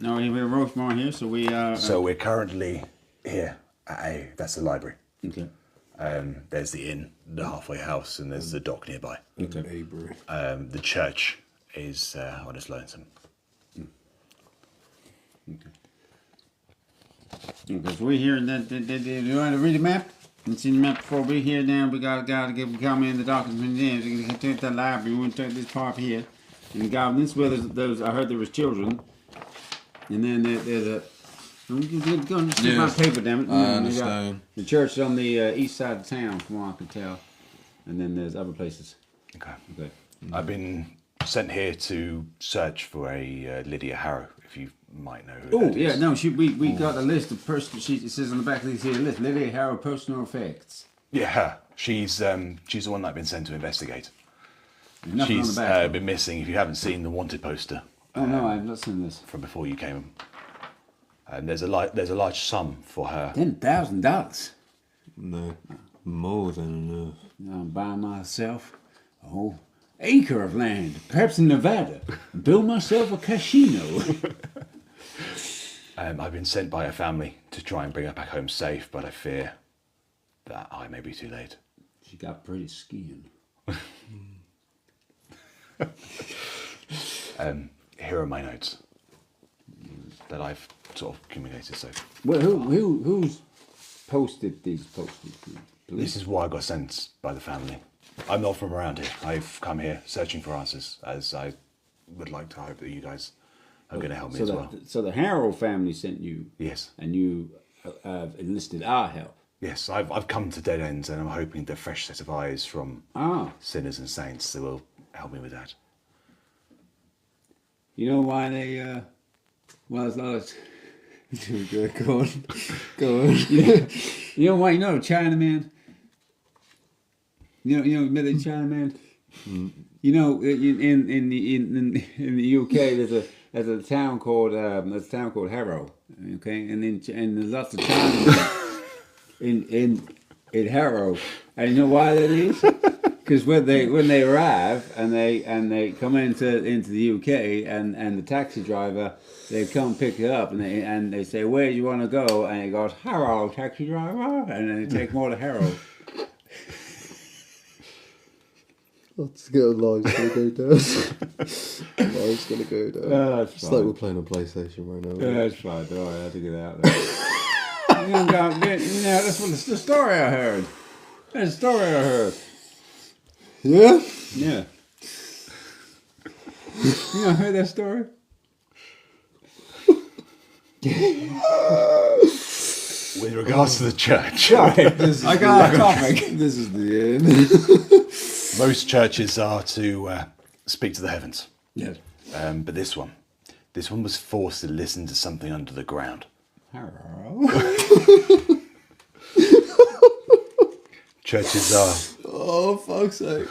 No, we're Wraithmoor here, so we are. So we're currently here at that's the library. Okay. There's the inn, the halfway house, and there's the dock nearby. Okay. The church is on its lonesome. Okay, so we're here. You want to read the map? And see the map before we here now. We got to come in the document. We can take that library. We want to take this part here. And this where there's I heard there was children. And then there's a. Go and see my paper, damn it. I understand. The church is on the east side of town, from what I can tell. And then there's other places. Okay. I've been sent here to search for a Lydia Harrow, if you might know who Oh, that yeah, is. no, we got a list of personal. It says on the back of this here list, Lydia Harrow personal effects. Yeah, her. She's the one that I've been sent to investigate. There's nothing on She's the back. been missing. If you haven't seen the wanted poster Oh no, I've not seen this. from before you came, and there's a large sum for her. $10,000. No, more than enough. I'm buying myself a whole acre of land, perhaps in Nevada, and build myself a casino. I've been sent by her family to try and bring her back home safe, but I fear that I may be too late. She got pretty skin. Here are my notes that I've sort of communicated. So Well, who's posted these posters? this is why I got sent by the family. I'm not from around here. I've come here searching for answers, as I would like to hope that you guys are going to help me as well. So the Harrow family sent you, Yes. and you enlisted our help. Yes, I've come to dead ends, and I'm hoping the fresh set of eyes from Ah, sinners and saints that will help me with that. you know why they? Well, there's a lot of. Go on. Go on. You know why? You know Chinaman. You know the Chinaman. You know, in the UK, there's a town called Harrow. Okay, and there's lots of Chinamen in Harrow. And you know why that is? Because when they arrive and they come into the UK and the taxi driver, they come pick it up and they say, where do you want to go? And he goes, Harrow, taxi driver, and then they take more to Harrow. Let's get a live's gonna go down. Live's gonna go down. That's It's like we're playing on PlayStation right now. That's fine. Oh, I had to get out there. That's what the story I heard. That's the story I heard. Yeah? Yeah. You heard that story? With regards to the church, I got a topic. This is the end. most churches are to speak to the heavens. Yes. But this one was forced to listen to something under the ground. Hello. Churches are Oh, fuck's sake.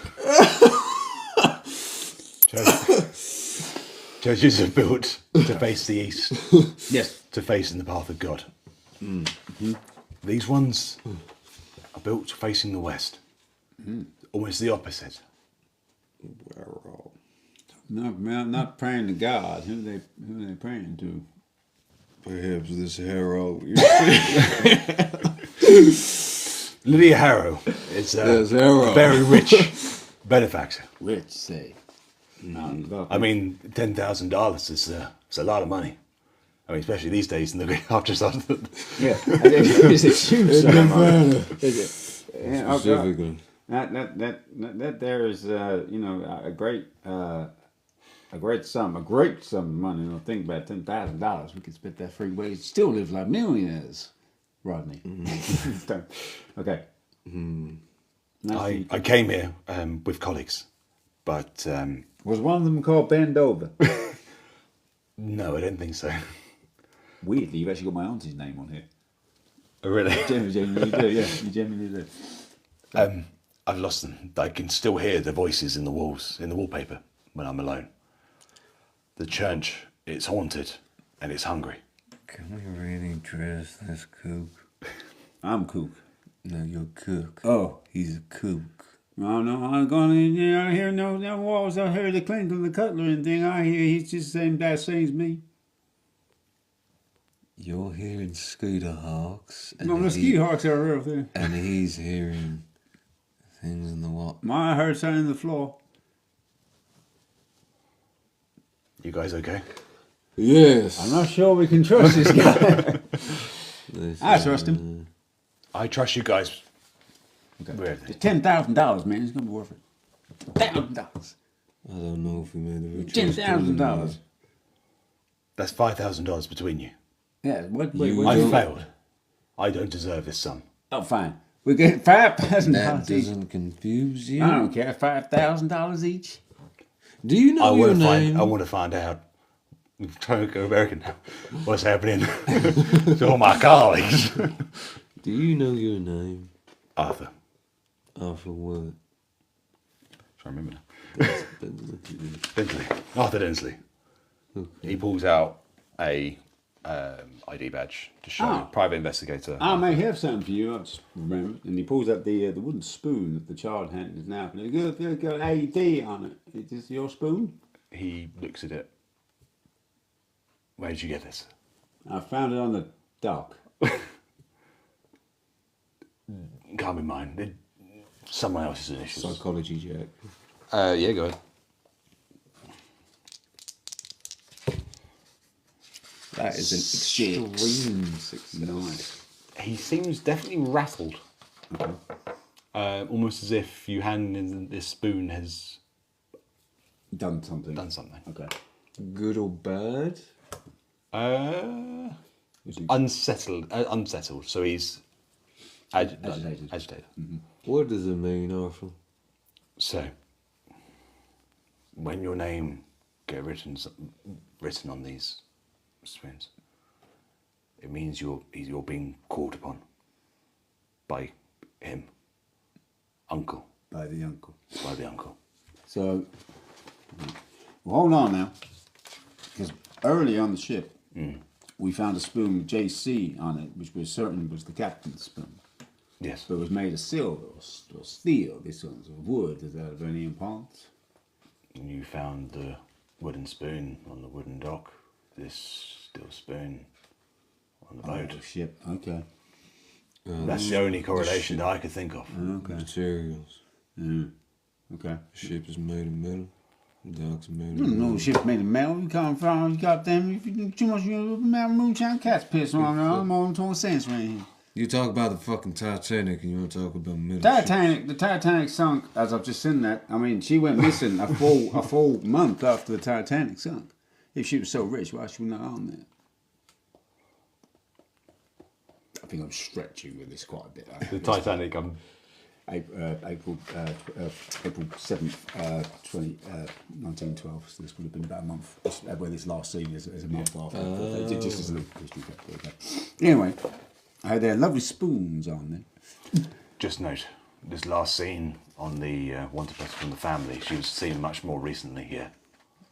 churches are built to face the east, Yes. to face in the path of God. These ones are built facing the west, almost the opposite. No, man, not praying to God. Who they praying to? Perhaps this Harold. Lydia Harrow is Yes, a Harrow. very rich benefactor. Rich say. I mean, $10,000 is a lot of money. I mean, especially these days in the after something. Yeah. It's a huge sum. Is it? Yeah, oh, God. Specifically. That there is a great sum of money. You know, think about $10,000. We could spend that free wage, still live like millionaires. Rodney. Okay. I came here with colleagues, but Was one of them called Bend Over? no, I don't think so. Weirdly, you've actually got my auntie's name on here. Oh, really? You genuinely do, yeah. You genuinely do. I've lost them. I can still hear the voices in the walls, in the wallpaper, when I'm alone. The church, it's haunted and it's hungry. Can we really dress this kook? I'm kook. No, you're cook. Oh. He's a kook. No, I'm going in. I hear no walls. I hear the clink of the cutlery and thing. I hear he's just the same as me. You're hearing Scooter Hawks. No, the ski hawks are real thing. And he's hearing things in the what? I heard something on the floor. You guys okay? Yes. I'm not sure we can trust this guy. This I is, trust him. I trust you guys. Okay. with everything. It's $10,000, man. It's gonna be worth it. $10,000. I don't know if we made the rich. $10,000. That's $5,000 between you. Yeah. What? I failed. I don't deserve this sum. Oh, fine. We get $5,000 That each. doesn't confuse you. I don't care. $5,000 each. Do you know your name? I want to find out. I'm trying to go American now. What's happening to all my colleagues? Do you know your name? Arthur. Arthur what? Trying to remember now. Densley. Arthur Densley. He pulls out a ID badge to show private investigator. I may have something for you. I just remember. And he pulls out the wooden spoon that the child had in his mouth. And it's got AD on it. Is this your spoon? He looks at it. Where did you get this? I found it on the dock. Can't be mine. Someone else's initials. Psychology check. Yeah, go ahead. That is an extreme success. Nice. He seems definitely rattled. Almost as if you hand in this spoon has Done something. done something. Okay. Good or bad? Unsettled. Unsettled. So he's Agitated. agitated. What does it mean, Arthur? So, when your name get written on these spoons, it means you're being called upon by him, uncle, By the uncle. by the uncle. So, well, hold on now. Because early on the ship, we found a spoon with JC on it, which we're certain was the captain's spoon. Yes. But it was made of silver or steel. This one's of wood. Is that of any importance? And you found the wooden spoon on the wooden dock. This steel spoon on the boat. Oh, ship. Okay. That's the only correlation that I could think of. Okay. Materials. Okay. The ship is made of metal. The dock's made of You don't know metal. the ship's made of metal. You come from, you goddamn, if you do too much, you moonshine cat's piss on there. I'm on 20 cents right here. You talk about the fucking Titanic and you want to talk about metal The Titanic sunk, as I've just seen that. I mean, she went missing a full month after the Titanic sunk. If she was so rich, why she not on there? I think I'm stretching with this quite a bit. The Titanic, April 7th, 1912. So this would have been about a month. Where this last scene is a month after. Just as a little history. Okay. Anyway, I had their lovely spoons on there. just note, this last scene on the wanted person from the family, she was seen much more recently here.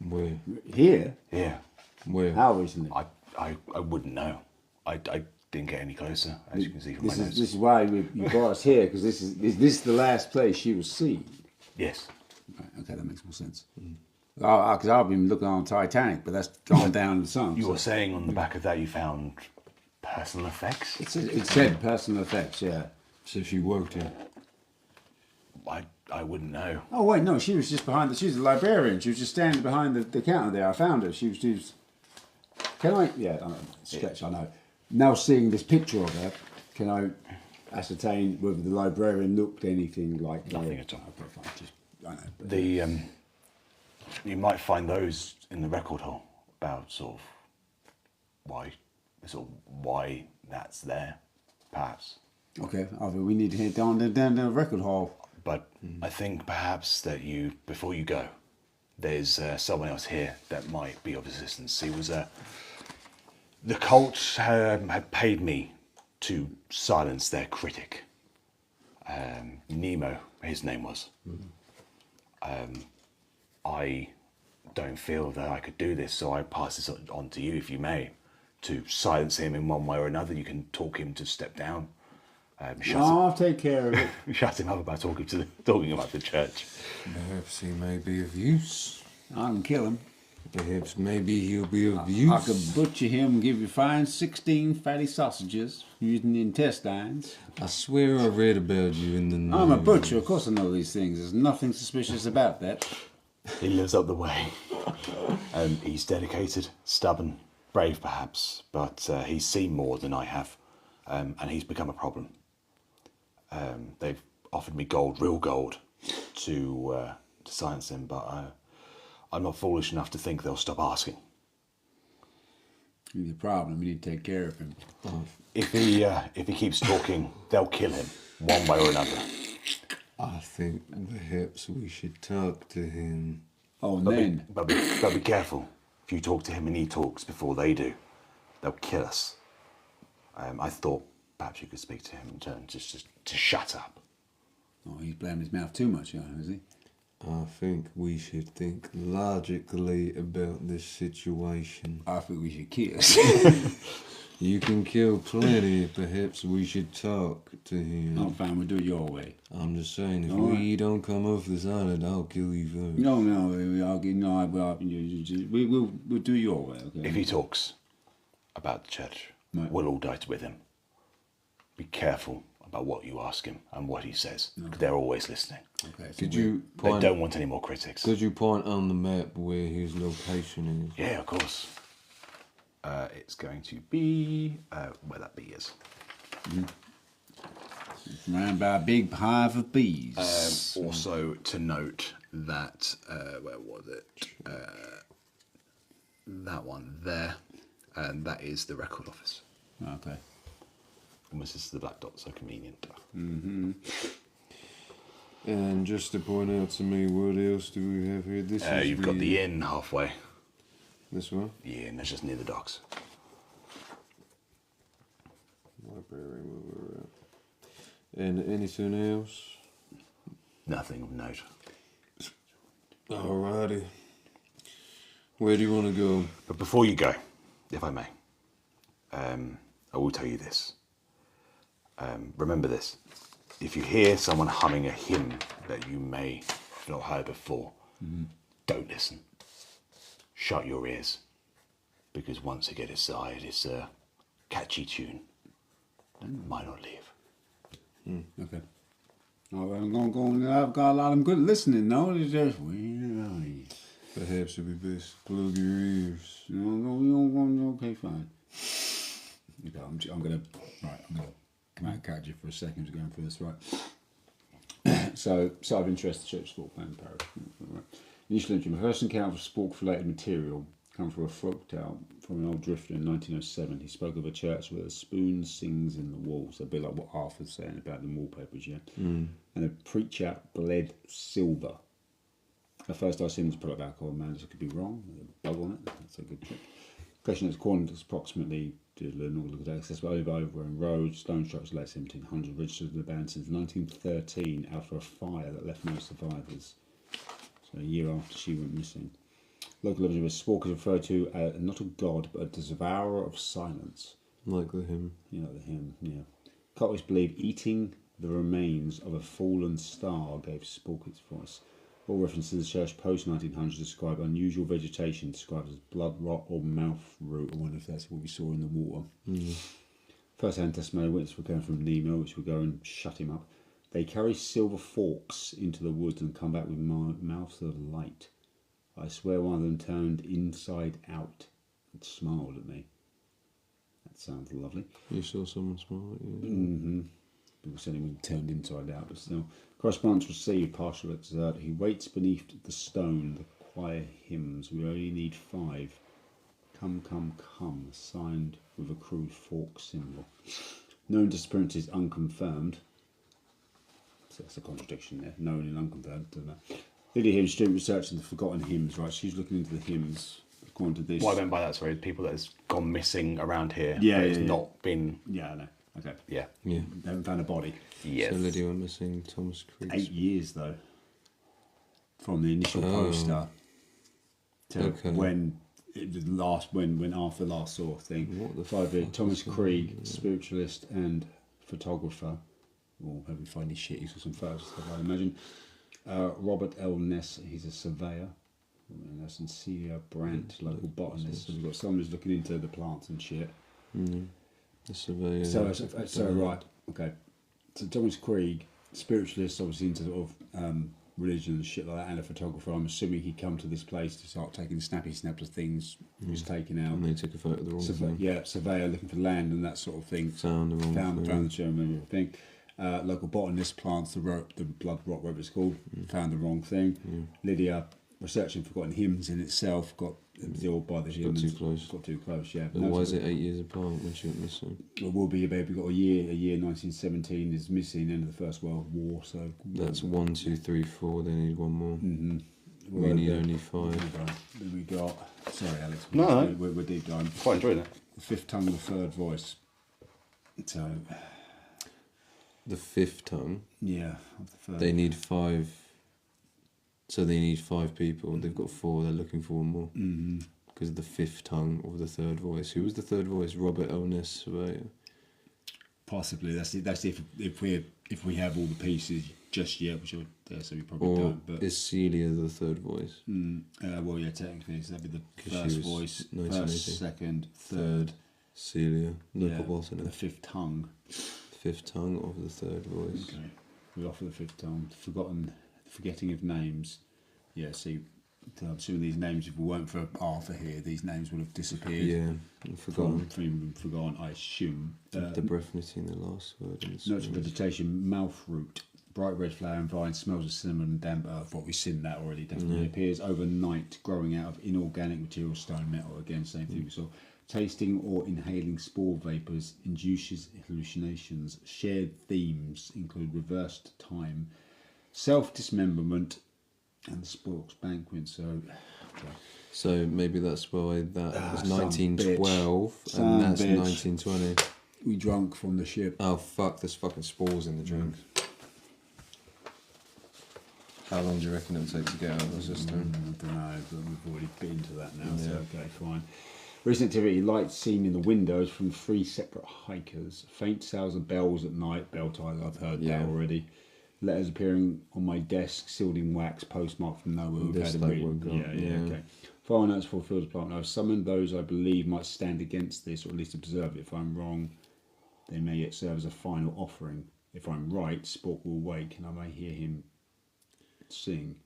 Where? Here? Yeah. Where? How recently? I wouldn't know. I didn't get any closer, as you can see from my notes. This is why you brought us here, because this is the last place she was seen. Yes. Right, okay, that makes more sense. Because I've been looking on Titanic, but that's gone down in the sun. You were saying on the back of that you found personal effects? It said personal effects, yeah. So she worked here. I wouldn't know. Oh wait, no, she was just behind. She was a librarian. She was just standing behind the counter there. I found her. She was. Can I? Yeah, I know, sketch. I know. Now seeing this picture of her, can I ascertain whether the librarian looked anything like Nothing at all. Okay, fine. Just I know. But The you might find those in the record hall about sort of why that's there, perhaps. okay, we need to head down the record hall. But I think perhaps that before you go, there's someone else here that might be of assistance. He was the cult had paid me to silence their critic. Nemo, his name was. I don't feel that I could do this, so I pass this on to you, if you may, to silence him in one way or another. You can talk him to step down. I'll take care of it. Shut him up about talking about the church. Perhaps he may be of use. I can kill him. Perhaps maybe he'll be of I use. could butcher him and give you fine 16 fatty sausages using the intestines. I swear I read about you in the news. I'm a butcher, of course I know these things. There's nothing suspicious about that. He lives up the way. He's dedicated, stubborn, brave perhaps, but he's seen more than I have, and he's become a problem. They've offered me gold, real gold, to silence him, but I'm not foolish enough to think they'll stop asking. He's a problem. We need to take care of him. If he keeps talking, they'll kill him, one way or another. I think perhaps we should talk to him. Oh, and then But be careful. If you talk to him and he talks before they do, they'll kill us. I thought perhaps you could speak to him in turn, just to shut up. oh, he's blabbing his mouth too much, is he? I think we should think logically about this situation. I think we should kill. You can kill plenty, perhaps we should talk to him. I'm fine. We'll do it your way. I'm just saying, if All right. we don't come off this island, I'll kill you first. No, we'll do your way. Okay. If he talks about the church, Right. we'll all die with him. Be careful about what you ask him and what he says, because they're always listening. Okay, so Could we- you They point? don't want any more critics. Could you point on the map where his location is? Yeah, of course. It's going to be where that bee is. Surrounded by a big hive of bees. Also to note that where was it? That one there, and that is the record office. Okay. Almost is the black dot, so convenient. And just to point out to me, what else do we have here? This is You've got the inn halfway. This one? The inn is just near the docks. Library, where we're at. And anything else? Nothing of note. Alrighty. Where do you want to go? But before you go, if I may, I will tell you this. Remember this. If you hear someone humming a hymn that you may have not heard before, don't listen. Shut your ears. Because once you get inside, it's a catchy tune. And might not leave. Okay. Oh, I'm going. I've got a lot of good listening. No, it's just Perhaps it would be best plug your ears. okay, fine. Okay, I'm gonna come out of character for a second. Going through this, right? So of interest, the church sport plan parish. Right. Initial entry. My first encounter of spork-related material come from a folk tale from an old drifter in 1907. He spoke of a church where a spoon sings in the walls, a bit like what Arthur's saying about the wallpapers, yeah? And a preacher bled silver. At first I assumed it's product of alcohol, man, I could be wrong. There's a bug on it, that's a good trick. Question is, according to approximately accessible over roads, stone structures late 1700s, registered in the band since 1913 after a fire that left no survivors. So a year after she went missing. Local legend was Spork is referred to as not a god, but a devourer of silence. Like the hymn. Yeah, the hymn, yeah. Cultists believe eating the remains of a fallen star gave Spork its voice. All references to the church post-1900 describe unusual vegetation described as blood rot or mouth root. I wonder if that's what we saw in the water. First-hand testimony witness were going from Nemo, which would go and shut him up. They carry silver forks into the woods and come back with mouths of light. I swear one of them turned inside out and smiled at me. That sounds lovely. You saw someone smile at you? People said he turned inside out, but still. Correspondence received, partial exert. He waits beneath the stone, the choir hymns. We only need 5. Come, come, come, signed with a crude fork symbol. Known disappearances unconfirmed. So that's a contradiction there. Known and unconfirmed, doesn't it? Lydia here, student researching the forgotten hymns, right? She's looking into the hymns according to this. What I meant by that, sorry, people that has gone missing around here. Yeah, but it's yeah. not been. Yeah, I know. Okay. Yeah. Yeah. They haven't found a body. Yes. So Lydia went missing, Thomas Creek. 8 years though, from the initial poster to Okay. when it was last, when Arthur last saw a thing. What the 5 years. fuck Thomas is going Krieg, spiritualist and photographer. Or maybe find his shit. He saw some photos and stuff, I imagine. Robert L. Ness, he's a surveyor. And that's Celia Brandt, local botanist. So we've got someone who's looking into the plants and shit. The surveyor. So right, okay. So Thomas Krieg, spiritualist, obviously into sort of religion and shit like that, and a photographer. I'm assuming he'd come to this place to start taking snappy snaps of things he was taking out. And they took a photo of the wrong thing. Yeah, surveyor looking for land and that sort of thing. Found the wrong thing. Found the German thing. Local botanist plants the blood rot, whatever it's called. Found the wrong thing. Lydia, researching forgotten hymns in itself, got absorbed by the hymns. Got too close. Got too close, yeah. But why is it 8 years apart when she went missing? It will be a baby. Got a year 1917 is missing, end of the First World War. So That's 1, 2, 3, 4. They need one more. Well, We need then- only 5. Then we got. Sorry, Alex. No. We're deep diving. Quite enjoying it. The fifth tongue, the third voice. So The 5th tongue. yeah, of the third. They need 5. So they need 5 people. They've got 4. They're looking for one more. Because of the 5th tongue of the third voice. Who was the third voice? Robert L. Ness, surveyor. Possibly. That's if we have all the pieces just yet, which I would dare say we probably Or don't. But is Celia the third voice? well, yeah, technically, so that'd be the 'Cause she first was voice, 1980. first, second, third. Celia. No, Yeah, what was the it? fifth tongue. 5th tongue of the third voice. Okay. We offer the fifth tongue. Forgetting of names. Yeah, see, I'm assuming these names, if we weren't for Arthur here, these names would have disappeared. Yeah, and forgotten. Forgotten, I assume. The breath missing the last word. In Notes of Spanish. vegetation, mouth root, bright red flower and vine, smells of cinnamon and damp earth. What we've seen that already, definitely. Appears overnight, growing out of inorganic material, stone, metal. Again, same thing we saw. Tasting or inhaling spore vapours induces hallucinations. Shared themes include reversed time, self-dismemberment, and the Sporks banquet. So, okay. So maybe that's why that was son 1912 bitch. and Son that's bitch. 1920. We drunk from the ship. Oh fuck, there's fucking spores in the drink. How long do you reckon it'll take to get out of the system? I don't know, but we've already been to that now, so okay, fine. Recent activity, lights seen in the windows from 3 separate hikers. Faint sounds of bells at night. Bell ties, I've heard that already. Letters appearing on my desk, sealed in wax, postmarked from nowhere. We've had a read. Okay. Final notes for Field Department. I've summoned those I believe might stand against this, or at least observe it. If I'm wrong, they may yet serve as a final offering. If I'm right, Spork will wake and I may hear him sing.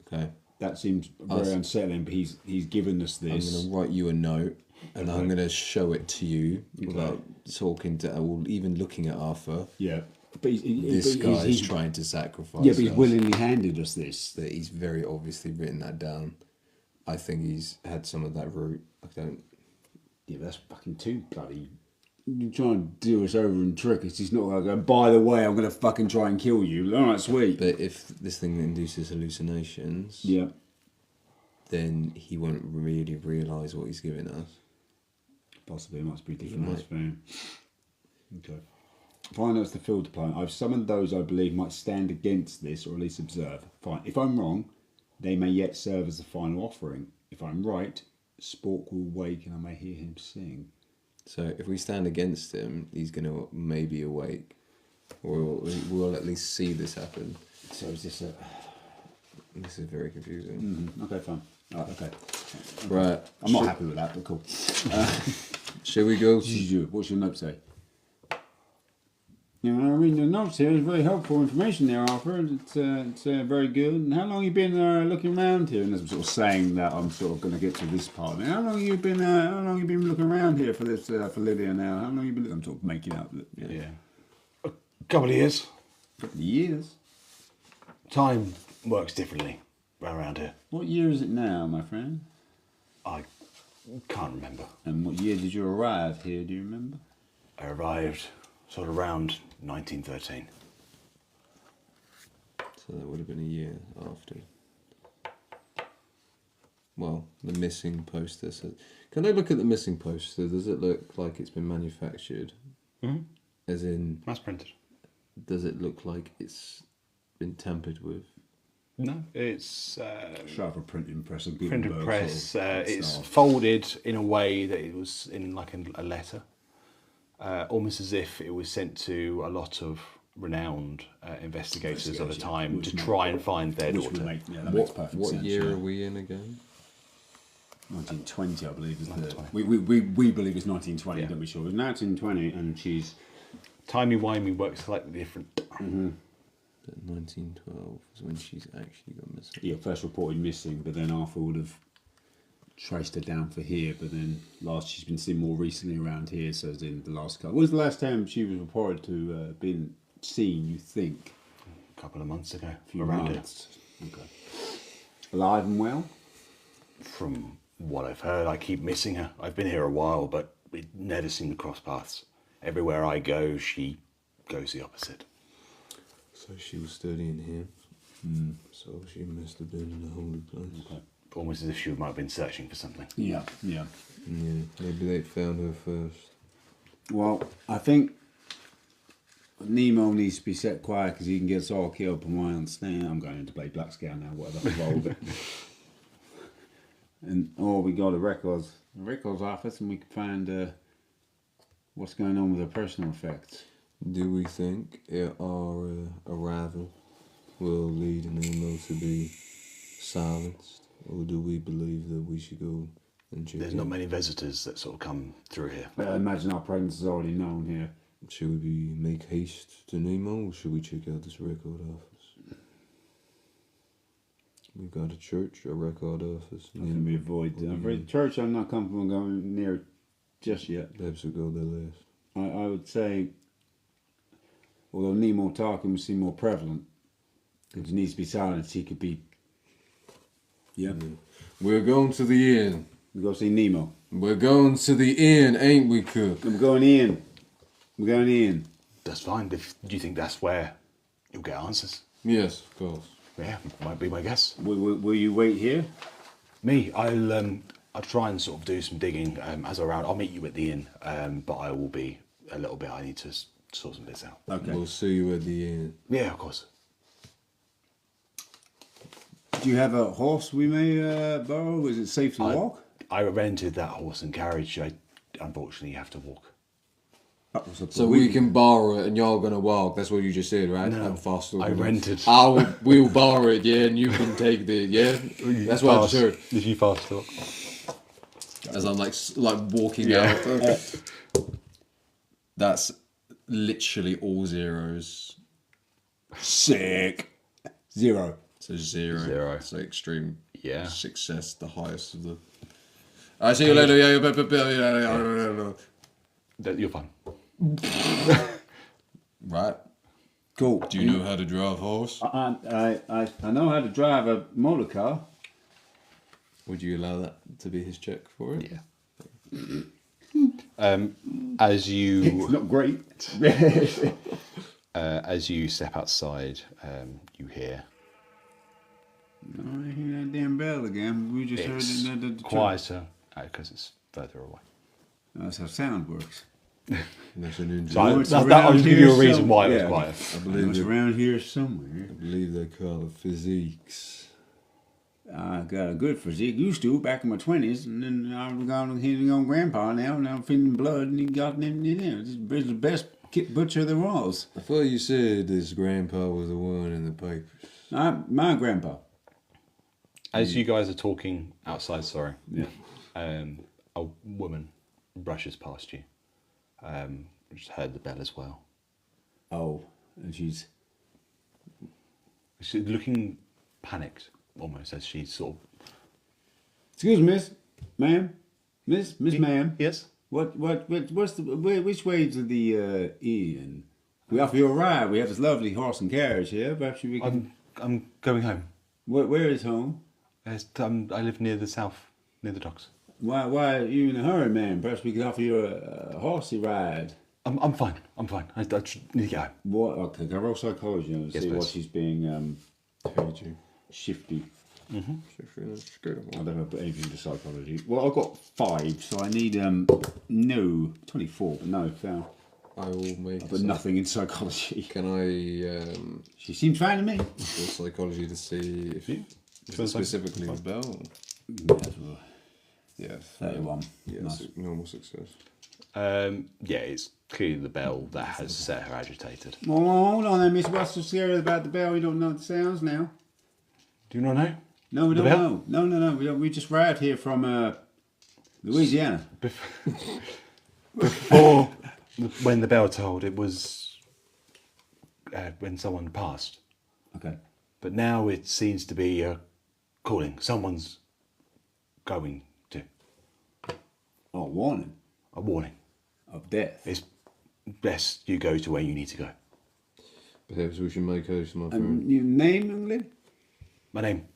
Okay. That seems very unsettling, but he's given us this. I'm going to write you a note, and I'm going to show it to you without talking to, or even looking at Arthur. Yeah. But this guy is trying to sacrifice. Yeah, but he's willingly handed us this. That he's very obviously written that down. I think he's had some of that route. I don't. Yeah, but that's fucking too bloody. You're trying to do us over and trick us. He's not going to go, by the way, I'm going to fucking try and kill you. All right, sweet. But if this thing induces hallucinations, then he won't really realise what he's giving us. Possibly, it must be different. Okay. Fine, that's the field deployment. I've summoned those I believe might stand against this, or at least observe. Fine. If I'm wrong, they may yet serve as the final offering. If I'm right, Spork will wake and I may hear him sing. So if we stand against him, he's going to maybe awake. Or we'll at least see this happen. So is this a... This is very confusing. Okay, fine. Okay. Right. I'm not happy with that, but cool. Shall we go? What's your note say? You know, I mean, the notes here is very helpful information there, Arthur. It's very good. And how long have you been looking around here? And as I'm sort of saying that, I'm sort of going to get to this part. Now, how long have you been looking around here for this for Lydia now? How long have you been? I'm sort of making out that. Yeah. A couple of years. A couple of years. Time works differently around here. What year is it now, my friend? I can't remember. And what year did you arrive here? Do you remember? I arrived sort of around 1913. So that would have been a year after. Well, the missing poster says... Can I look at the missing poster? Does it look like it's been manufactured? Mm-hmm. As in... Mass printed. Does it look like it's been tampered with? No, it's... Sharp a printing press and printed press. It's folded in a way that it was in like a letter. Almost as if it was sent to a lot of renowned investigators of the time to try and find their daughter. That makes perfect what sense. Year are we in again? 1920, I believe. Is we believe it's 1920, don't we? Sure. It's 1920, and she's... Timey-wimey works slightly different. Mm-hmm. 1912 is when she's actually gone missing. Yeah, first reported missing, but then Arthur would have traced her down for here, but then she's been seen more recently around here, so as in the last couple. When was the last time she was reported to been seen, you think? A couple of months ago. A few around months. Okay. Alive and well? From what I've heard, I keep missing her. I've been here a while, but we never seem to cross paths. Everywhere I go, she goes the opposite. So she was studying here. So she must have been in a holy place. Okay. Almost as if she might have been searching for something. Yeah. Yeah, maybe they found her first. Well, I think Nemo needs to be set quiet because he can get us all killed from what I understand. I'm going to play Black Scale now, whatever. Roll it. And we got the records office, and we can find what's going on with her personal effects. Do we think our arrival will lead Nemo to be silenced, or do we believe that we should go and check? There's not many visitors that sort of come through here. I imagine our presence is already known here. Should we make haste to Nemo, or should we check out this record office? We've got a church, a record office. How can we avoid the church? I'm not comfortable going near just yet. Perhaps we'll go there last. I would say, although Nemo talking would seem more prevalent, if he needs to be silenced, he could be. Yeah. We're going to the inn. We go see Nemo. We're going to the inn, ain't we, Cook? I'm going in. We're going in. That's fine. Do you think that's where you'll get answers? Yes, of course. Yeah, might be my guess. Will you wait here? Me, I'll try and sort of do some digging as I'm around. I'll meet you at the inn, but I will be a little bit. I need to sort some bits out. Okay. We'll see you at the inn. Yeah, of course. Do you have a horse we may borrow? Is it safe to walk? I rented that horse and carriage. I unfortunately have to walk. So we can borrow it and you're going to walk. That's what you just said, right? No, I'm fast. I rented. We'll borrow it, yeah, and you can take the, yeah? That's what I just heard. Did you fast talk? As I'm like walking out. That's literally all zeros. Sick. 0. So 0. 0. So extreme success, the highest of the... I see you later. You're fine. Right. Cool. Do you know how to drive a horse? I know how to drive a motor car. Would you allow that to be his check for it? Yeah. As you It's not great. as you step outside, you hear I hear that damn bell again. We just heard it's the quieter because it's further away. That's how sound works. That's an injury. So it's that around will give you a here reason why it was yeah. quiet. I It believe was they, around here somewhere. I believe they call it physiques. I got a good physique. Used to back in my 20s, and then I've gone hitting on Grandpa now. Now I'm feeding blood, and he got him. He's the best butcher there was. I thought you said his grandpa was the one in the papers. My grandpa. As you guys are talking outside, sorry, Yeah. a woman brushes past you. Just heard the bell as well. Oh, and she's looking panicked, almost, as she sort of... Excuse me, miss, ma'am, miss, ma'am. Yes? Which way to the inn? We offer you a ride. We have this lovely horse and carriage here. Perhaps we can. I'm going home. Where is home? I live near the south, near the docks. Why are you in a hurry, man? Perhaps we could offer you a horsey ride. I'm fine. I'm fine. I just need to get home. What? Okay, can I roll psychology and Yes, see what please. she's being shifty. I don't know about anything to psychology. Well, I've got 5, so I need 24. No, fail. I will make. But nothing in psychology. Can I She seems fine to me. roll psychology to see if specifically the bell? Yeah, 31. Yeah, Nice. normal success. Yeah, it's clearly the bell that has set her agitated. Well, hold on then, Miss. What's so scary about the bell? We don't know the sounds now. Do you not know? No, we The don't bell? know. No. We don't. We just arrived here from Louisiana. Before, when the bell tolled, it was when someone passed. Okay. But now it seems to be calling. Someone's going to. Oh, warning A warning. of death. It's best you go to where you need to go. Perhaps we should make haste, my friend. Your name, young lady? My name,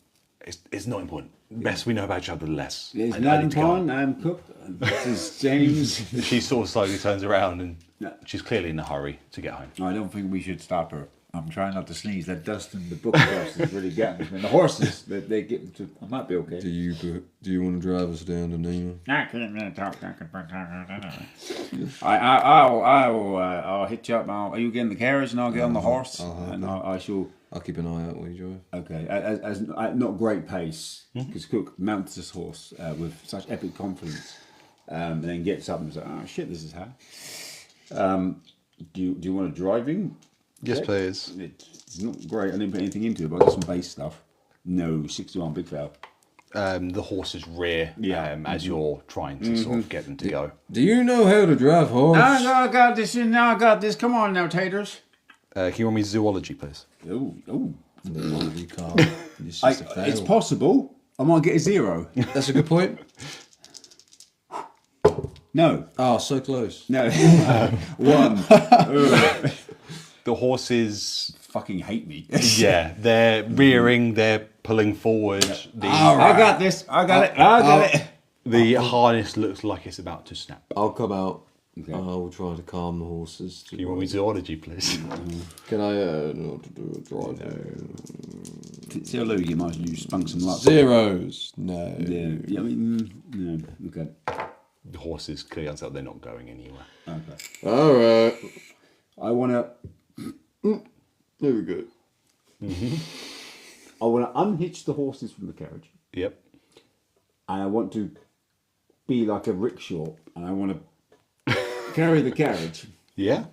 it's not important. Best we know about each other, the less. It's I not need to go. important. I'm cooked. This is James. She sort of slowly turns around and Yeah. she's clearly in a hurry to get home. I don't think we should stop her. I'm trying not to sneeze. That dust in the book horse is really getting me. And the horses, they get to. I might be okay. Do you want to drive us down to Nemo? I can't really talk. I'll hit you up. Are you getting the carriage and I'll get on the horse? And I shall. I'll keep an eye out while you drive. Okay, as not great pace, because Cook mounts this horse with such epic confidence, and then gets up and says, "Oh shit, this is high." Do you want a driving? Yes, check? please. It's not great. I didn't put anything into it, but I got some base stuff. No, 61, big foul. The horse's rear as you're trying to sort of get them to go. Do you know how to drive horse? I got this. Now I got this. Come on now, taters. Can you run me zoology, please? Oh. You can't. It's just a fail. It's possible. I might get a 0. That's a good point. No. Oh, so close. No. 1. The horses, Fucking hate me. yeah, they're rearing, they're pulling forward. I got this. I got it. The harness looks like it's about to snap. I'll come out. Okay. I'll try to calm the horses. Can you run me zoology, please? Can I know how to do a drive? See how low you get, Martin. You spunk some luck. Zeros. No. Yeah, I mean, no. Okay. The horses clearly answer they're not going anywhere. Okay. All right. I want to. There we go. I want to unhitch the horses from the carriage, Yep. and I want to be like a rickshaw, and I want to carry the carriage. Yeah.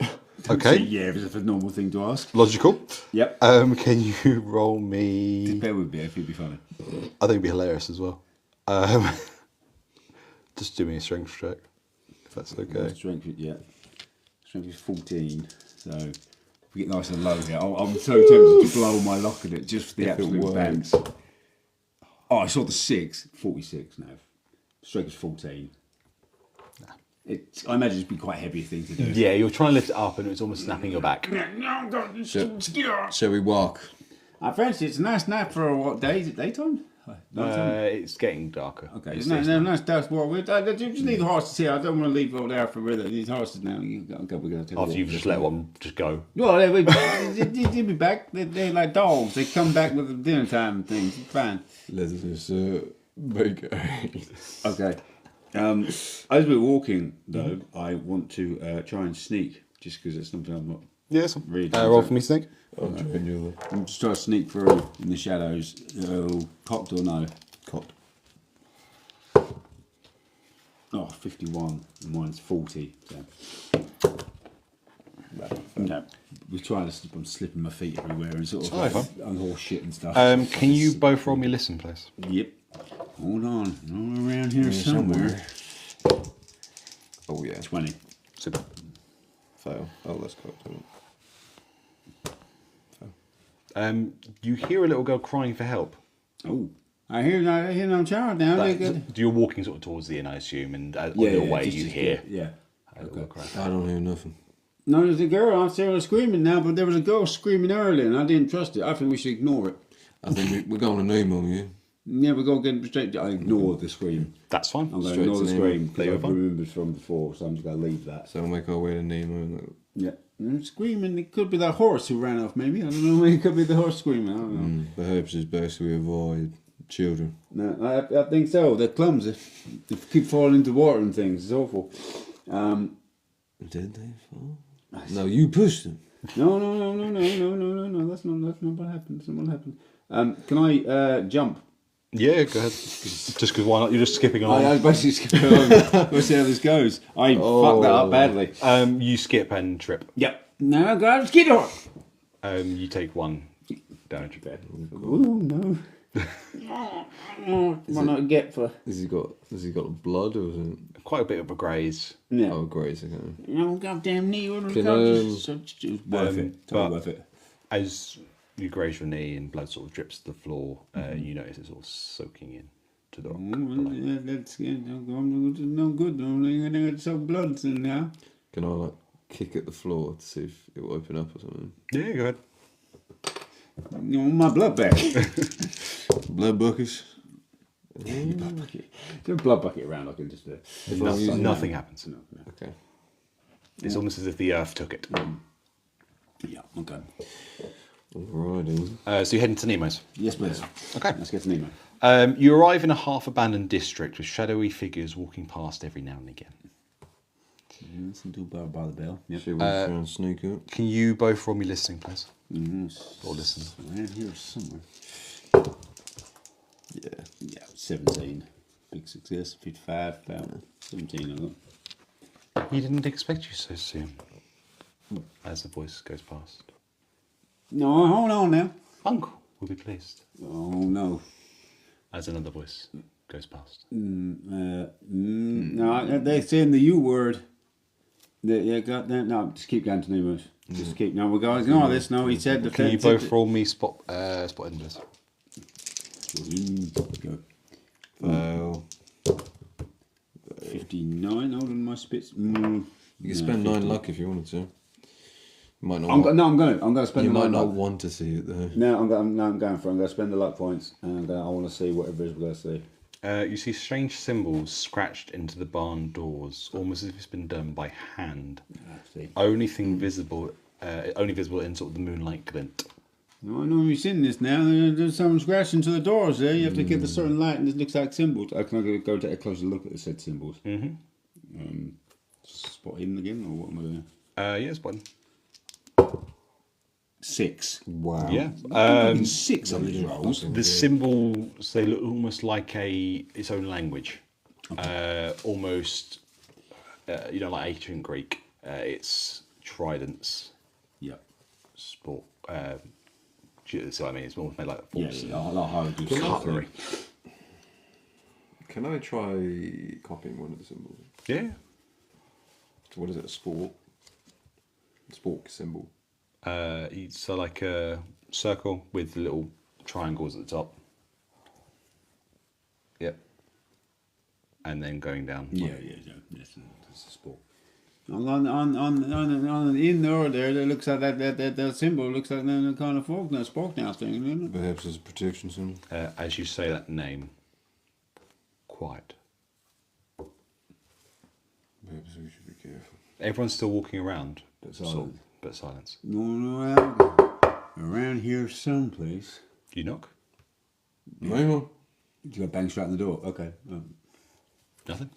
Say Okay. yeah, it's a normal thing to ask. Logical. Yep. Can you roll me? Bear with me, if it'd be funny. I think it'd be hilarious as well. Just do me a strength check, if that's okay. Strength, yeah. Strength is 14, so if we get nice and low here, I'm so tempted to blow my lock at it just for the If it absolute works. bangs. Oh, I saw the 6, 46 now. Strength is 14. I imagine it'd be quite a heavy thing to do. Yeah, you're trying to lift it up and it's almost snapping your back. Shall we walk? I fancy it's a nice night for what day? Is it daytime? It's getting darker. Okay, it's nice dust walk. Just leave the horses here. I don't want to leave old Alfred with these horses now. Okay, we're going to take a After walk. you've just let one just go. Well, they'll be back. They're like dogs. They come back with the dinner time and things. It's fine. Let's just make it. Okay. As we're walking, though, I want to try and sneak, just because it's something I'm not Yes. really. Roll for me, Snake. I'm just trying to sneak through in the shadows. Cocked or no? Cocked. Oh, 51. And mine's 40. So. No, we're trying to slip. I'm slipping my feet everywhere and sort of on horse shit and stuff. Can you both roll me listen, please? Yep. Hold on. All around here somewhere. Oh yeah. 20. Super. Fail. Oh, that's cocked. Isn't it? You hear a little girl crying for help. Oh. I hear no child now. They're good. You're walking sort of towards the inn, I assume, and on your way you hear Yeah. a little girl cry. I don't hear nothing. No, there's a girl out there screaming now, but there was a girl screaming earlier and I didn't trust it. I think we should ignore it. I think we're going to name on you. Yeah, we're going to get straight. I ignore the scream. That's fine. I'm going to Straight ignore to the Nemo. scream There because you I've go. remembered from before, so I'm just going to leave that. So we'll make our way to Nemo. Yeah. And screaming, it could be that horse who ran off, maybe. I don't know, maybe it could be the horse screaming. I don't know. Perhaps it's best we avoid children. No, I think so. They're clumsy. They keep falling into water and things. It's awful. Did they fall? No, you pushed them. No. That's not what happened. That's not what happened. Can I jump? Yeah, go ahead. Just because why not? You're just skipping along. I was basically skipping along. We'll see how this goes. I fucked that up badly. You skip and trip. Yep. Now go skid on. You take 1 damage. Ooh, no. What not get for? Has he got blood or is it? Quite a bit of a graze. Yeah. Oh, grace, okay. No goddamn knee. Can, It's worth it. Totally but- worth it. As you graze your knee and blood sort of drips to the floor, you notice it's all soaking in to the rock. That's no good. No, it's so blood in now. Can I like kick at the floor to see if it will open up or something? Yeah, go ahead. You want my blood back? Blood buckets. Blood bucket. There's a blood bucket around. I can just do. Nothing happens. Okay. It's almost as if the earth took it. Yeah. Okay. Alrighty. So you're heading to Nemo's. Yes, please. Okay. Let's get to Nemo. You arrive in a half-abandoned district with shadowy figures walking past every now and again. Listen to by the bell. Yep. Should we try and sneak up? Can you both roll me listening, please? Or listen. Around here somewhere. Yeah. Yeah, 17. Big success. 55. About 17 of them. He didn't expect you so soon. As the voice goes past. No, hold on now. Uncle will be pleased. Oh no. As another voice goes past. No, they're saying the U word. Yeah, got that. No, just keep going to Nemo's. Just keep. No, we're going. Ignore this. No, he said the. Can you both roll me spot injuries? Go. Fail. 59. Hold on, my spits. You can spend 9 luck if you wanted to. You might not. I'm going to spend. You the might not luck. want to see it though. No, I'm going for it. I'm going to spend the luck points, and I want to see whatever it is we're going to see. You see strange symbols scratched into the barn doors, almost as if it's been done by hand. Only visible in sort of the moonlight glint. No, I know you've seen this now. There's someone scratching to the doors there. You have to get the certain light, and it looks like symbols. Can I go take a closer look at the said symbols? Mm-hmm. Spot hidden again, or what am I doing? Yes, one. 6. Wow. Yeah. 6 on these rolls. The symbols, they look almost like its own language. Almost, like ancient Greek. It's tridents, Yeah. sport. So I mean, it's more made like Yeah, force. yeah. I like how you do Cutlery. Can I try copying one of the symbols? Yeah. So what is it? A spork? Spork symbol. So like a circle with little triangles at the top. Yep. And then going down. Yeah. That's a sport. On in there, it looks like that symbol looks like that kind of fork now thing, doesn't it? Perhaps it's a protection symbol. As you say that name, quiet. Perhaps we should be careful. Everyone's still walking around, but silence. But silence. No, around here someplace. You knock? Hang on. You got bang straight on the door. Okay. Nothing.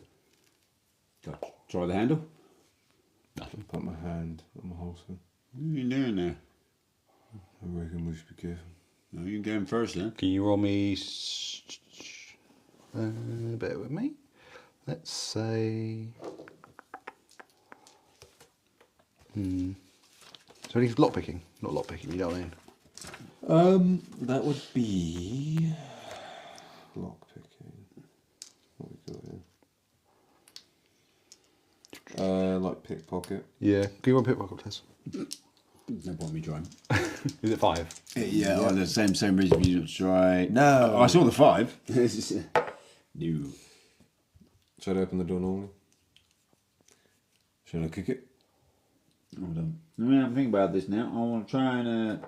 Try the handle. Nothing. Put my hand on my holster. What are you doing there? I reckon we should be careful. No, you get him first, then. Can you roll me? Bear with me. Let's say. So he's lockpicking, not lockpicking. You know what I mean? That would be lockpicking. What we got here? Like pickpocket. Yeah. Can you roll pickpocket test? No point me trying. Is it 5? Yeah. Oh, the same reason you don't try. No. I saw the 5. No. Should I open the door normally? Should I kick it? Hold on. Let me have a think about this now. I want to try and.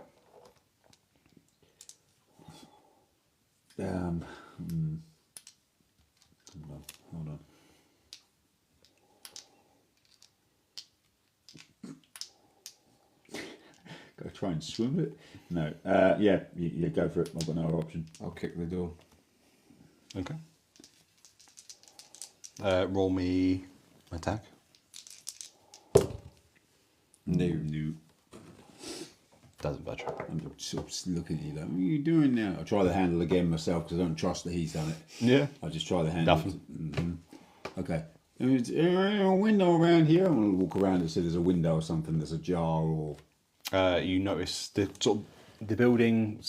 Hold on. Go try and swim it? No. Yeah, go for it. I've got no other option. I'll kick the door. Okay. Roll me attack. No. Doesn't budge. I'm sort of looking at you like, what are you doing now? I'll try the handle again myself because I don't trust that he's done it. Yeah. I'll just try the handle. Nothing. Okay. Is there a window around here? I'm going to walk around and see there's a window or something, there's a jar or... You notice the sort of the building.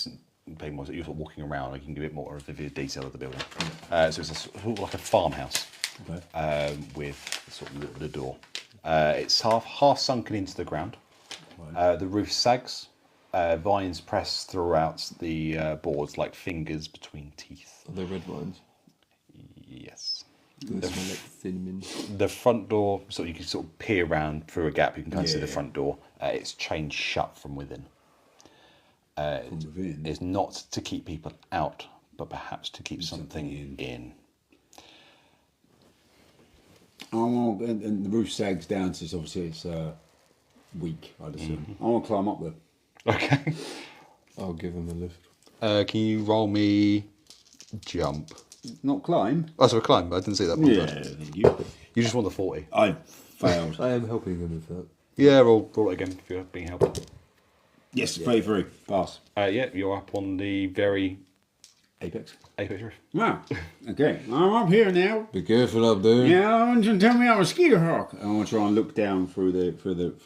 Depending on what you're sort of walking around, I can give it more of the detail of the building. So it's sort of like a farmhouse with sort of the door. It's half sunken into the ground. The roof sags. Vines press throughout the boards like fingers between teeth. Are they red vines? Yes. Do they smell like cinnamon? The front door, so you can sort of peer around through a gap. You can kind of see the front door. It's chained shut from within. From within? It's not to keep people out, but perhaps to keep something in. And the roof sags down, so obviously it's weak, I'd assume. I want to climb up there. Okay. I'll give him a lift. Can you roll me jump? Not climb? Oh, so a climb. I didn't see that one. Yeah, thank you. You just want the 40. I failed. I am helping him with that. Yeah, roll it again if you're being helped. Yes, 33. Pass. Yeah, you're up on the very Apex. roof. Wow. Okay, I'm up here now. Be careful up there. Yeah, I want you to tell me I'm a skeeter hawk. I want to try and look down through the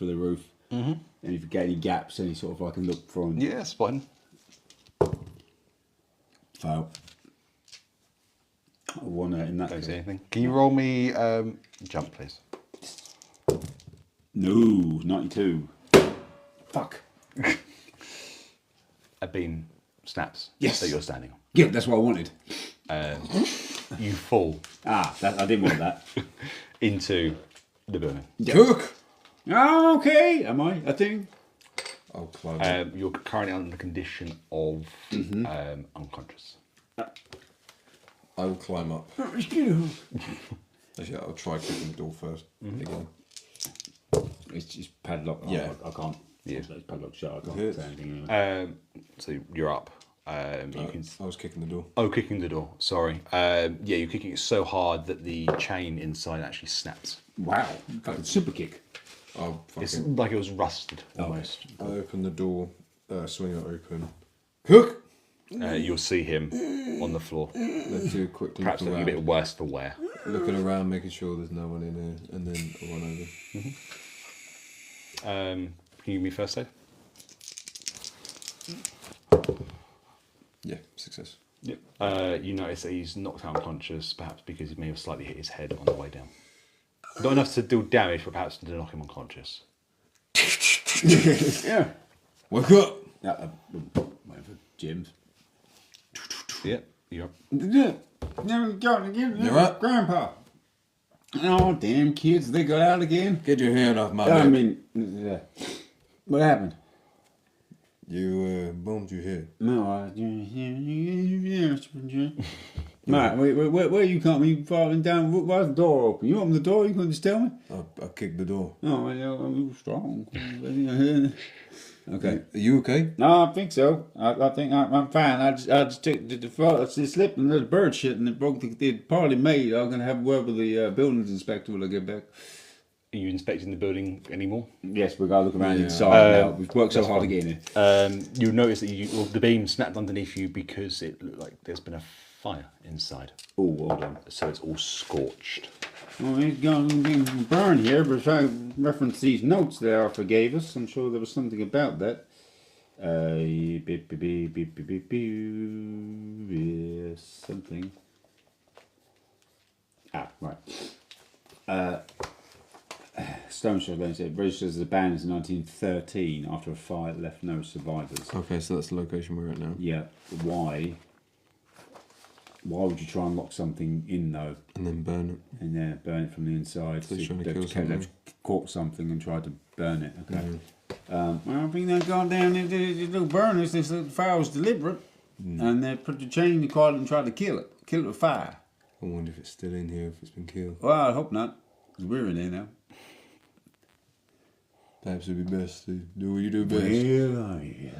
roof. Mm-hmm. And if you get any gaps, any sort of I can look from. Yeah, that's fine. Fail. I want in that Don't case. see anything. Can you roll me jump, please? No, 92. Fuck. A beam snaps. Yes. That you're standing on. Yeah, that's what I wanted. You fall I didn't want that. into the building. Cook! Oh, okay. Am I a thing? I'll climb up. You're currently under the condition of unconscious. I will climb up. It's Actually, I'll try kicking the door first. Again. just padlocked. Yeah. I can't. Yeah. It's padlocked shut. I can't Good. say anything. Anyway. So you're up. You can. I was kicking the door. Oh, kicking the door. Sorry. Yeah, you're kicking it so hard that the chain inside actually snaps. Wow. Fucking super kick. I'll It's fucking... like it was rusted almost. I open the door, swing it open. Cook! You'll see him on the floor, Let's do a quick look perhaps looking a around. bit worse for wear. Looking around, making sure there's no one in here, and then I'll run over. Can you give me first aid? Yeah, success. Yep. You notice that he's knocked out unconscious, perhaps because he may have slightly hit his head on the way down. Not enough to do damage, but perhaps to knock him unconscious. Yeah. Wake up! Whatever, Jim's. Yep. You're up. Never got again. You're up. Grandpa. Oh, damn kids, they got out again. Get your hand off my I neck. mean, what happened? You bumped your head. No, Matt, where you coming? You falling down? Why's the door open? You open the door? You couldn't just tell me? I kicked the door. Oh, I'm strong. Okay. Are you okay? No, I think so. I think I'm fine. I just took the slip and there's bird shit and it broke the partly made. I'm gonna have a word with the buildings inspector when I get back. Are you inspecting the building anymore? Yes, we gotta look around inside now. We've worked so hard to get in here. You'll notice that the beam snapped underneath you because it looked like there's been a fire inside. Oh, well done. So it's all scorched. Well, it's going to be burned here, but if I reference these notes that Arthur gave us, I'm sure there was something about that. Something. Ah, right. Stone Shot Lane said registers as abandoned in 1913 after a fire that left no survivors. Okay, so that's the location we're at now. Yeah, why? Why would you try and lock something in though? And then burn it. And then burn it from the inside. So he's trying to they've- kill something. They've caught something and tried to burn it. Okay. Well, I think they've gone down into these little burners. This little fire was deliberate, and they put the chain in the car and tried to kill it. Kill it with fire. I wonder if it's still in here, if it's been killed. Well, I hope not, 'cause we're in here now. Perhaps it'd be best to do what you do best. Yeah.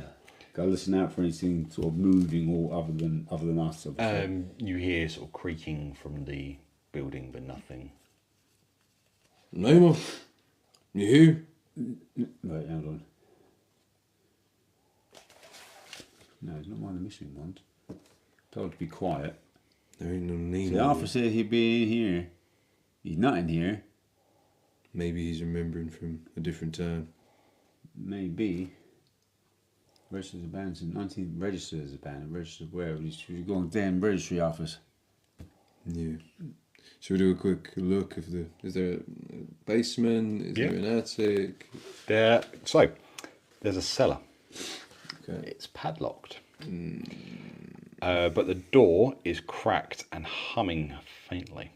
Go listen out for anything sort of moving or other than us. Obviously. You hear sort of creaking from the building, but nothing. Nemo, you here? Right, hold on. No, it's not one of the missing ones. Told to be quiet. There ain't no Nemo. The officer said he'd be in here. He's not in here. Maybe he's remembering from a different time. Maybe. Registered as abandoned in 19. Registered as abandoned. Registered where? He's going to the damn registry office. Yeah. Should we do a quick look? Is there a basement? Is there an attic? There's a cellar. Okay. It's padlocked. But the door is cracked and humming faintly.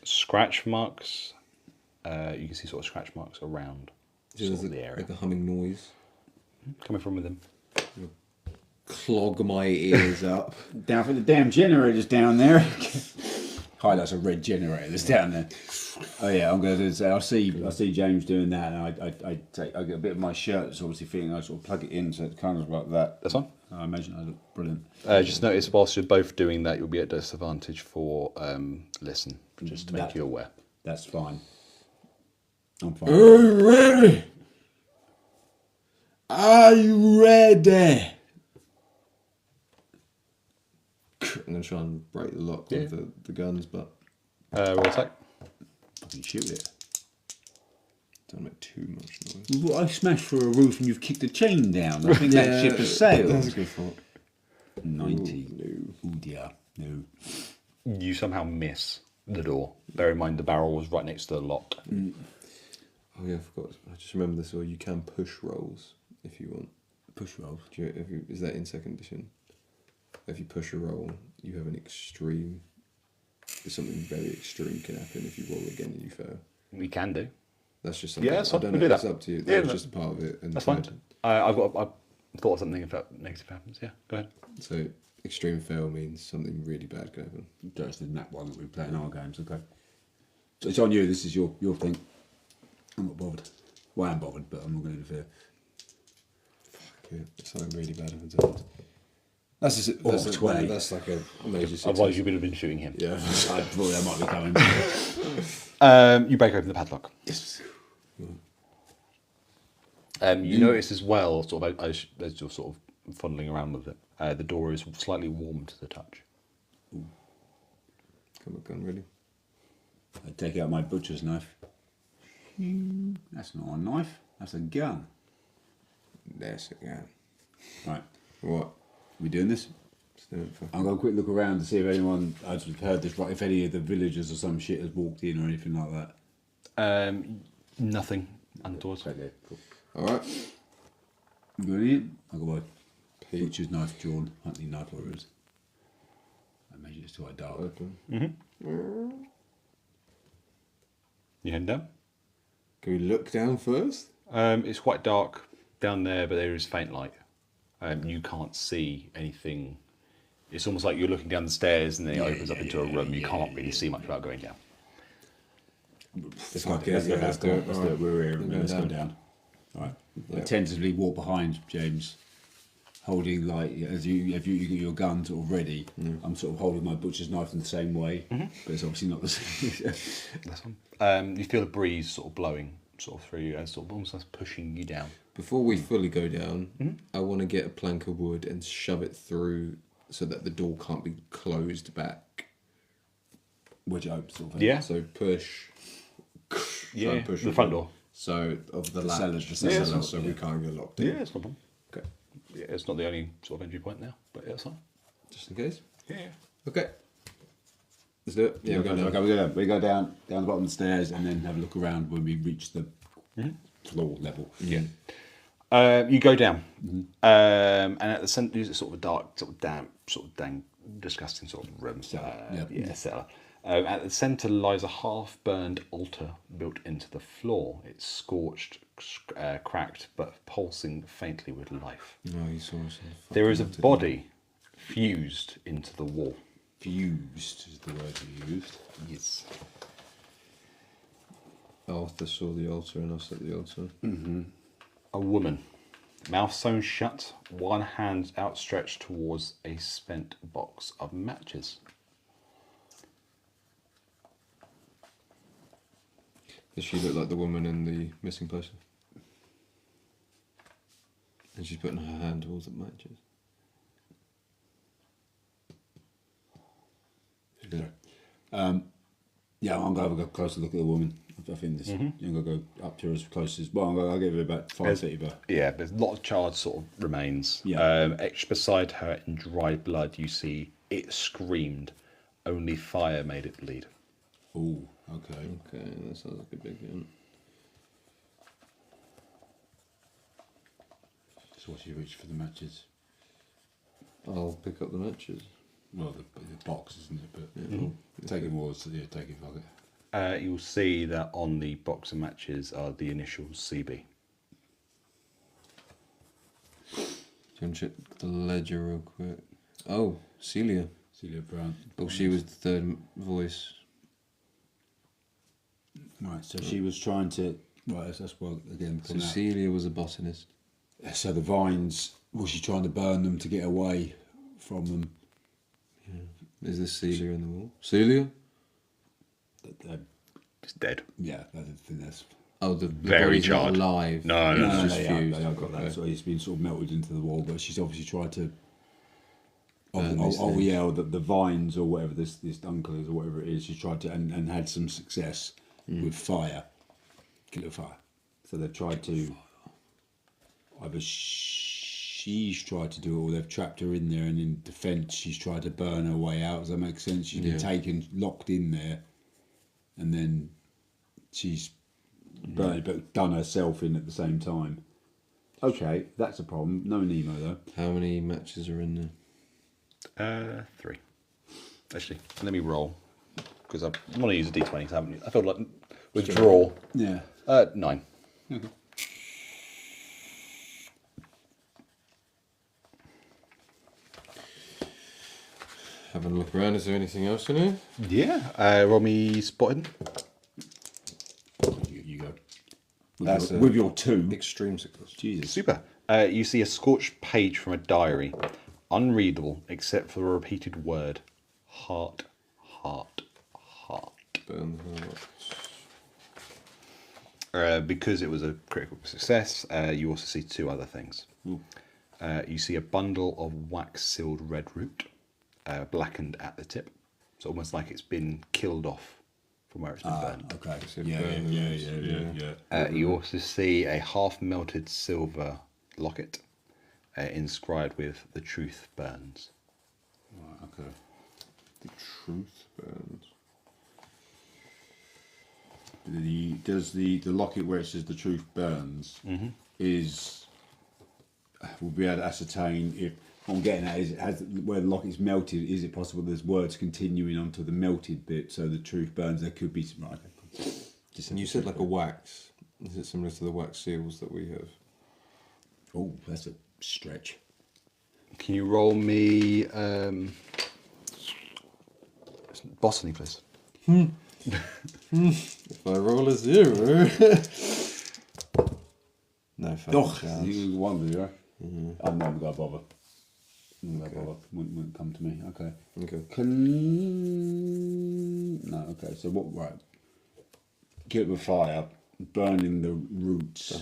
Scratch marks. You can see sort of scratch marks around So there's the area. like a humming noise. Coming from within. Clog my ears up. Down for the damn generators down there. Hi, that's a red generator that's down there. Oh yeah, I'm going to do. I see James doing that, and I get a bit of my shirt that's obviously fitting. I sort of plug it in, so it's kind of like that. That's fine. I imagine I look brilliant. Just notice whilst you're both doing that, you'll be at disadvantage for listen, just to make you aware. That's fine. I'm fine. Are you ready? Are you ready? I'm going to try and break the lock with the guns, but Roll attack. Fucking shoot it. don't make too much noise. Well, I smashed through a roof and you've kicked the chain down. I think that ship has sailed. That's a good thought. 90. No. Ooh, dear. No. You somehow miss the door. Bear in mind the barrel was right next to the lock. Oh yeah, I forgot. I just remember this. Or you can push rolls if you want. Push rolls. Is that in second edition? If you push a roll, you have an extreme. Something very extreme can happen if you roll again and you fail. We can do. That's just something. Yeah, that's I fine. don't We'll know. do It's that. up to you. Yeah, That's just a part of it. And That's fine. I've thought of something if that negative happens. Yeah, go ahead. So extreme fail means something really bad can happen. Just in that one that we play in our games, okay. So it's on you, this is your thing. I'm not bothered. Well, I am bothered, but I'm not going to interfere. Fuck it. Something really bad happens. That's just, Or that's, 20. that's like a major success. Otherwise, you would have been shooting him. Yeah. I thought that might be coming. You break open the padlock. Yes. You notice as well, sort of as you're sort of fondling around with it. The door is slightly warm to the touch. Come on, gun ready. I take out my butcher's knife. That's not a knife. That's a gun. That's a gun. Right. What? We doing this? I'll go a quick look around to see if anyone has heard this. Right, if any of the villagers or some shit has walked in or anything like that. Nothing outdoors. Okay, cool. All right. You going in? I'll go by butcher's knife drawn, hunting knife, whatever it is. I imagine it's quite dark. Open. You head down? Can we look down first? It's quite dark down there, but there is faint light. You can't see anything. It's almost like you're looking down the stairs and then it opens up into a room. You can't really see much without going down. Let's do it. We're here. Let's go down. All right. I tentatively walk behind James, holding like as you get your gun sort of ready. I'm sort of holding my butcher's knife in the same way, but it's obviously not the same. That's one. You feel a breeze sort of blowing sort of through you and sort of almost pushing you down. Before we fully go down, I want to get a plank of wood and shove it through so that the door can't be closed back. Wedge it open, sort of. Yeah. So push. Yeah. and push The it front through. door. So of the latch, cellar, the cellar, yeah. so we can't get locked in. Yeah, it's no problem. Okay. Yeah, it's not the only sort of entry point now, but yeah, it's fine. Just in case. Yeah. Okay. Let's do it. Yeah, Okay, we'll go down. we go down. We go down the bottom of the stairs and then have a look around when we reach the floor level. Yeah. You go down, and at the centre, there's sort of a dark, sort of damp, sort of dank, disgusting sort of room. Cellar. At the centre lies a half-burned altar built into the floor. It's scorched, cracked, but pulsing faintly with life. No, you saw us. There is a body fused into the wall. Fused is the word you used. Yes. Arthur saw the altar and us at the altar. A woman, mouth sewn shut, one hand outstretched towards a spent box of matches. Does she look like the woman in the missing poster? And she's putting her hand towards the matches. Yeah, I'm going to have a closer look at the woman. I think this. I'm going to go up to her as close as. Well, I'll give her about 5 feet of her. Yeah, there's a lot of charred sort of remains. Yeah. Etched beside her in dried blood, you see it screamed. Only fire made it bleed. Oh, okay. Okay, that sounds like a big one. So what, you reach for the matches? I'll pick up the matches. Well, the box, isn't it? But take it more. So yeah, take it. Fuck it. You'll see that on the box of matches are the initials CB. Do you want to check the ledger real quick? Oh, Celia. Celia Brown. Oh, she was the third voice. Right, so she was trying to. Right, that's well again. So Celia was a botanist. So the vines, was she trying to burn them to get away from them? Is this Celia in the wall? Celia? It's dead. Yeah, I think that's. Oh, the Very body's not charred. alive. No, It's no, just yeah, fused. I got that. Okay. So it's been sort of melted into the wall, but she's obviously tried to. Burn these things. Yeah, or the vines or whatever this uncle is or whatever it is. She's tried to and had some success with fire, kill it with fire. So they've tried to. Either she's tried to do it, or they've trapped her in there, and in defence, she's tried to burn her way out. Does that make sense? She's been taken, locked in there, and then she's burned, but done herself in at the same time. Okay, that's a problem. No Nemo though. How many matches are in there? 3. Actually, let me roll because I want to use a d20. So I feel like withdraw. Yeah. 9. Okay. Having a look around, is there anything else in here? Yeah. Roll me spotted. You go. That's with your 2. Extreme success. Jesus. Super. You see a scorched page from a diary, unreadable except for the repeated word, heart, heart, heart. Burn the heart. Because it was a critical success, you also see 2 other things. You see a bundle of wax-sealed red root, blackened at the tip. It's almost like it's been killed off from where it's been burned. Okay. You also see a half-melted silver locket inscribed with "The truth burns." Right, okay. The truth burns. Does the locket where it says "The truth burns" we'll be able to ascertain if what I'm getting at is where the locket's melted. Is it possible there's words continuing onto the melted bit, so the truth burns? There could be some. Right, okay. And you said like a wax. Is it similar to the wax seals that we have? Oh, that's a stretch. Can you roll me botany, please? If I roll a 0. No fucking chance. You wonder, yeah? I'm not going to bother. Wouldn't come to me. Okay. No, okay. So what, right. Get it with fire, burning the roots. The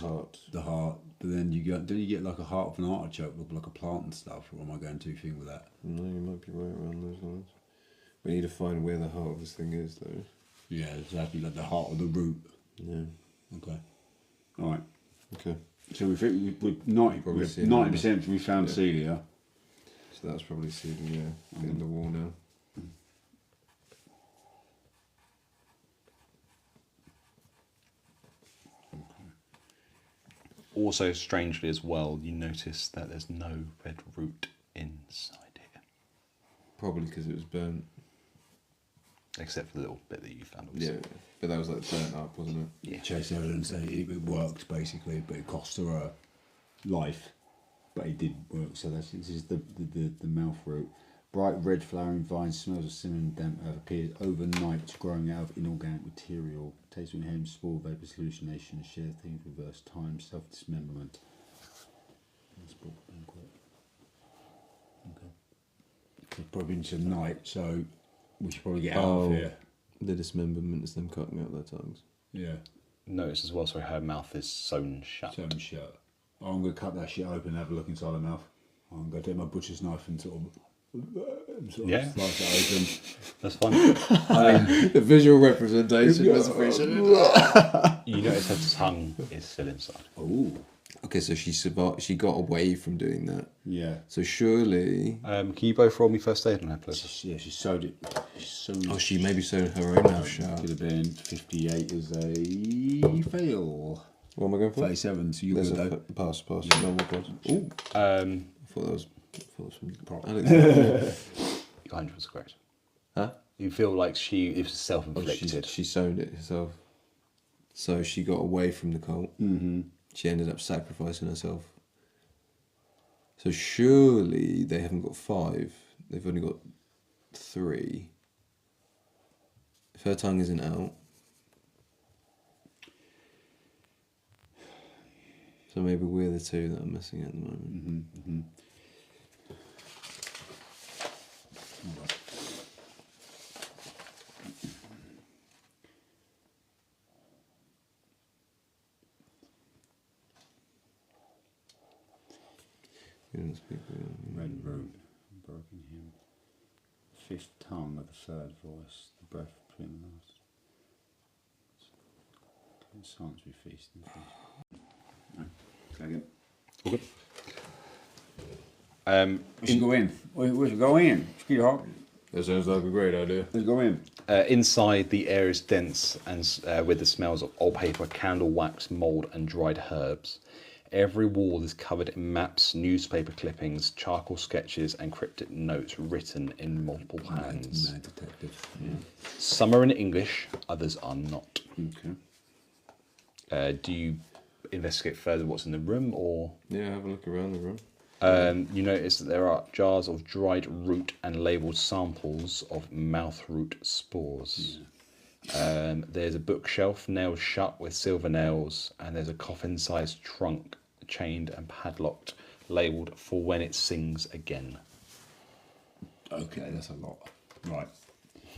heart. But then don't you get like a heart of an artichoke, look like a plant and stuff? Or am I going too thin with that? No, you might be right around those lines. We need to find where the heart of this thing is, though. Yeah, exactly, like the heart of the root. Yeah. Okay. All right. Okay. So we think we're 90% we found Celia. So that's probably Celia in the wall now. Also, strangely as well, you notice that there's no red root inside here, Probably because it was burnt. except for the little bit that you found. Yeah, but that was like burnt up, wasn't it? Yeah. Chase evidence that it worked basically, but it cost her a life. But it did work. So this is the mouth root. Bright red flowering vines, smells of cinnamon damp earth, appears overnight, growing out of inorganic material. Tastes of inhaled spore, vapors, hallucination, share things, reverse time, self-dismemberment. Okay. It's probably into night, so we should probably get out of here. The dismemberment is them cutting out their tongues. Yeah. Notice as well, so her mouth is sewn shut. Sewn shut. I'm going to cut that shit open and have a look inside her mouth. I'm going to take my butcher's knife and sort of Yeah. slice it open. That's fine. The visual representation was appreciated. You notice her tongue is still inside. Oh. Okay, so she got away from doing that. Yeah. So surely... Can you both roll me first aid on her, please? Yeah, she sewed it. she maybe sewed her own mouth shut. Could have been 58 is a fail. What am I going for? 37, so you There's would a though. pass. Normal pass. Ooh. I thought that was from Alex. Your 100 was correct. Huh? You feel like it was self-inflicted. She sewn it herself. So she got away from the cult. Mm-hmm. She ended up sacrificing herself. So surely they haven't got 5. They've only got 3. If her tongue isn't out. So maybe we're the 2 that are missing at the moment. Mm-hmm. Red root, broken hymn. 5th tongue of the 3rd voice, the breath between the last. Silence we feast and feast. Again. All good. We should go in. We should go in. Sweetheart. That sounds like a great idea. Let's go in. Inside, the air is dense and with the smells of old paper, candle wax, mould, and dried herbs. Every wall is covered in maps, newspaper clippings, charcoal sketches, and cryptic notes written in multiple hands. Mad detective. Yeah. Some are in English, others are not. Okay. Do you investigate further what's in the room, or Yeah, have a look around the room. you notice that there are jars of dried root and labelled samples of mouth root spores. There's a bookshelf nailed shut with silver nails, and there's a coffin-sized trunk chained and padlocked, labelled for when it sings again. Okay, that's a lot. Right.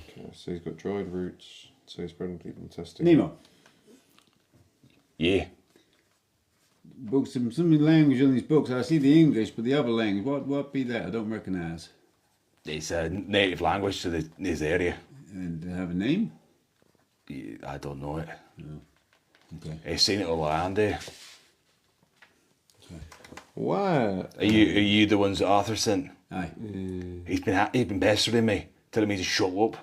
Okay, so he's got dried roots, so he's probably been testing. Nemo. Yeah. books, some language on these books. I see the English, but the other language, what be that? I don't recognise. It's a native language to this area. And they have a name? I don't know it. Okay. I've seen it all around here. Why? Are you the ones that Arthur sent? Aye. He's been pestering me, telling me to shut up,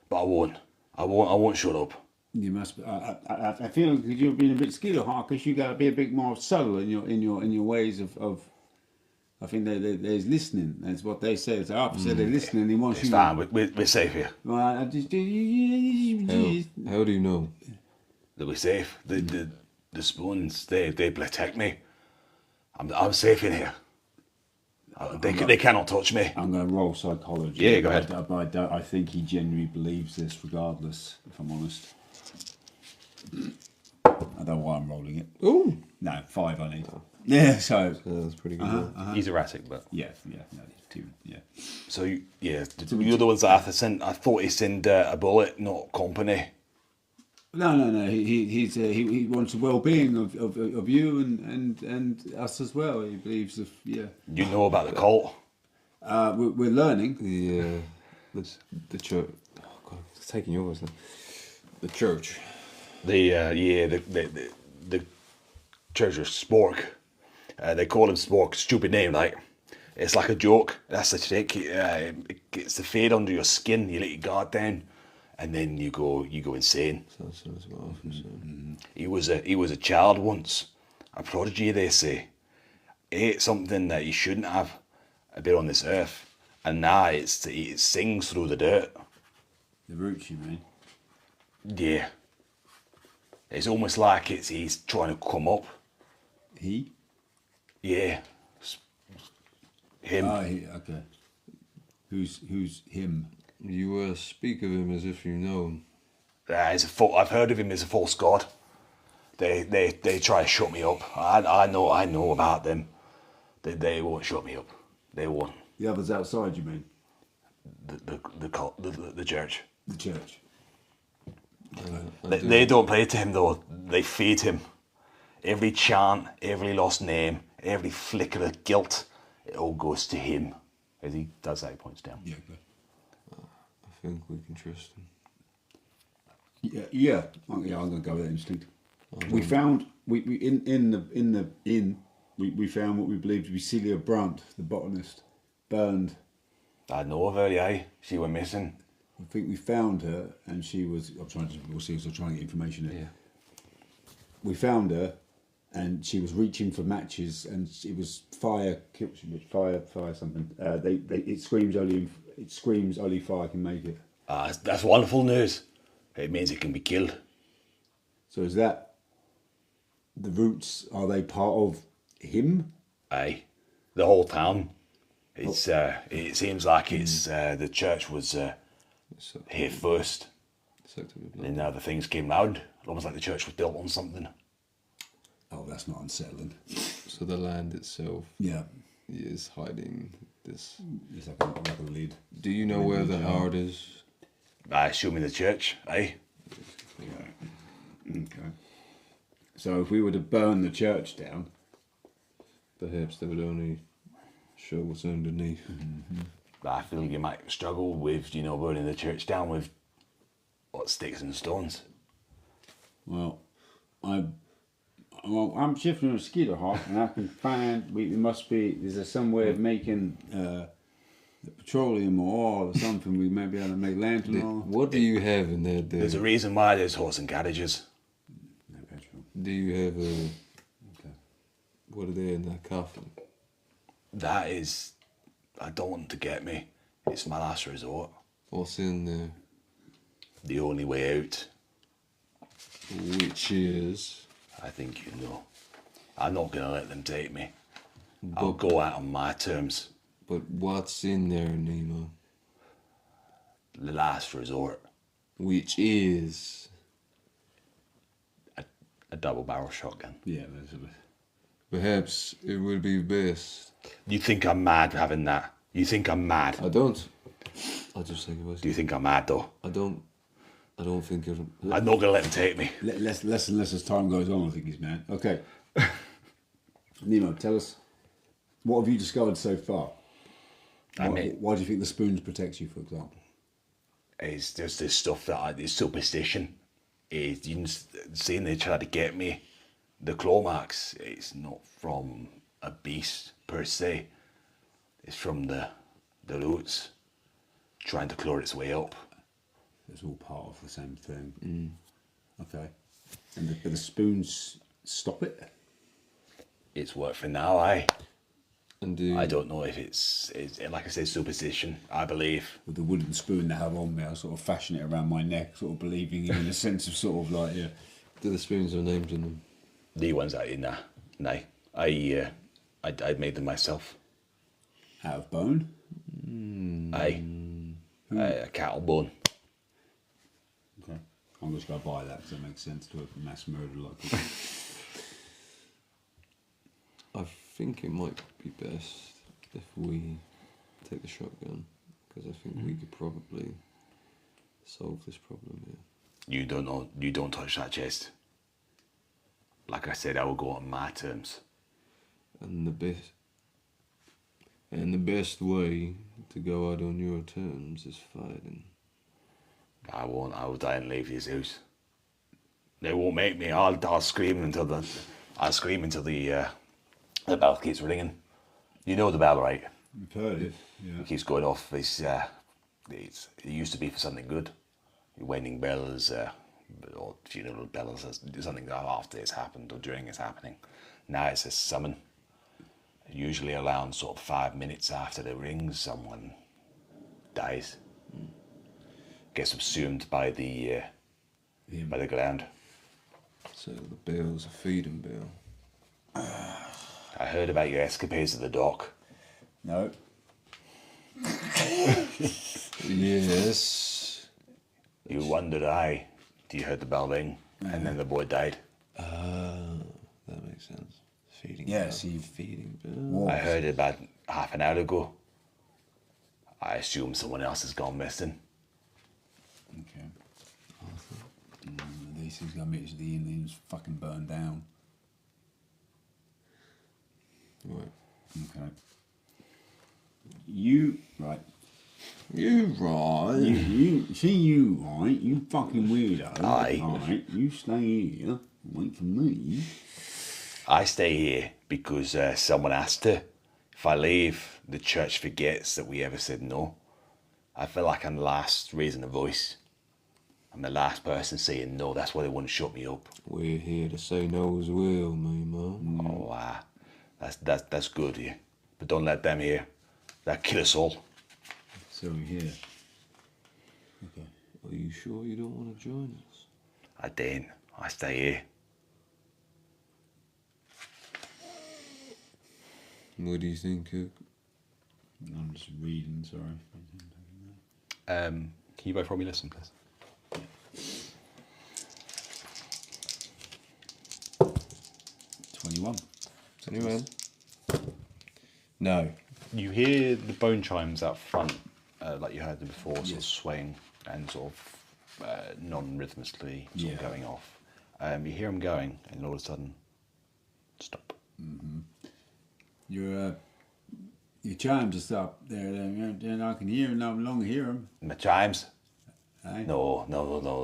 but I won't shut up. You must. I feel like you've been a bit skittle-hawk because you got to be a bit more subtle in your ways of. I think there's listening. That's what they say. It's the opposite. They're listening. He wants It's you. fine. We're safe here. Well, I just. How do you know? That we're safe. The spoons they protect me. I'm safe in here. They cannot touch me. I'm going to roll psychology. Yeah, go ahead. But I think he genuinely believes this, regardless. If I'm honest. I don't know why I'm rolling it. Oh, No, 5 I need. Yeah, so. that's pretty good. He's erratic, but Yeah, no, 2, yeah. so you're the ones that Arthur sent. I thought he sent a bullet, not company. No. He wants the well-being of you and us as well. He believes You know about the cult. we're learning. The church. Oh God, it's taking yours now. The church. The church of Spork. They call him Spork. Stupid name, like. It's like a joke. That's the trick. It gets the fade under your skin. You let your guard down, and then you go insane. That's what I often say. He was a child once, a prodigy. They say, ate something that he shouldn't have, a bit on this earth, and now it sings through the dirt. The roots, you mean? Yeah. It's almost like he's trying to come up. He? Yeah. Him. Okay. Who's him? You speak of him as if you know him. I've heard of him as a false god. They try to shut me up. I know about them. They won't shut me up. They won't. The others outside, you mean? The church. The church. They don't play to him though. They feed him. Every chant, every lost name, every flicker of guilt, it all goes to him. As he does that, he points down. Yeah, good. I think we can trust him. Yeah. I'm going to go with that instinct. We found we in the inn. We found what we believed to be Celia Brunt, the botanist, burned. I know of her, yeah. She went missing. I think we found her, and she was. I'm trying to. We'll see. So I'm trying to get information. Yeah. We found her, and she was reaching for matches, and it was fire something. It screams only fire can make it. That's wonderful news. It means it can be killed. So is that the roots? Are they part of him? Aye. The whole town. It's it seems like it's the church was here first. Then other things came round. Almost like the church was built on something. Oh, that's not unsettling. So the land itself Yeah, is hiding this. it's like a lid. Do you know where the heart is? I assume in the church, aye. Okay. So if we were to burn the church down, Perhaps they would only show what's underneath. I feel you might struggle with, burning the church down with sticks and stones. well, I'm shifting a mosquito hawk, and I can find there's some way of making the petroleum or oil or something. We may be able to make lantern oil. What do you have in there? There's a reason why there's horse and carriages. No petrol. Do you have a? Okay. What are they in that coffin? That is, I don't want to get me. It's my last resort. What's in there? The only way out. Which is? I think you know. I'm not going to let them take me. I'll go out on my terms. But what's in there, Nemo? The last resort. Which is? A double barrel shotgun. Yeah, basically. Perhaps it would be best. You think I'm mad for having that? You think I'm mad? I don't. I'll just take it with Do you think I'm mad though? I don't think you're. I'm not going to let them take me. Less and less as time goes on, I think he's mad. Okay. Nemo, tell us, what have you discovered so far? I mean, Why do you think the spoons protect you, for example? it's just this stuff that is superstition. Is you saying they tried to get me. The claw marks, it's not from a beast per se. It's from the roots trying to claw its way up. It's all part of the same thing. Okay. And the spoons stop it? It's worked for now, aye. And I don't know if it's like I said, superstition, I believe. With the wooden spoon that I have on me, I sort of fashion it around my neck, sort of believing in a sense of sort of like, yeah. do the spoons have names in them? The ones I nah. I made them myself. Out of bone? Aye. A cattle bone. Okay. I'm just going to buy that because it makes sense to a mass murder like this. I think it might be best if we take the shotgun, because I think we could probably solve this problem here. You don't touch that chest. Like I said, I will go on my terms. And the best way to go out on your terms is fighting. I won't. I will die and leave this house. They won't make me. I'll scream until the bell keeps ringing. You know the bell, right? You've heard it, yeah. It keeps going off. It used to be for something good. Wedding bells, or funeral bells, something after it's happened or during it's happening. Now it's a summon. Usually around sort of 5 minutes after it rings, someone dies. Gets subsumed by the ground. So the bell's a feeding bell. I heard about your escapades at the dock. No. Yes. You wondered, you heard the bell ring, and then the boy died. That makes sense. Feeding Yes, bell. he Feeding bell. I heard it about half an hour ago. I assume someone else has gone missing. Okay. These things going to meet the Indians fucking burned down. Right. Okay. You right. You right. You see you right. You fucking weirdo. Aye. Right. You stay here. Wait for me. I stay here because someone has to. If I leave, the church forgets that we ever said no. I feel like I'm the last raising a voice. I'm the last person saying no. That's why they wouldn't shut me up. We're here to say no as well, me man. Oh, that's good, yeah. But don't let them hear. They'll kill us all. So we're here. Okay. Are you sure you don't want to join us? I don't. I stay here. What do you think, Cook? I'm just reading. Sorry. Can you both roll me listen, please? 21. Anyway. No. You hear the bone chimes out front, like you heard them before, sort of Yes. swaying and sort of non-rhythmically sort of Yeah. going off. You hear them going, and all of a sudden, stop. Your chimes are stopped there. Then I can hear them. No longer hear them. The chimes? Aye. No,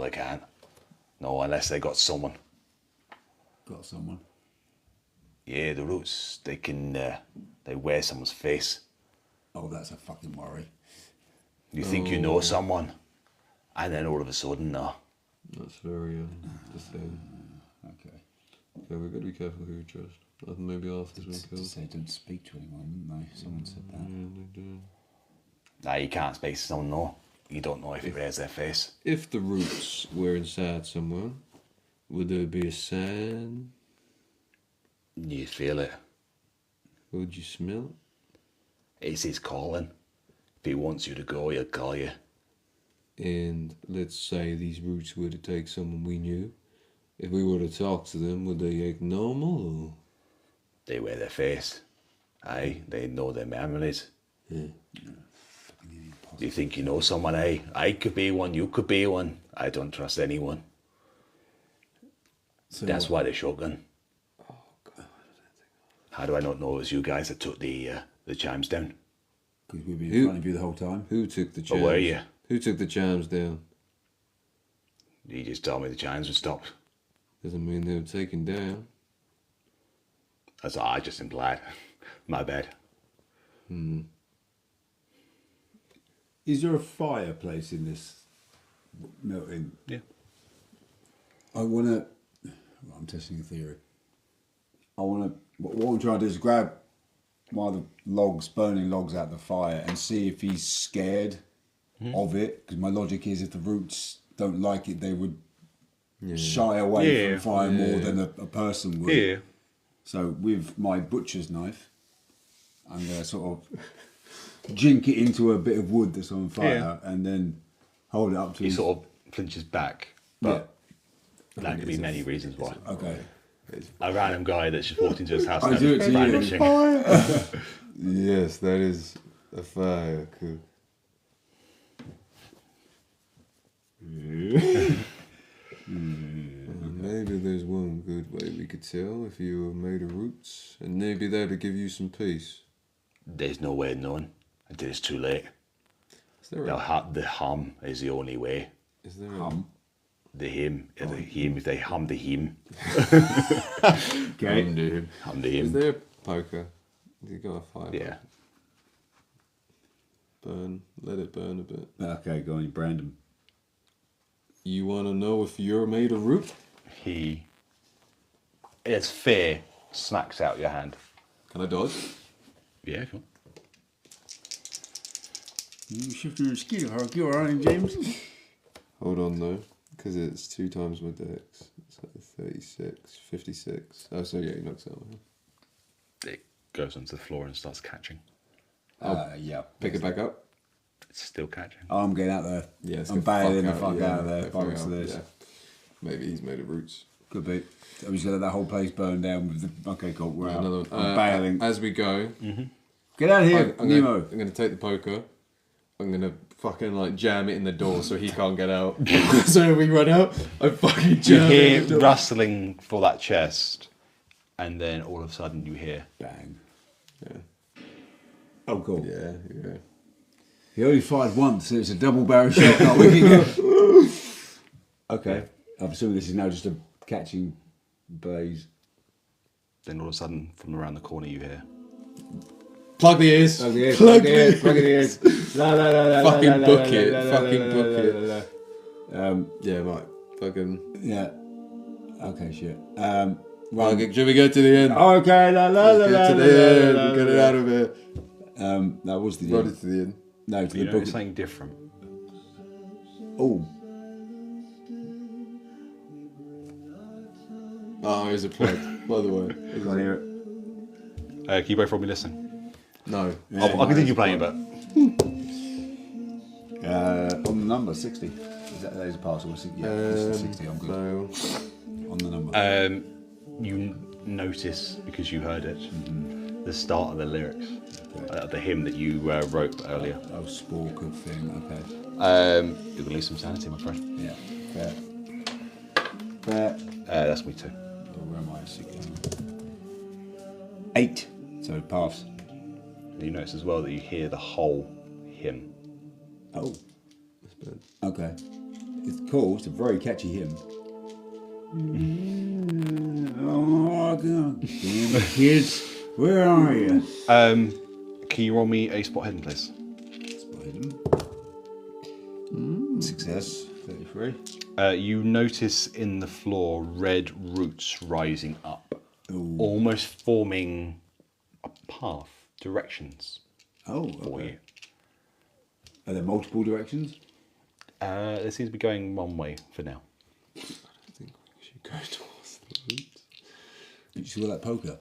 they can't. No, unless they got someone. Got someone. Yeah, the roots, they can, they wear someone's face. Oh, that's a fucking worry. You think you know someone, and then all of a sudden, no. That's very the thing. Okay. Yeah, we've got to be careful who we trust. I think maybe Arthur's been To killed. say don't speak to anyone, wouldn't they? Someone said that. Yeah, they do. Nah, you can't speak to someone, no. You don't know if it wears their face. If the roots were inside someone, would there be a sign? You feel it. Would you smell it? It's his calling. If he wants you to go, he'll call you. And let's say these roots were to take someone we knew. If we were to talk to them, would they act normal or? They wear their face. Aye, they know their memories. Yeah. You think you know someone, aye? I could be one, you could be one. I don't trust anyone. So That's why they shotgun. How do I not know it was you guys that took the chimes down? Because we've been in front of you the whole time. Who took the chimes? were you? Who took the chimes down? You just told me the chimes were stopped. Doesn't mean they were taken down. That's all I just implied. My bad. Is there a fireplace in this melting? Yeah. I want to. I'm testing a theory. I want to. What I'm trying to do is grab one of the burning logs out of the fire, and see if he's scared of it. Because my logic is, if the roots don't like it, they would shy away from fire more than a person would. Yeah. So with my butcher's knife, I'm going to sort of jink it into a bit of wood that's on fire, and then hold it up to He sort of flinches back, but Yeah. that could be many reasons why. Okay. A random guy that's just walked into his house I and do it to you. vanishing. Yes, that is a fire cook. Maybe there's one good way we could tell if you were made of roots, and maybe that'll give you some peace. There's no way of knowing until it's too late. Is there The hum is the only way. is there The hymn, if they hum the hymn, Okay. hum the is hymn. there a poker? You got a fire? Yeah. Burn. Let it burn a bit. Okay, go on, you brand them. You want to know if you're made of root? It's fear, smacks out your hand. Can I dodge? Yeah, cool. You shifting your skill, how you alright, James? Hold on though, because it's 2 times my dex. So 36, 56. Oh, so yeah, he knocks out my hand. It goes onto the floor and starts catching. Yeah. Pick it back up. It's still catching. Oh, I'm getting out there. Yeah, it's I'm get fuck bailing the fuck yeah, out of there. get Fuck fuck to out, this. yeah. Maybe he's made of roots. Could be. I'm just gonna let that whole place burn down with the. Okay, cool. We're out. Another one. I'm bailing. As we go, Get out of here, I'm Nemo. gonna take the poker. I'm gonna fucking like jam it in the door so he can't get out. So when we run out, I fucking You jam it hear in the door. rustling for that chest, and then all of a sudden you hear. Bang. Yeah, Oh, cool. yeah, yeah. He only fired once, so it's a double barrel shotgun. We can go. Okay. I'm assuming this is now just a catching blaze. Then all of a sudden, from around the corner, you hear. Plug the ears. Plug the ears. Plug the ears. Plug the ears. La, la, la, la, Fucking la, la, book la, it. la, la, Fucking la, book la, it. la, la. Yeah, right. Fucking. Yeah. Okay, shit. Right. Should we go to the end? Okay, la la la Let's la get to la, the end. la, la, Get it la. out of here. That was the Run end. it to the end. No, to You the know book. something different. Oh, Oh, here's a plug, by the way. can't hear it. Can you both roll me listen? No. I'll continue playing, but On the number 60. That is a parcel. Yeah, it's 60. I'm good. So, On the number. you notice, because you heard it, the start of the lyrics, the hymn that you wrote earlier. Oh, spork thing. Okay. You're going to lose some sanity, my friend. Yeah. Fair. Fair. That's me too. Oh, where am I? 8. So it passed. And you notice as well that you hear the whole hymn. Oh. Okay. It's cool. It's a very catchy hymn. Oh, God. Damn kids. Where are you? Can you roll me a spot hidden, please? Success. 33. You notice in the floor red roots rising up, Ooh. almost forming a path, directions Oh, for okay. you. Are there multiple directions? It seems to be going one way for now. I think we should go towards the roots. Did you see all that poker?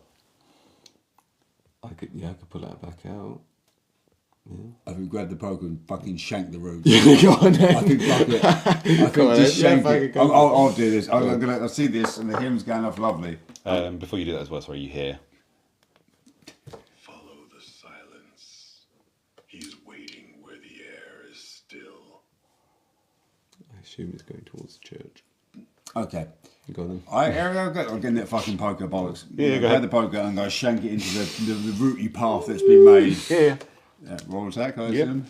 I could pull that back out. I think grab the poker and fucking shank the roots. Go on then. I think fuck it. I think on, just yeah, shank fuck it. it, go on. I'll do this. I'll see this and the hymn's going off lovely. Before you do that as well, sorry, you hear. Follow the silence. He's waiting where the air is still. I assume it's going towards the church. Okay. You got them. I'm getting that fucking poker bollocks. Yeah, go Grab ahead. the poker and go shank it into the rooty path that's been made. Yeah. Roll attack, I Yep. assume.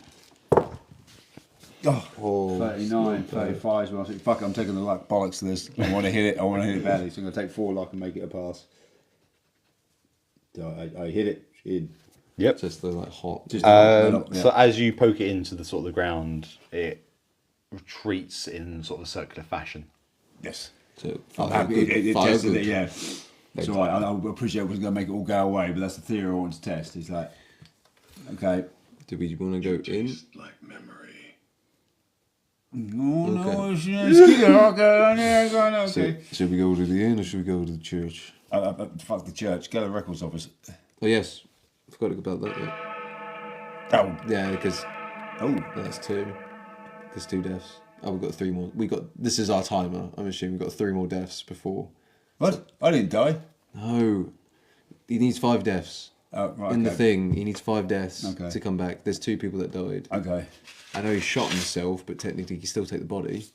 Oh, 39, 35 is what I think. Fuck it, I'm taking the luck bollocks to this. I want to hit it badly, so I'm going to take 4 luck and make it a pass. So I hit it in. Yep. Just the like hot. Just So yeah. as you poke it into the sort of the ground, it retreats in sort of a circular fashion. Yes. So It fire tested good. it, yeah. So I appreciate I wasn't going to make it all go away, but that's the theory I want to test. He's like, okay. Do we want to go in? Tastes like memory. No, Okay. okay. Should we go to the inn or should we go to the church? Fuck the church. Go to the records office. Oh yes, forgot about that. Yeah, Oh. yeah, because Oh. that's 2. There's 2 deaths. Oh, we've got 3 more. This is our timer. I'm assuming we've got 3 more deaths before. What? I didn't die. No, he needs 5 deaths. Oh, right. In the okay. thing, he needs 5 deaths Okay. to come back. There's 2 people that died. Okay. I know he shot himself, but technically he can still take the body.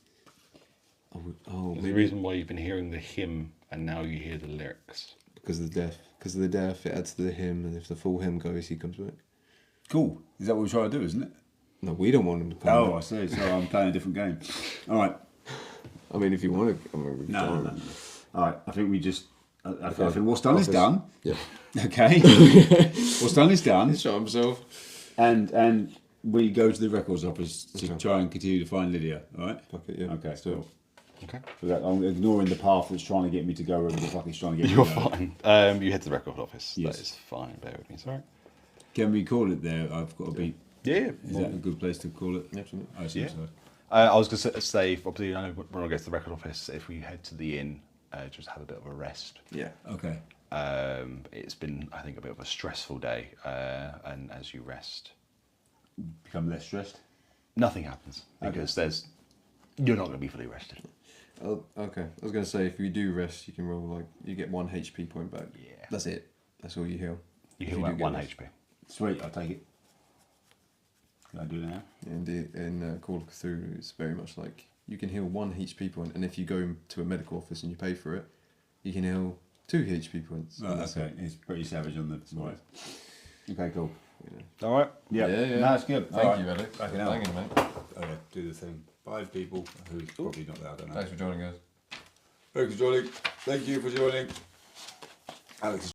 Oh, There's a maybe reason why you've been hearing the hymn and now you hear the lyrics. because of the death. Because of the death, it adds to the hymn, and if the full hymn goes, he comes back. Cool. Is that what we're trying to do, isn't it? No, we don't want him to come Oh, I back. see. So I'm playing a different game. All right. I mean, if you want to, I mean, we No. don't. All right. I think we just. I think what's done is done. Yeah. Okay. What's done is done. He shot himself. And we go to the records office to try and continue to find Lydia. All right. Fuck it, yeah. Okay. Let's do it. Cool. Okay. So that, I'm ignoring the path that's trying to get me to go wherever the fuck it's trying to get You're me to go. fine. You head to the record office. Yes. That is fine. Bear with me. Sorry. Can we call it there? I've got to be. Yeah. Is that a good place to call it? Absolutely. I assume Yeah. so. I was going to say, obviously, I know when I get to the record office, if we head to the inn, just have a bit of a rest. Yeah. Okay. It's been, I think, a bit of a stressful day, and as you rest, Become less stressed. nothing happens because you're not going to be fully rested. Oh, okay. I was going to say, if you do rest, you can roll, like, you get 1 HP point back. Yeah. That's it. That's all you heal. You If heal do about get 1 rest. HP. Sweet. I'll take it. Can I do it now? In Call of Cthulhu, it's very much like you can heal 1 HP point, and if you go to a medical office and you pay for it, you can heal 2 HP points. Oh, And that's okay. it. It's pretty savage on the right. Okay, cool. You know. All right. Yep. Yeah, yeah. No, it's good. Thank All right. you, Alec. Fucking hell. Thank you, mate. Okay, do the thing. 5 people who's probably not there. I don't know. Thanks for joining us. Thanks for joining. Thank you for joining. Alex.